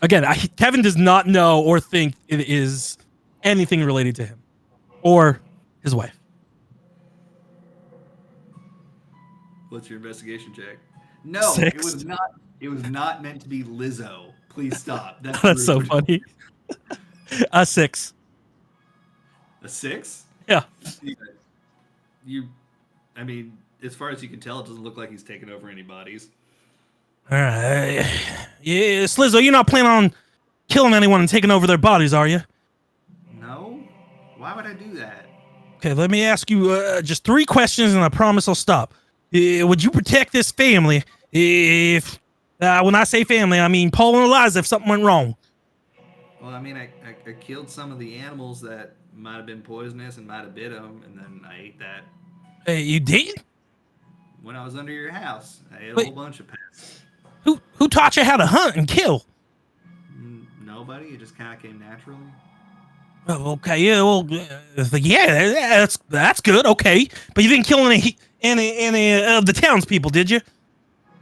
Again, Kevin does not know or think it is anything related to him or his wife. What's your investigation check? No, 6. it was not. It was not meant to be Lizzo. Please stop. That's so rude. funny. 6. A 6? Yeah. I mean, as far as you can tell, it doesn't look like he's taken over any bodies. All right. Yeah, Slizzo, you're not planning on killing anyone and taking over their bodies, are you? No? Why would I do that? Okay, let me ask you just 3 questions, and I promise I'll stop. Would you protect this family if, when I say family, I mean Paul and Eliza, if something went wrong? Well, I mean, I killed some of the animals that might have been poisonous and might have bit them, and then I ate that. You did? When I was under your house, I ate a Wait. whole bunch of pets. Who taught you how to hunt and kill? Nobody. It just kind of came naturally. Oh, okay, yeah, well, yeah, that's good, okay. But you didn't kill any of the townspeople, did you?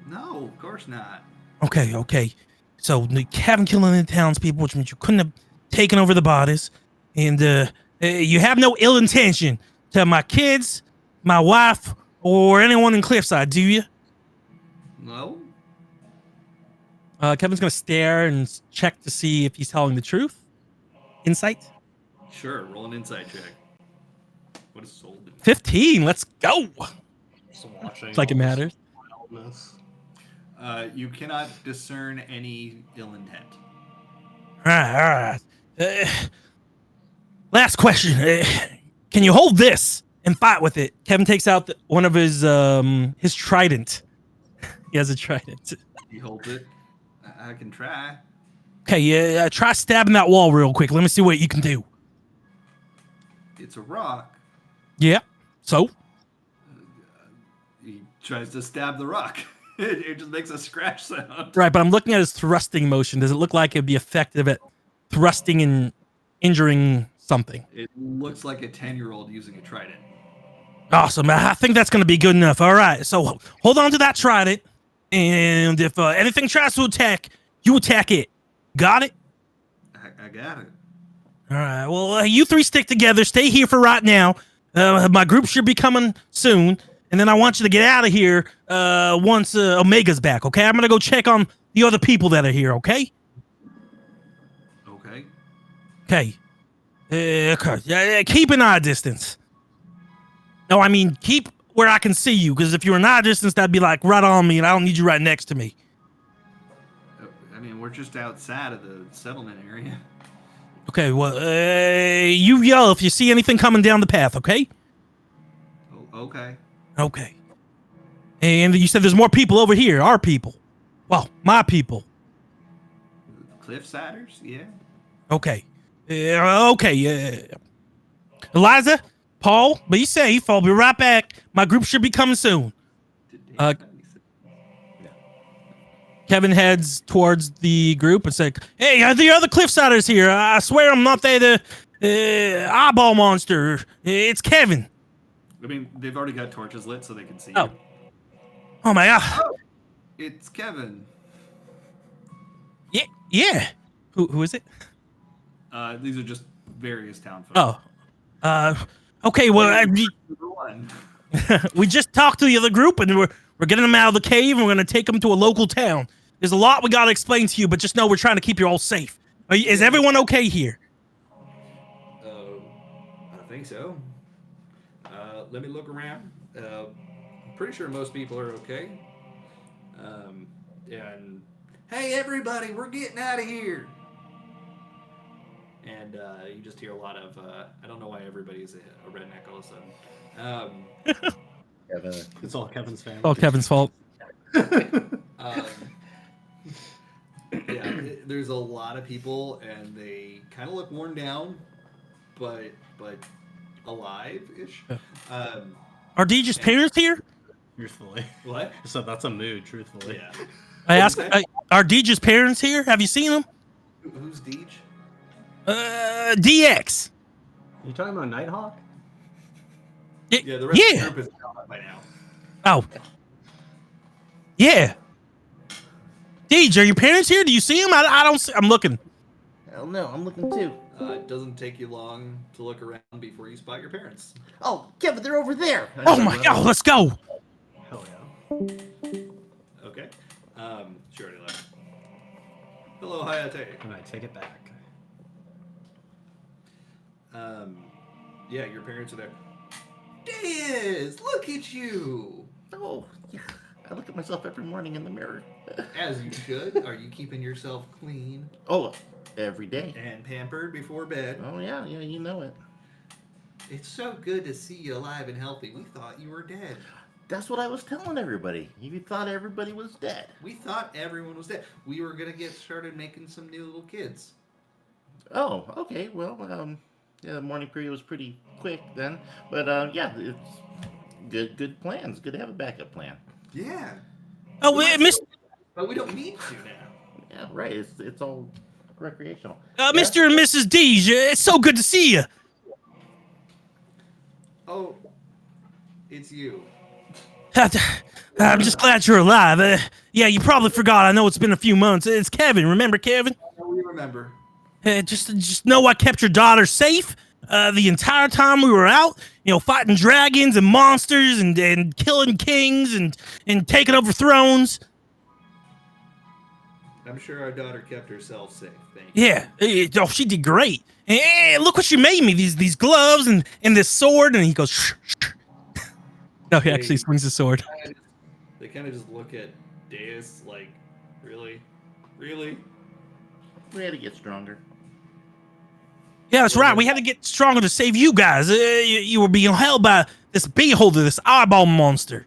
No, of course not. Okay. So you haven't killed any townspeople, which means you couldn't have taken over the bodies, and you have no ill intention to my kids, my wife, or anyone in Cliffside, do you? No. Kevin's gonna stare and check to see if he's telling the truth. Insight? Sure, roll an insight check. What is soul do? 15. Let's go. Just watching. It's like it all this matters. wildness. You cannot discern any ill intent. All right. Last question. Can you hold this and fight with it? Kevin takes out one of his trident. He has a trident. He holds it. I can try. Okay, try stabbing that wall real quick. Let me see what you can do. It's a rock. Yeah. So? He tries to stab the rock. It just makes a scratch sound. Right, but I'm looking at his thrusting motion. Does it look like it'd be effective at thrusting and injuring something? It looks like a 10-year-old using a trident. Awesome. I think that's going to be good enough. All right, so hold on to that trident. And if anything tries to attack, you attack it. Got it? I got it. All right. Well, you 3 stick together. Stay here for right now. My group should be coming soon. And then I want you to get out of here once Omega's back, okay? I'm going to go check on the other people that are here, okay? Okay. Okay. Keep an eye distance. No, I mean, keep where I can see you, because if you're an eye distance, that'd be like right on me, and I don't need you right next to me. I mean, we're just outside of the settlement area. Okay, well, you yell if you see anything coming down the path, okay? Oh, okay. Okay. And you said there's more people over here, our people. Well, my people. Cliffsiders? Yeah. Okay. Okay. Eliza, Paul, be safe. I'll be right back. My group should be coming soon. Kevin heads towards the group and says, "Hey, are the other Cliffsiders here? I swear I'm not the eyeball monster. It's Kevin." I mean, they've already got torches lit so they can see Oh. you. Oh my god. Oh, it's Kevin. Yeah. Who is it? These are just various town folk. Oh. Okay, well, we just talked to the other group, and we're getting them out of the cave, and we're going to take them to a local town. There's a lot we got to explain to you, but just know we're trying to keep you all safe. Is everyone okay here? I think so. Let me look around. I'm pretty sure most people are okay. And hey, everybody, we're getting out of here. And you just hear a lot of, I don't know why everybody's a redneck all of a sudden. Kevin. It's all Kevin's family. All Kevin's fault. Um, yeah, there's a lot of people, and they kind of look worn down, but alive-ish. Are Deej's and- parents here? Truthfully. What? So that's a mood, truthfully. Yeah. I What'd asked, you say? are Deej's parents here? Have you seen them? Who's Deej? DX. You talking about Nighthawk? Yeah, the rest of the Yeah. group is out by now. Oh. Yeah. Deej, are your parents here? Do you see them? I don't see. I'm looking. Hell no, I'm looking too. It doesn't take you long to look around before you spot your parents. Oh, Kevin, they're over there. Oh my God, let's go. Hell yeah. Okay. She already left. Hello, Hayate. And I take it back. Yeah, your parents are there. Diz, look at you. Oh, yeah. I look at myself every morning in the mirror. As you should. Are you keeping yourself clean Oh, every day. and pampered before bed? Oh, yeah, you know it. It's so good to see you alive and healthy. We thought you were dead. That's what I was telling everybody. You thought everybody was dead. We thought everyone was dead. We were gonna get started making some new little kids. Oh, okay. Well, yeah, the morning period was pretty quick then. But, yeah, it's good plans. Good to have a backup plan. Yeah. Oh, Miss, But we don't need to now. Yeah, right. It's all recreational. Mr. and Mrs. Deej, it's so good to see you. Oh, it's you. I'm just glad you're alive. Yeah, you probably forgot. I know it's been a few months. It's Kevin. Remember Kevin? We remember. Just know I kept your daughter safe the entire time we were out. You know, fighting dragons and monsters and killing kings and taking over thrones. I'm sure our daughter kept herself safe. Thank you. Yeah. Oh, she did great. Hey, look what she made me. These gloves and this sword. And he goes, shh, shh. No, he actually swings the sword. They kind of just look at Deus like, really? Really? We had to get stronger. Yeah, that's right. We had to get stronger to save you guys. You were being held by this beholder, this eyeball monster.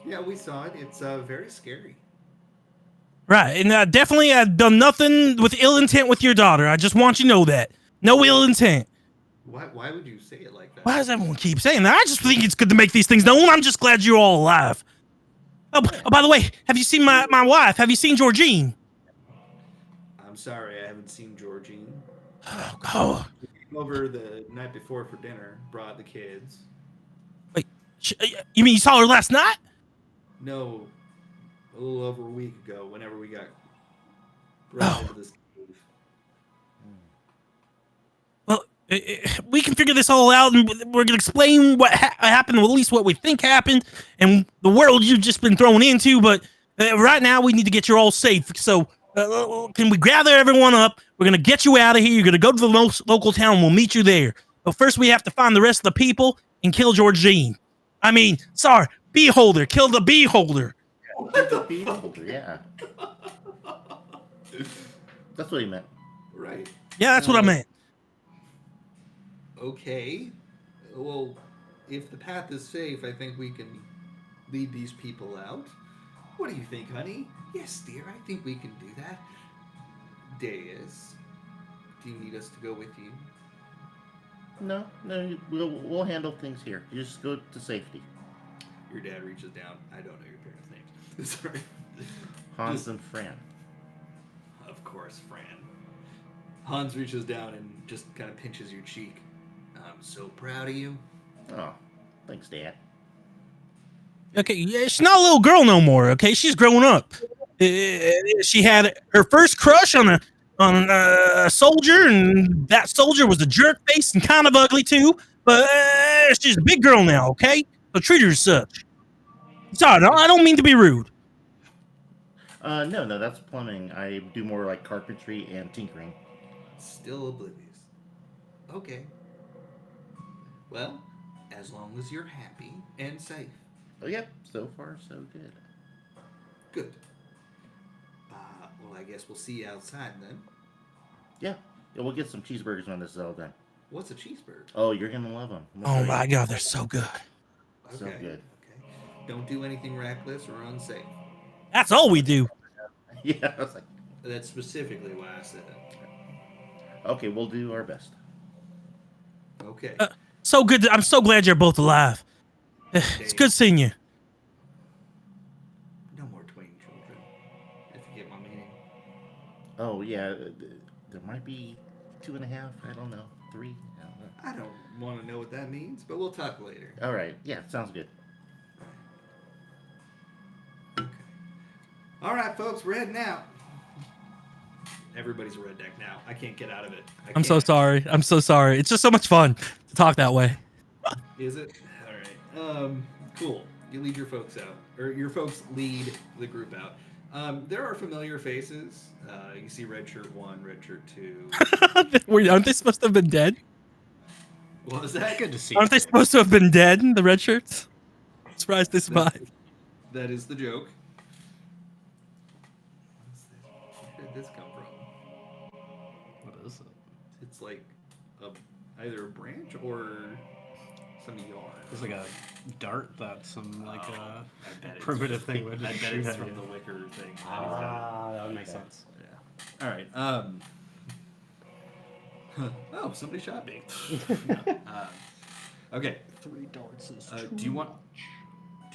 Yeah, we saw it. It's very scary. Right, and definitely I've done nothing with ill intent with your daughter. I just want you to know that. No ill intent. Why would you say it like that? Why does everyone keep saying that? I just think it's good to make these things known. I'm just glad you're all alive. Oh, by the way, have you seen my wife? Have you seen Georgine? I'm sorry, I haven't seen Georgine. Oh. She came over the night before for dinner, brought the kids. Wait, you mean you saw her last night? No, a little over a week ago, whenever we got brought into this cave. Well, we can figure this all out, and we're gonna explain what happened, or at least what we think happened, and the world you've just been thrown into. But right now, we need to get you all safe. So, can we gather everyone up? We're gonna get you out of here. You're gonna go to the local town. We'll meet you there. But first, we have to find the rest of the people and kill Georgine. I mean, sorry, beholder. Kill the beholder. The beholder, yeah. That's what he meant. Right. Yeah, that's what I meant. Okay. Well, if the path is safe, I think we can lead these people out. What do you think, honey? Yes, dear, I think we can do that. Deus, do you need us to go with you? No, we'll handle things here. You just go to safety. Your dad reaches down. I don't know your parents' names. Sorry. Hans and Fran. Of course, Fran. Hans reaches down and just kind of pinches your cheek. I'm so proud of you. Oh, thanks, Dad. Okay, yeah, she's not a little girl no more. Okay, she's grown up. She had her first crush on a soldier, and that soldier was a jerk face and kind of ugly too. But she's a big girl now. Okay, so treat her as such. Sorry, no, I don't mean to be rude. No, that's plumbing. I do more like carpentry and tinkering. Still oblivious. Okay. Well, as long as you're happy and safe. Oh, yep. So far, so good. Good. Well, I guess we'll see you outside then. Yeah, we'll get some cheeseburgers when this is all done. What's a cheeseburger? Oh, you're gonna love them. Oh my God, they're so good. So good. Okay. Don't do anything reckless or unsafe. That's all we do. Yeah, I was like, That's specifically why I said it. okay, we'll do our best. Okay. So good. I'm so glad you're both alive. It's good seeing you. No more twin children. If you get my meaning. Oh yeah, there might be 2.5. I don't know, 3. I don't know. I don't want to know what that means, but we'll talk later. All right, yeah, sounds good. All right, folks, we're heading out. Everybody's a redneck now. I can't get out of it. I'm so sorry. I'm so sorry. It's just so much fun to talk that way. Is it? All right. Cool. You lead your folks out, or your folks lead the group out. There are familiar faces. You see Red Shirt 1, Red Shirt 2. Aren't they supposed to have been dead? What was that? Good to see. Aren't they supposed to have been dead? The red shirts. Surprised they survived. That is the joke. Where did this come from? What is it? It's like either a branch or some yarn. It's like a dart that's some like I bet primitive thing. Would I bet shoot it's at from you. the wicker thing. That would make sense. Yeah. All right. Oh, somebody shot me. Okay. 3 darts is Do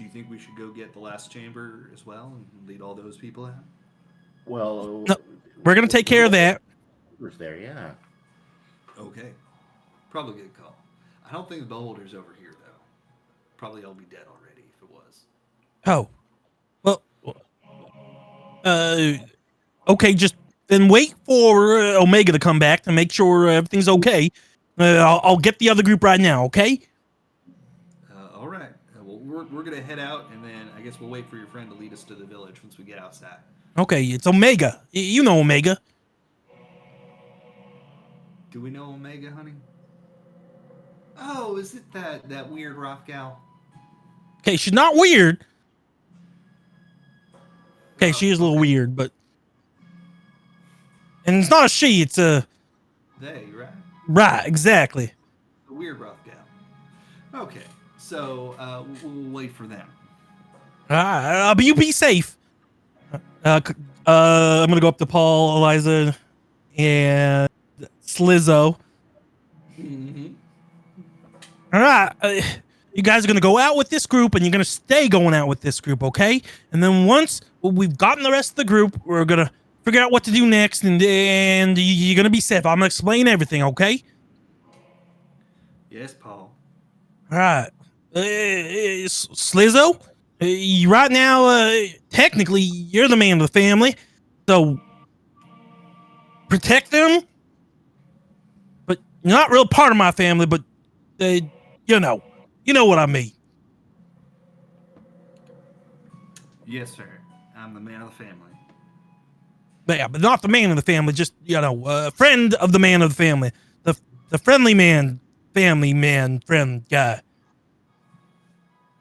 you think we should go get the last chamber as well and lead all those people out? Well, No, we're gonna take care of that. Who's there? Yeah. Okay. Probably a good call. I don't think the beholder's over here though. Probably all be dead already if it was. Oh, well, okay. Just then wait for Omega to come back to make sure everything's okay. I'll get the other group right now. Okay. All right. Well, we're gonna head out, and then I guess we'll wait for your friend to lead us to the village once we get outside. Okay. It's Omega. You know Omega. Do we know Omega, honey? Oh, is it that weird rock gal? Okay, she's not weird. Okay, she is a little weird, but and it's not a she. It's a They, right? right. Exactly. The weird rock gal. Okay. So we'll wait for them. But you be safe. I'm gonna go up to Paul, Eliza, and Slizzo. Mm-hmm. All right, you guys are gonna go out with this group, and you're gonna stay going out with this group, okay? And then once we've gotten the rest of the group, we're gonna figure out what to do next, and you're gonna be safe. I'm gonna explain everything, okay? Yes, Paul. All right, Slizzo, right now, technically, you're the man of the family, so protect them. But you're not real part of my family, but you know what I mean. Yes, sir. I'm the man of the family. Yeah, but not the man of the family, just, friend of the man of the family. The friendly man, family man, friend guy.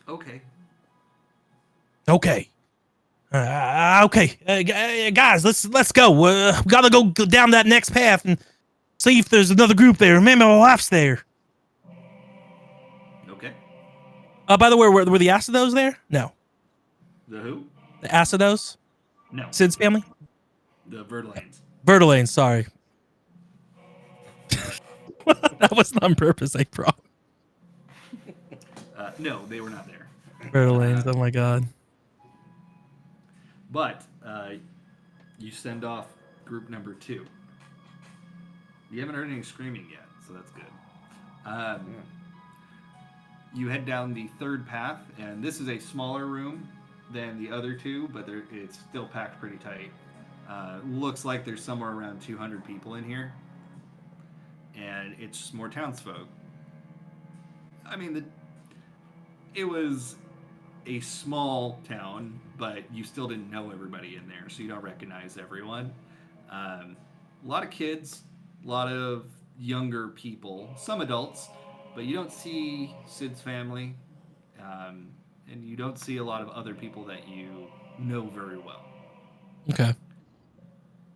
Okay. Okay. Okay. Guys, let's go. We gotta go down that next path and see if there's another group there. Maybe my wife's there. Okay. By the way, were the Acidos there? No. The who? The Acidos? No. Sid's family? The Vertolanes. Vertolanes, sorry. That wasn't on purpose, I promise. No, they were not there. Vertolanes, oh my god. But you send off group number 2. You haven't heard any screaming yet, so that's good. You head down the third path, and this is a smaller room than the other two, but it's still packed pretty tight. Looks like there's somewhere around 200 people in here, and it's just more townsfolk. I mean, it was a small town, but you still didn't know everybody in there, so you don't recognize everyone. A lot of kids, a lot of younger people, some adults, but you don't see Sid's family, and you don't see a lot of other people that you know very well. Okay.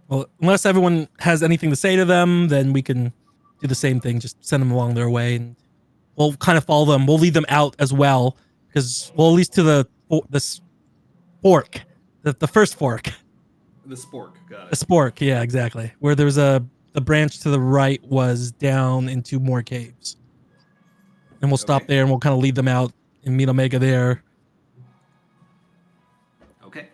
Well, unless everyone has anything to say to them, then we can do the same thing. Just send them along their way, and we'll kind of follow them. We'll lead them out as well, because, well, at least to the fork, the first fork, The spork, got the it. spork. Yeah, exactly. Where there's the branch to the right was down into more caves, and we'll stop Okay. there and we'll kind of lead them out and meet Omega there. Okay.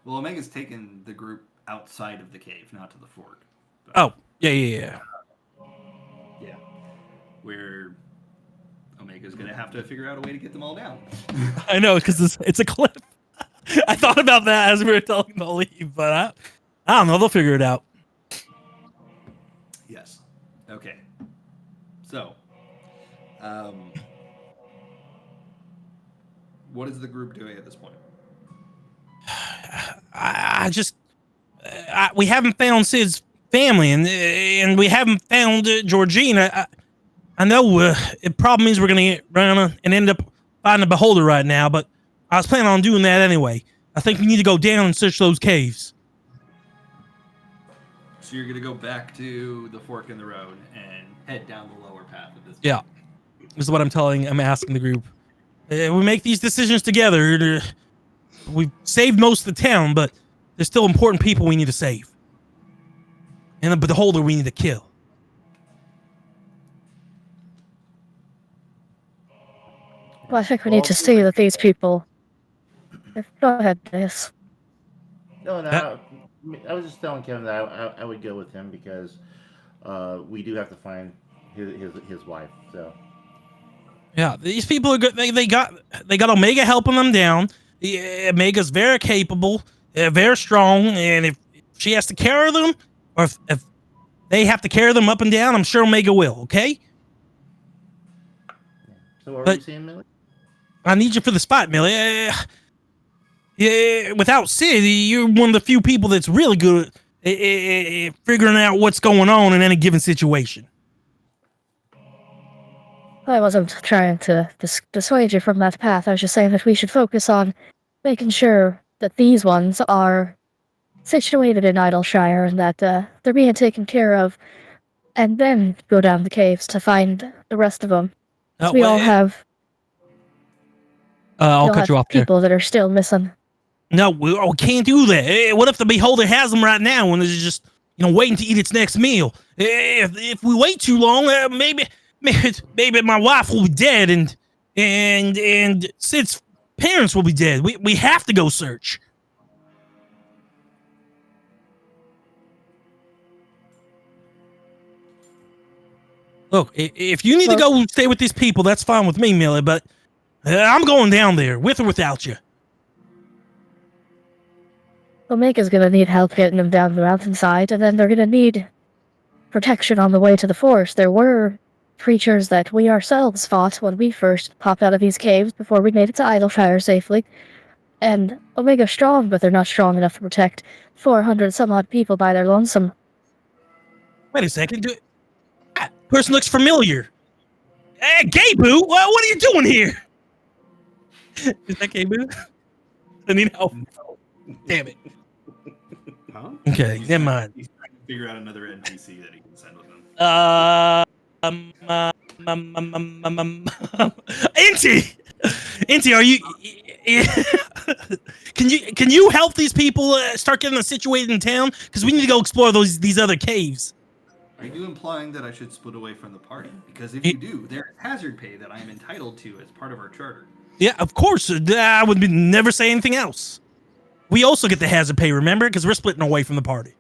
Well, Omega's taken the group outside of the cave, not to the fork. But, Oh, yeah. yeah. Where Omega's gonna have to figure out a way to get them all down. I know, because it's a cliff. I thought about that as we were telling them to leave, but I don't know. They'll figure it out. Yes. Okay. So, what is the group doing at this point? We haven't found Sid's family, and we haven't found Georgina. I know it probably means we're gonna get around and end up finding a beholder right now, but I was planning on doing that anyway. I think we need to go down and search those caves. So you're gonna go back to the fork in the road and head down the lower path at this point. Yeah, this is what I'm asking the group. We make these decisions together. We've saved most of the town, but there's still important people we need to save. And the beholder we need to kill. Well, I think we need to see that these people. Go ahead, Dennis. No, I was just telling Kevin that I would go with him because we do have to find his wife. So Yeah, these people are good. They got Omega helping them down. Yeah, Omega's very capable, very strong, and if she has to carry them, or if they have to carry them up and down, I'm sure Omega will. Okay. what are we saying, Millie? I need you for the spot, Millie. Yeah, without Sid, you're one of the few people that's really good at figuring out what's going on in any given situation. I wasn't trying to dissuade you from that path. I was just saying that we should focus on making sure that these ones are situated in Idleshire and that they're being taken care of, and then go down the caves to find the rest of them. We all have. I'll cut you off there. People that are still missing. No, we can't do that. What if the beholder has them right now and is just waiting to eat its next meal? If we wait too long, maybe my wife will be dead and Sid's parents will be dead. We have to go search. Look, if you need to go stay with these people, that's fine with me, Millie, but I'm going down there, with or without you. Omega's gonna need help getting them down the mountainside, and then they're gonna need protection on the way to the forest. There were creatures that we ourselves fought when we first popped out of these caves before we made it to Idleshire safely. And Omega's strong, but they're not strong enough to protect 400 some odd people by their lonesome. Wait a second. That person looks familiar. Hey, Gay-Boo, what are you doing here? Is that Gay-Boo? I need help. Damn it. Huh? Okay, never mind. He's trying to figure out another NPC that he can send with him. Inti, are you? Can you help these people start getting them situated in town? Because we need to go explore these other caves. Are you implying that I should split away from the party? Because if you do, there's hazard pay that I am entitled to as part of our charter. Yeah, of course. I would never say anything else. We also get the hazard pay, remember? Because we're splitting away from the party.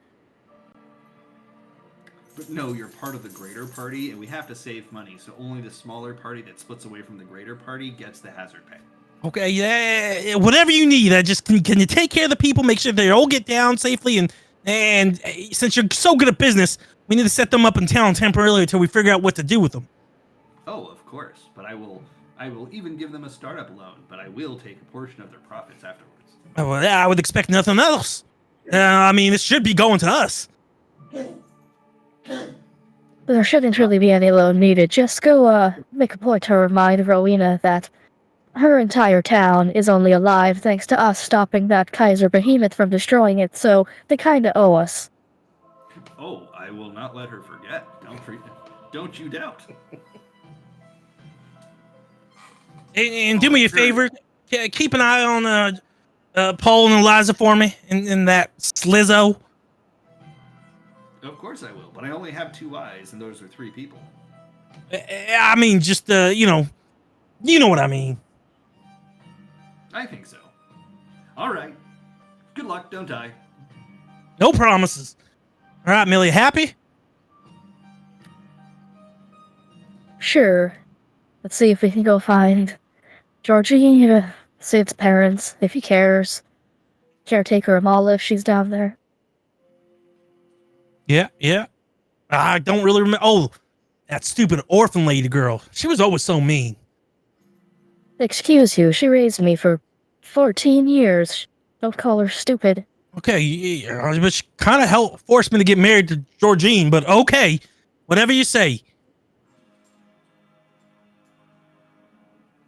But no, you're part of the greater party, and we have to save money, so only the smaller party that splits away from the greater party gets the hazard pay. Okay, yeah, whatever you need. Can you take care of the people, make sure they all get down safely, and since you're so good at business, we need to set them up in town temporarily until we figure out what to do with them. Oh, of course, but I will even give them a startup loan, but I will take a portion of their profits afterwards. Oh, well, I would expect nothing else. I mean, this should be going to us. There shouldn't really be any loan needed. Just go make a point to remind Rowena that her entire town is only alive thanks to us stopping that Kaiser behemoth from destroying it, so they kinda owe us. Oh, I will not let her forget. Don't you doubt. And do me a favor. keep an eye on Paul and Eliza for me in that slizzo. Of course I will, but I only have 2 eyes, and those are 3 people. I mean, just you know what I mean. I think so. All right. Good luck. Don't die. No promises. All right, Millie, happy? Sure. Let's see if we can go find Georgie, see its parents, if he cares. Caretaker Amala, if she's down there. Yeah. I don't really remember. Oh, that stupid orphan lady girl. She was always so mean. Excuse you, she raised me for 14 years. Don't call her stupid. Okay, yeah, but she kind of helped force me to get married to Georgine, but okay. Whatever you say.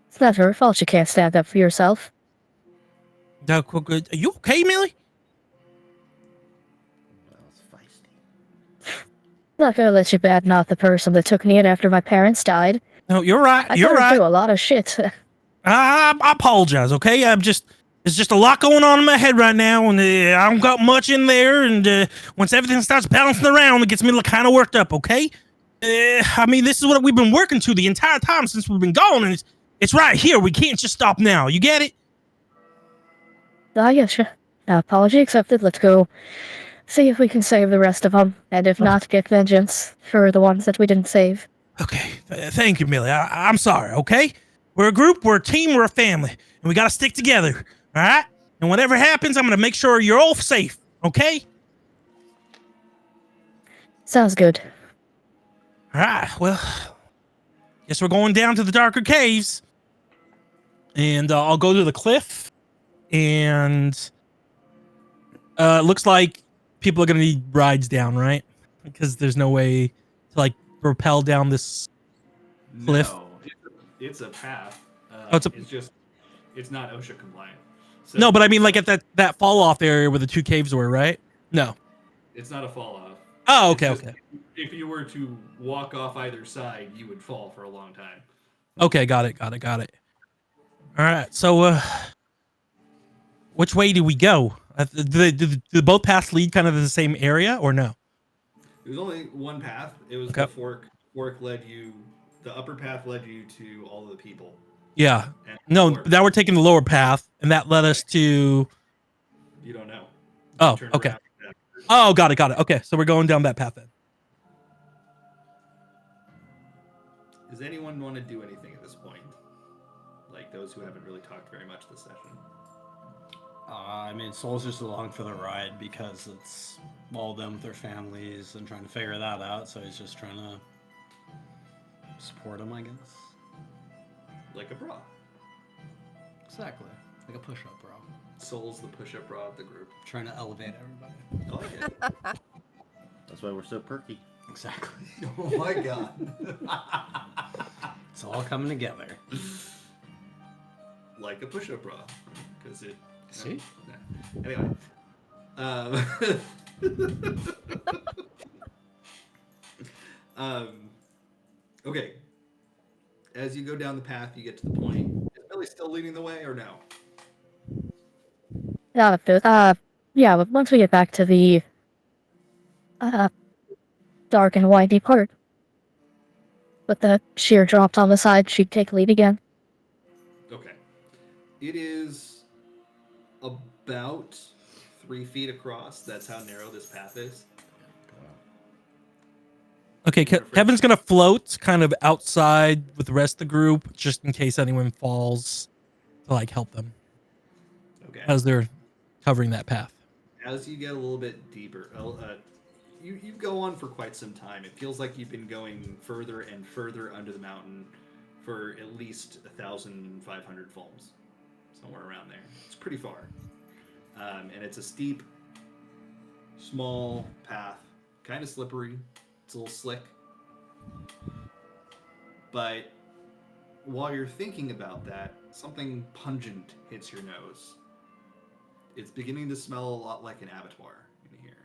It's not her fault you can't stand up for yourself. Are you okay, Millie? That was feisty. Not gonna let you badmouth the person that took me in after my parents died. No, you're right. I You're put her right. through a lot of shit. I apologize, okay? There's just a lot going on in my head right now, and I don't got much in there, and once everything starts bouncing around, it gets me kind of worked up, okay? I mean, this is what we've been working to the entire time since we've been gone, and it's right here. We can't just stop now. You get it? I getcha. Apology accepted. Let's go see if we can save the rest of them, and if not, get vengeance for the ones that we didn't save. Okay. Thank you, Millie. I'm sorry, okay? We're a group, we're a team, we're a family, and we gotta stick together, all right? And whatever happens, I'm gonna make sure you're all safe, okay? Sounds good. All right, well, guess we're going down to the darker caves. And I'll go to the cliff. And looks like people are going to need rides down, right? Because there's no way to, like, rappel down this cliff. No, it's a path. It's not OSHA compliant. So No, but I mean, like, at that fall-off area where the 2 caves were, right? No. it's not a fall off. Oh, okay. If you were to walk off either side, you would fall for a long time. Okay, got it. All right, so which way do we go? Do both paths lead kind of to the same area, or no? There was only one path. It was Okay. the fork. Fork led you. The upper path led you to all of the people. Yeah. And No, the lower now we're taking the lower path, and that led us to... You don't know. Oh, Turn okay. around. Oh, got it. Okay, so we're going down that path then. Does anyone want to do anything at this point? Like those who haven't really talked very much this session. I mean, Soul's just along for the ride because it's all of them with their families and trying to figure that out. So he's just trying to support them, I guess. Like a bra. Exactly. Like a push-up bro. Soul's the push-up bra of the group. Trying to elevate everybody. I like it. That's why we're so perky. Exactly. Oh my god. It's all coming together. Like a push-up bra. Because it... See? Anyway. Okay. As you go down the path, you get to the point. Is Billy still leading the way or no? Yeah, but once we get back to the dark and windy part, with the sheer drops on the side, she'd take lead again. Okay. It is about 3 feet across. That's how narrow this path is. Okay, Kevin's gonna float kind of outside with the rest of the group, just in case anyone falls, to like help them Okay. as they're covering that path. As you get a little bit deeper, you go on for quite some time. It feels like you've been going further and further under the mountain for at least 1,500 fulms, somewhere around there. It's pretty far, and it's a steep, small path, kind of slippery. It's a little slick, but while you're thinking about that, something pungent hits your nose. It's beginning to smell a lot like an abattoir in here.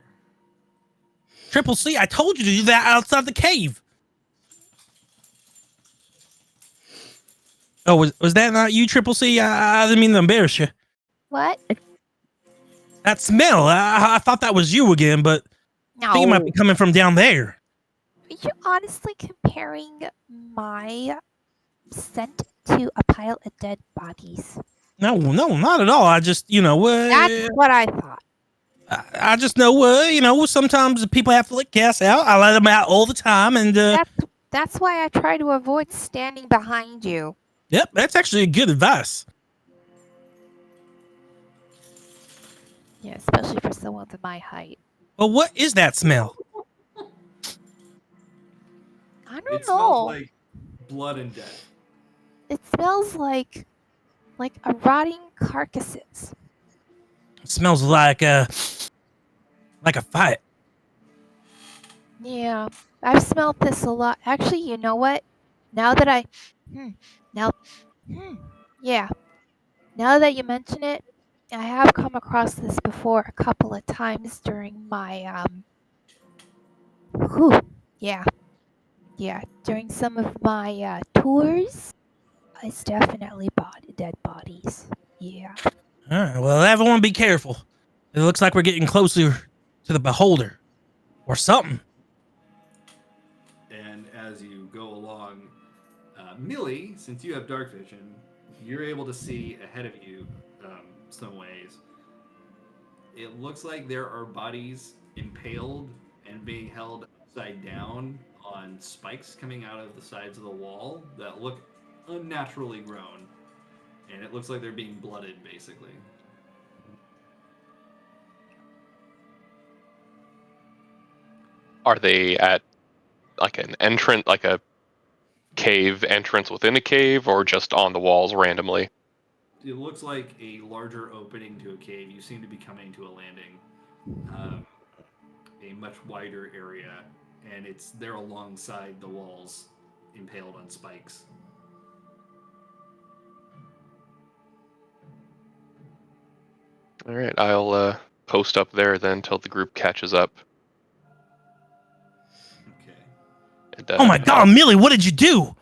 Triple C, I told you to do that outside the cave. Oh, was that not you, Triple C? I didn't mean to embarrass you. What? That smell. I thought that was you again, but I think it might be coming from down there. Are you honestly comparing my scent to a pile of dead bodies? No, not at all. I just, That's what I thought. I just know, sometimes people have to let gas out. I let them out all the time, and That's why I try to avoid standing behind you. yep, that's actually good advice. Yeah, especially for someone of my height. Well, what is that smell? I don't It know. smells like blood and death. It smells like a rotting carcasses. It smells like a fight. Yeah, I've smelled this a lot. Actually, you know what? Now that I, now, yeah, now that you mention it, I have come across this before a couple of times during my yeah, during some of my tours. It's definitely dead bodies. Yeah. All right, well, everyone be careful. It looks like we're getting closer to the beholder or something. And as you go along, Millie, since you have dark vision, you're able to see ahead of you some ways. It looks like there are bodies impaled and being held upside down on spikes coming out of the sides of the wall that look unnaturally grown. And it looks like they're being blooded, basically. Are they at like an entrance, like a cave entrance within a cave, or just on the walls randomly? It looks like a larger opening to a cave. You seem to be coming to a landing, a much wider area, and it's there alongside the walls, impaled on spikes. All right, I'll post up there then till the group catches up. Okay. And, Oh my God, Millie, what did you do?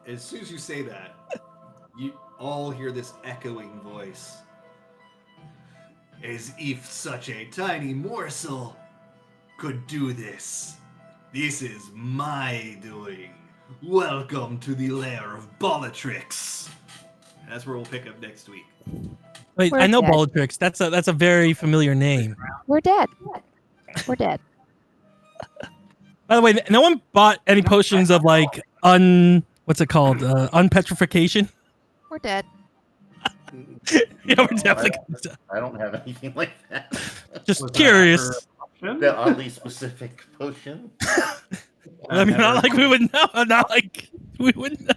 As soon as you say that, you all hear this echoing voice. As if such a tiny morsel could do this. This is my doing. Welcome to the lair of Bellatrix. That's where we'll pick up next week. Wait, We're I know dead. Bellatrix. That's a very familiar name. We're dead. We're dead. By the way, no one bought any potions of like what's it called? Unpetrification. We're dead. Yeah, we're definitely I don't have anything like that. just Was that curious. The oddly specific potion. I mean, not like we would know. Not like we would know.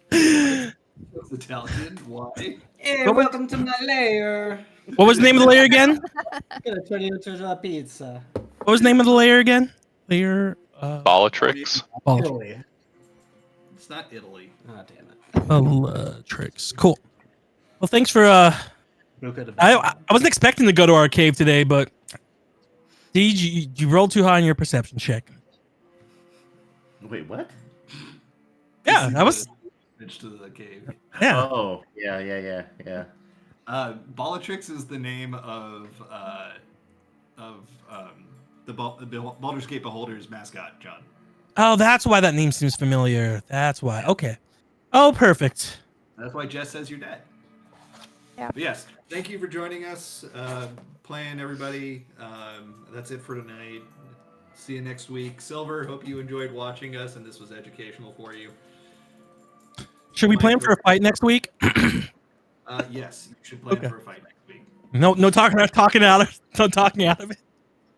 That's Italian. Why? Hey, What was- welcome to my lair. What was the name of the layer again? Gonna turn you into a pizza. What was the name of the layer again? Layer. Bellatrix. Bellatrix. Italy. It's not Italy. Oh, damn it. Bellatrix. Cool. Well, thanks for Luca de I wasn't expecting to go to our cave today, but did you rolled too high on your perception check? Wait, what? Yeah, that was. Bitch to the cave. Yeah. Oh, yeah. Bellatrix is the name of the Baldur's Gate Beholder's mascot, John. Oh, that's why that name seems familiar. That's why. Okay. Oh, perfect. That's why Jess says you're dead. Yeah. But yes, thank you for joining us, playing everybody. That's it for tonight. See you next week. Silver, hope you enjoyed watching us and this was educational for you. Should we plan for a fight next week? Yes, you should plan for a fight next week. No talking out of no talking out of it.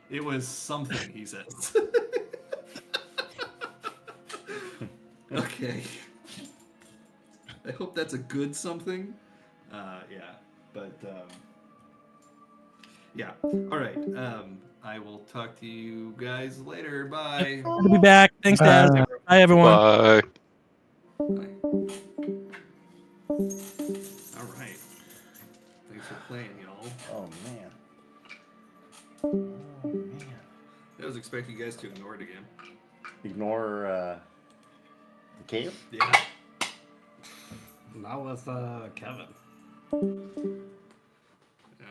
It was something, he says. Okay. I hope that's a good something. Yeah, but yeah. All right. I will talk to you guys later. Bye. I'll be back. Thanks, Dad. Bye, everyone. Bye. Bye. All right. Thanks for playing, y'all. Oh man. I was expecting you guys to ignore it again. Ignore the cave? Yeah. Not with Kevin. Yeah.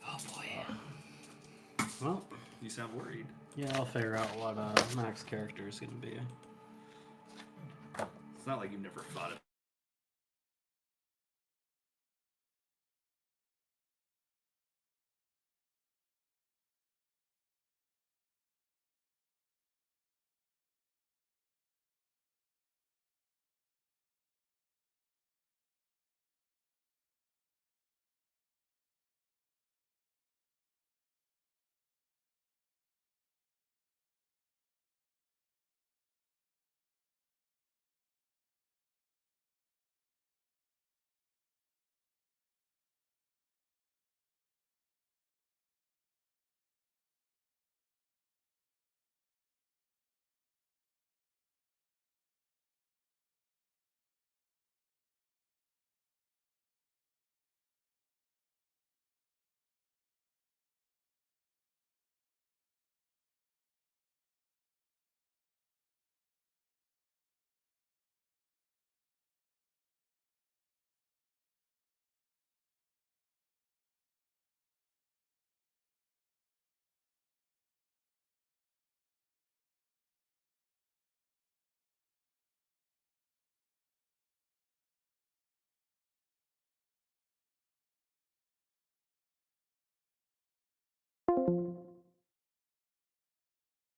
Oh boy. Well, You sound worried. yeah, I'll figure out what Mac's character is gonna be. It's not like you've never thought of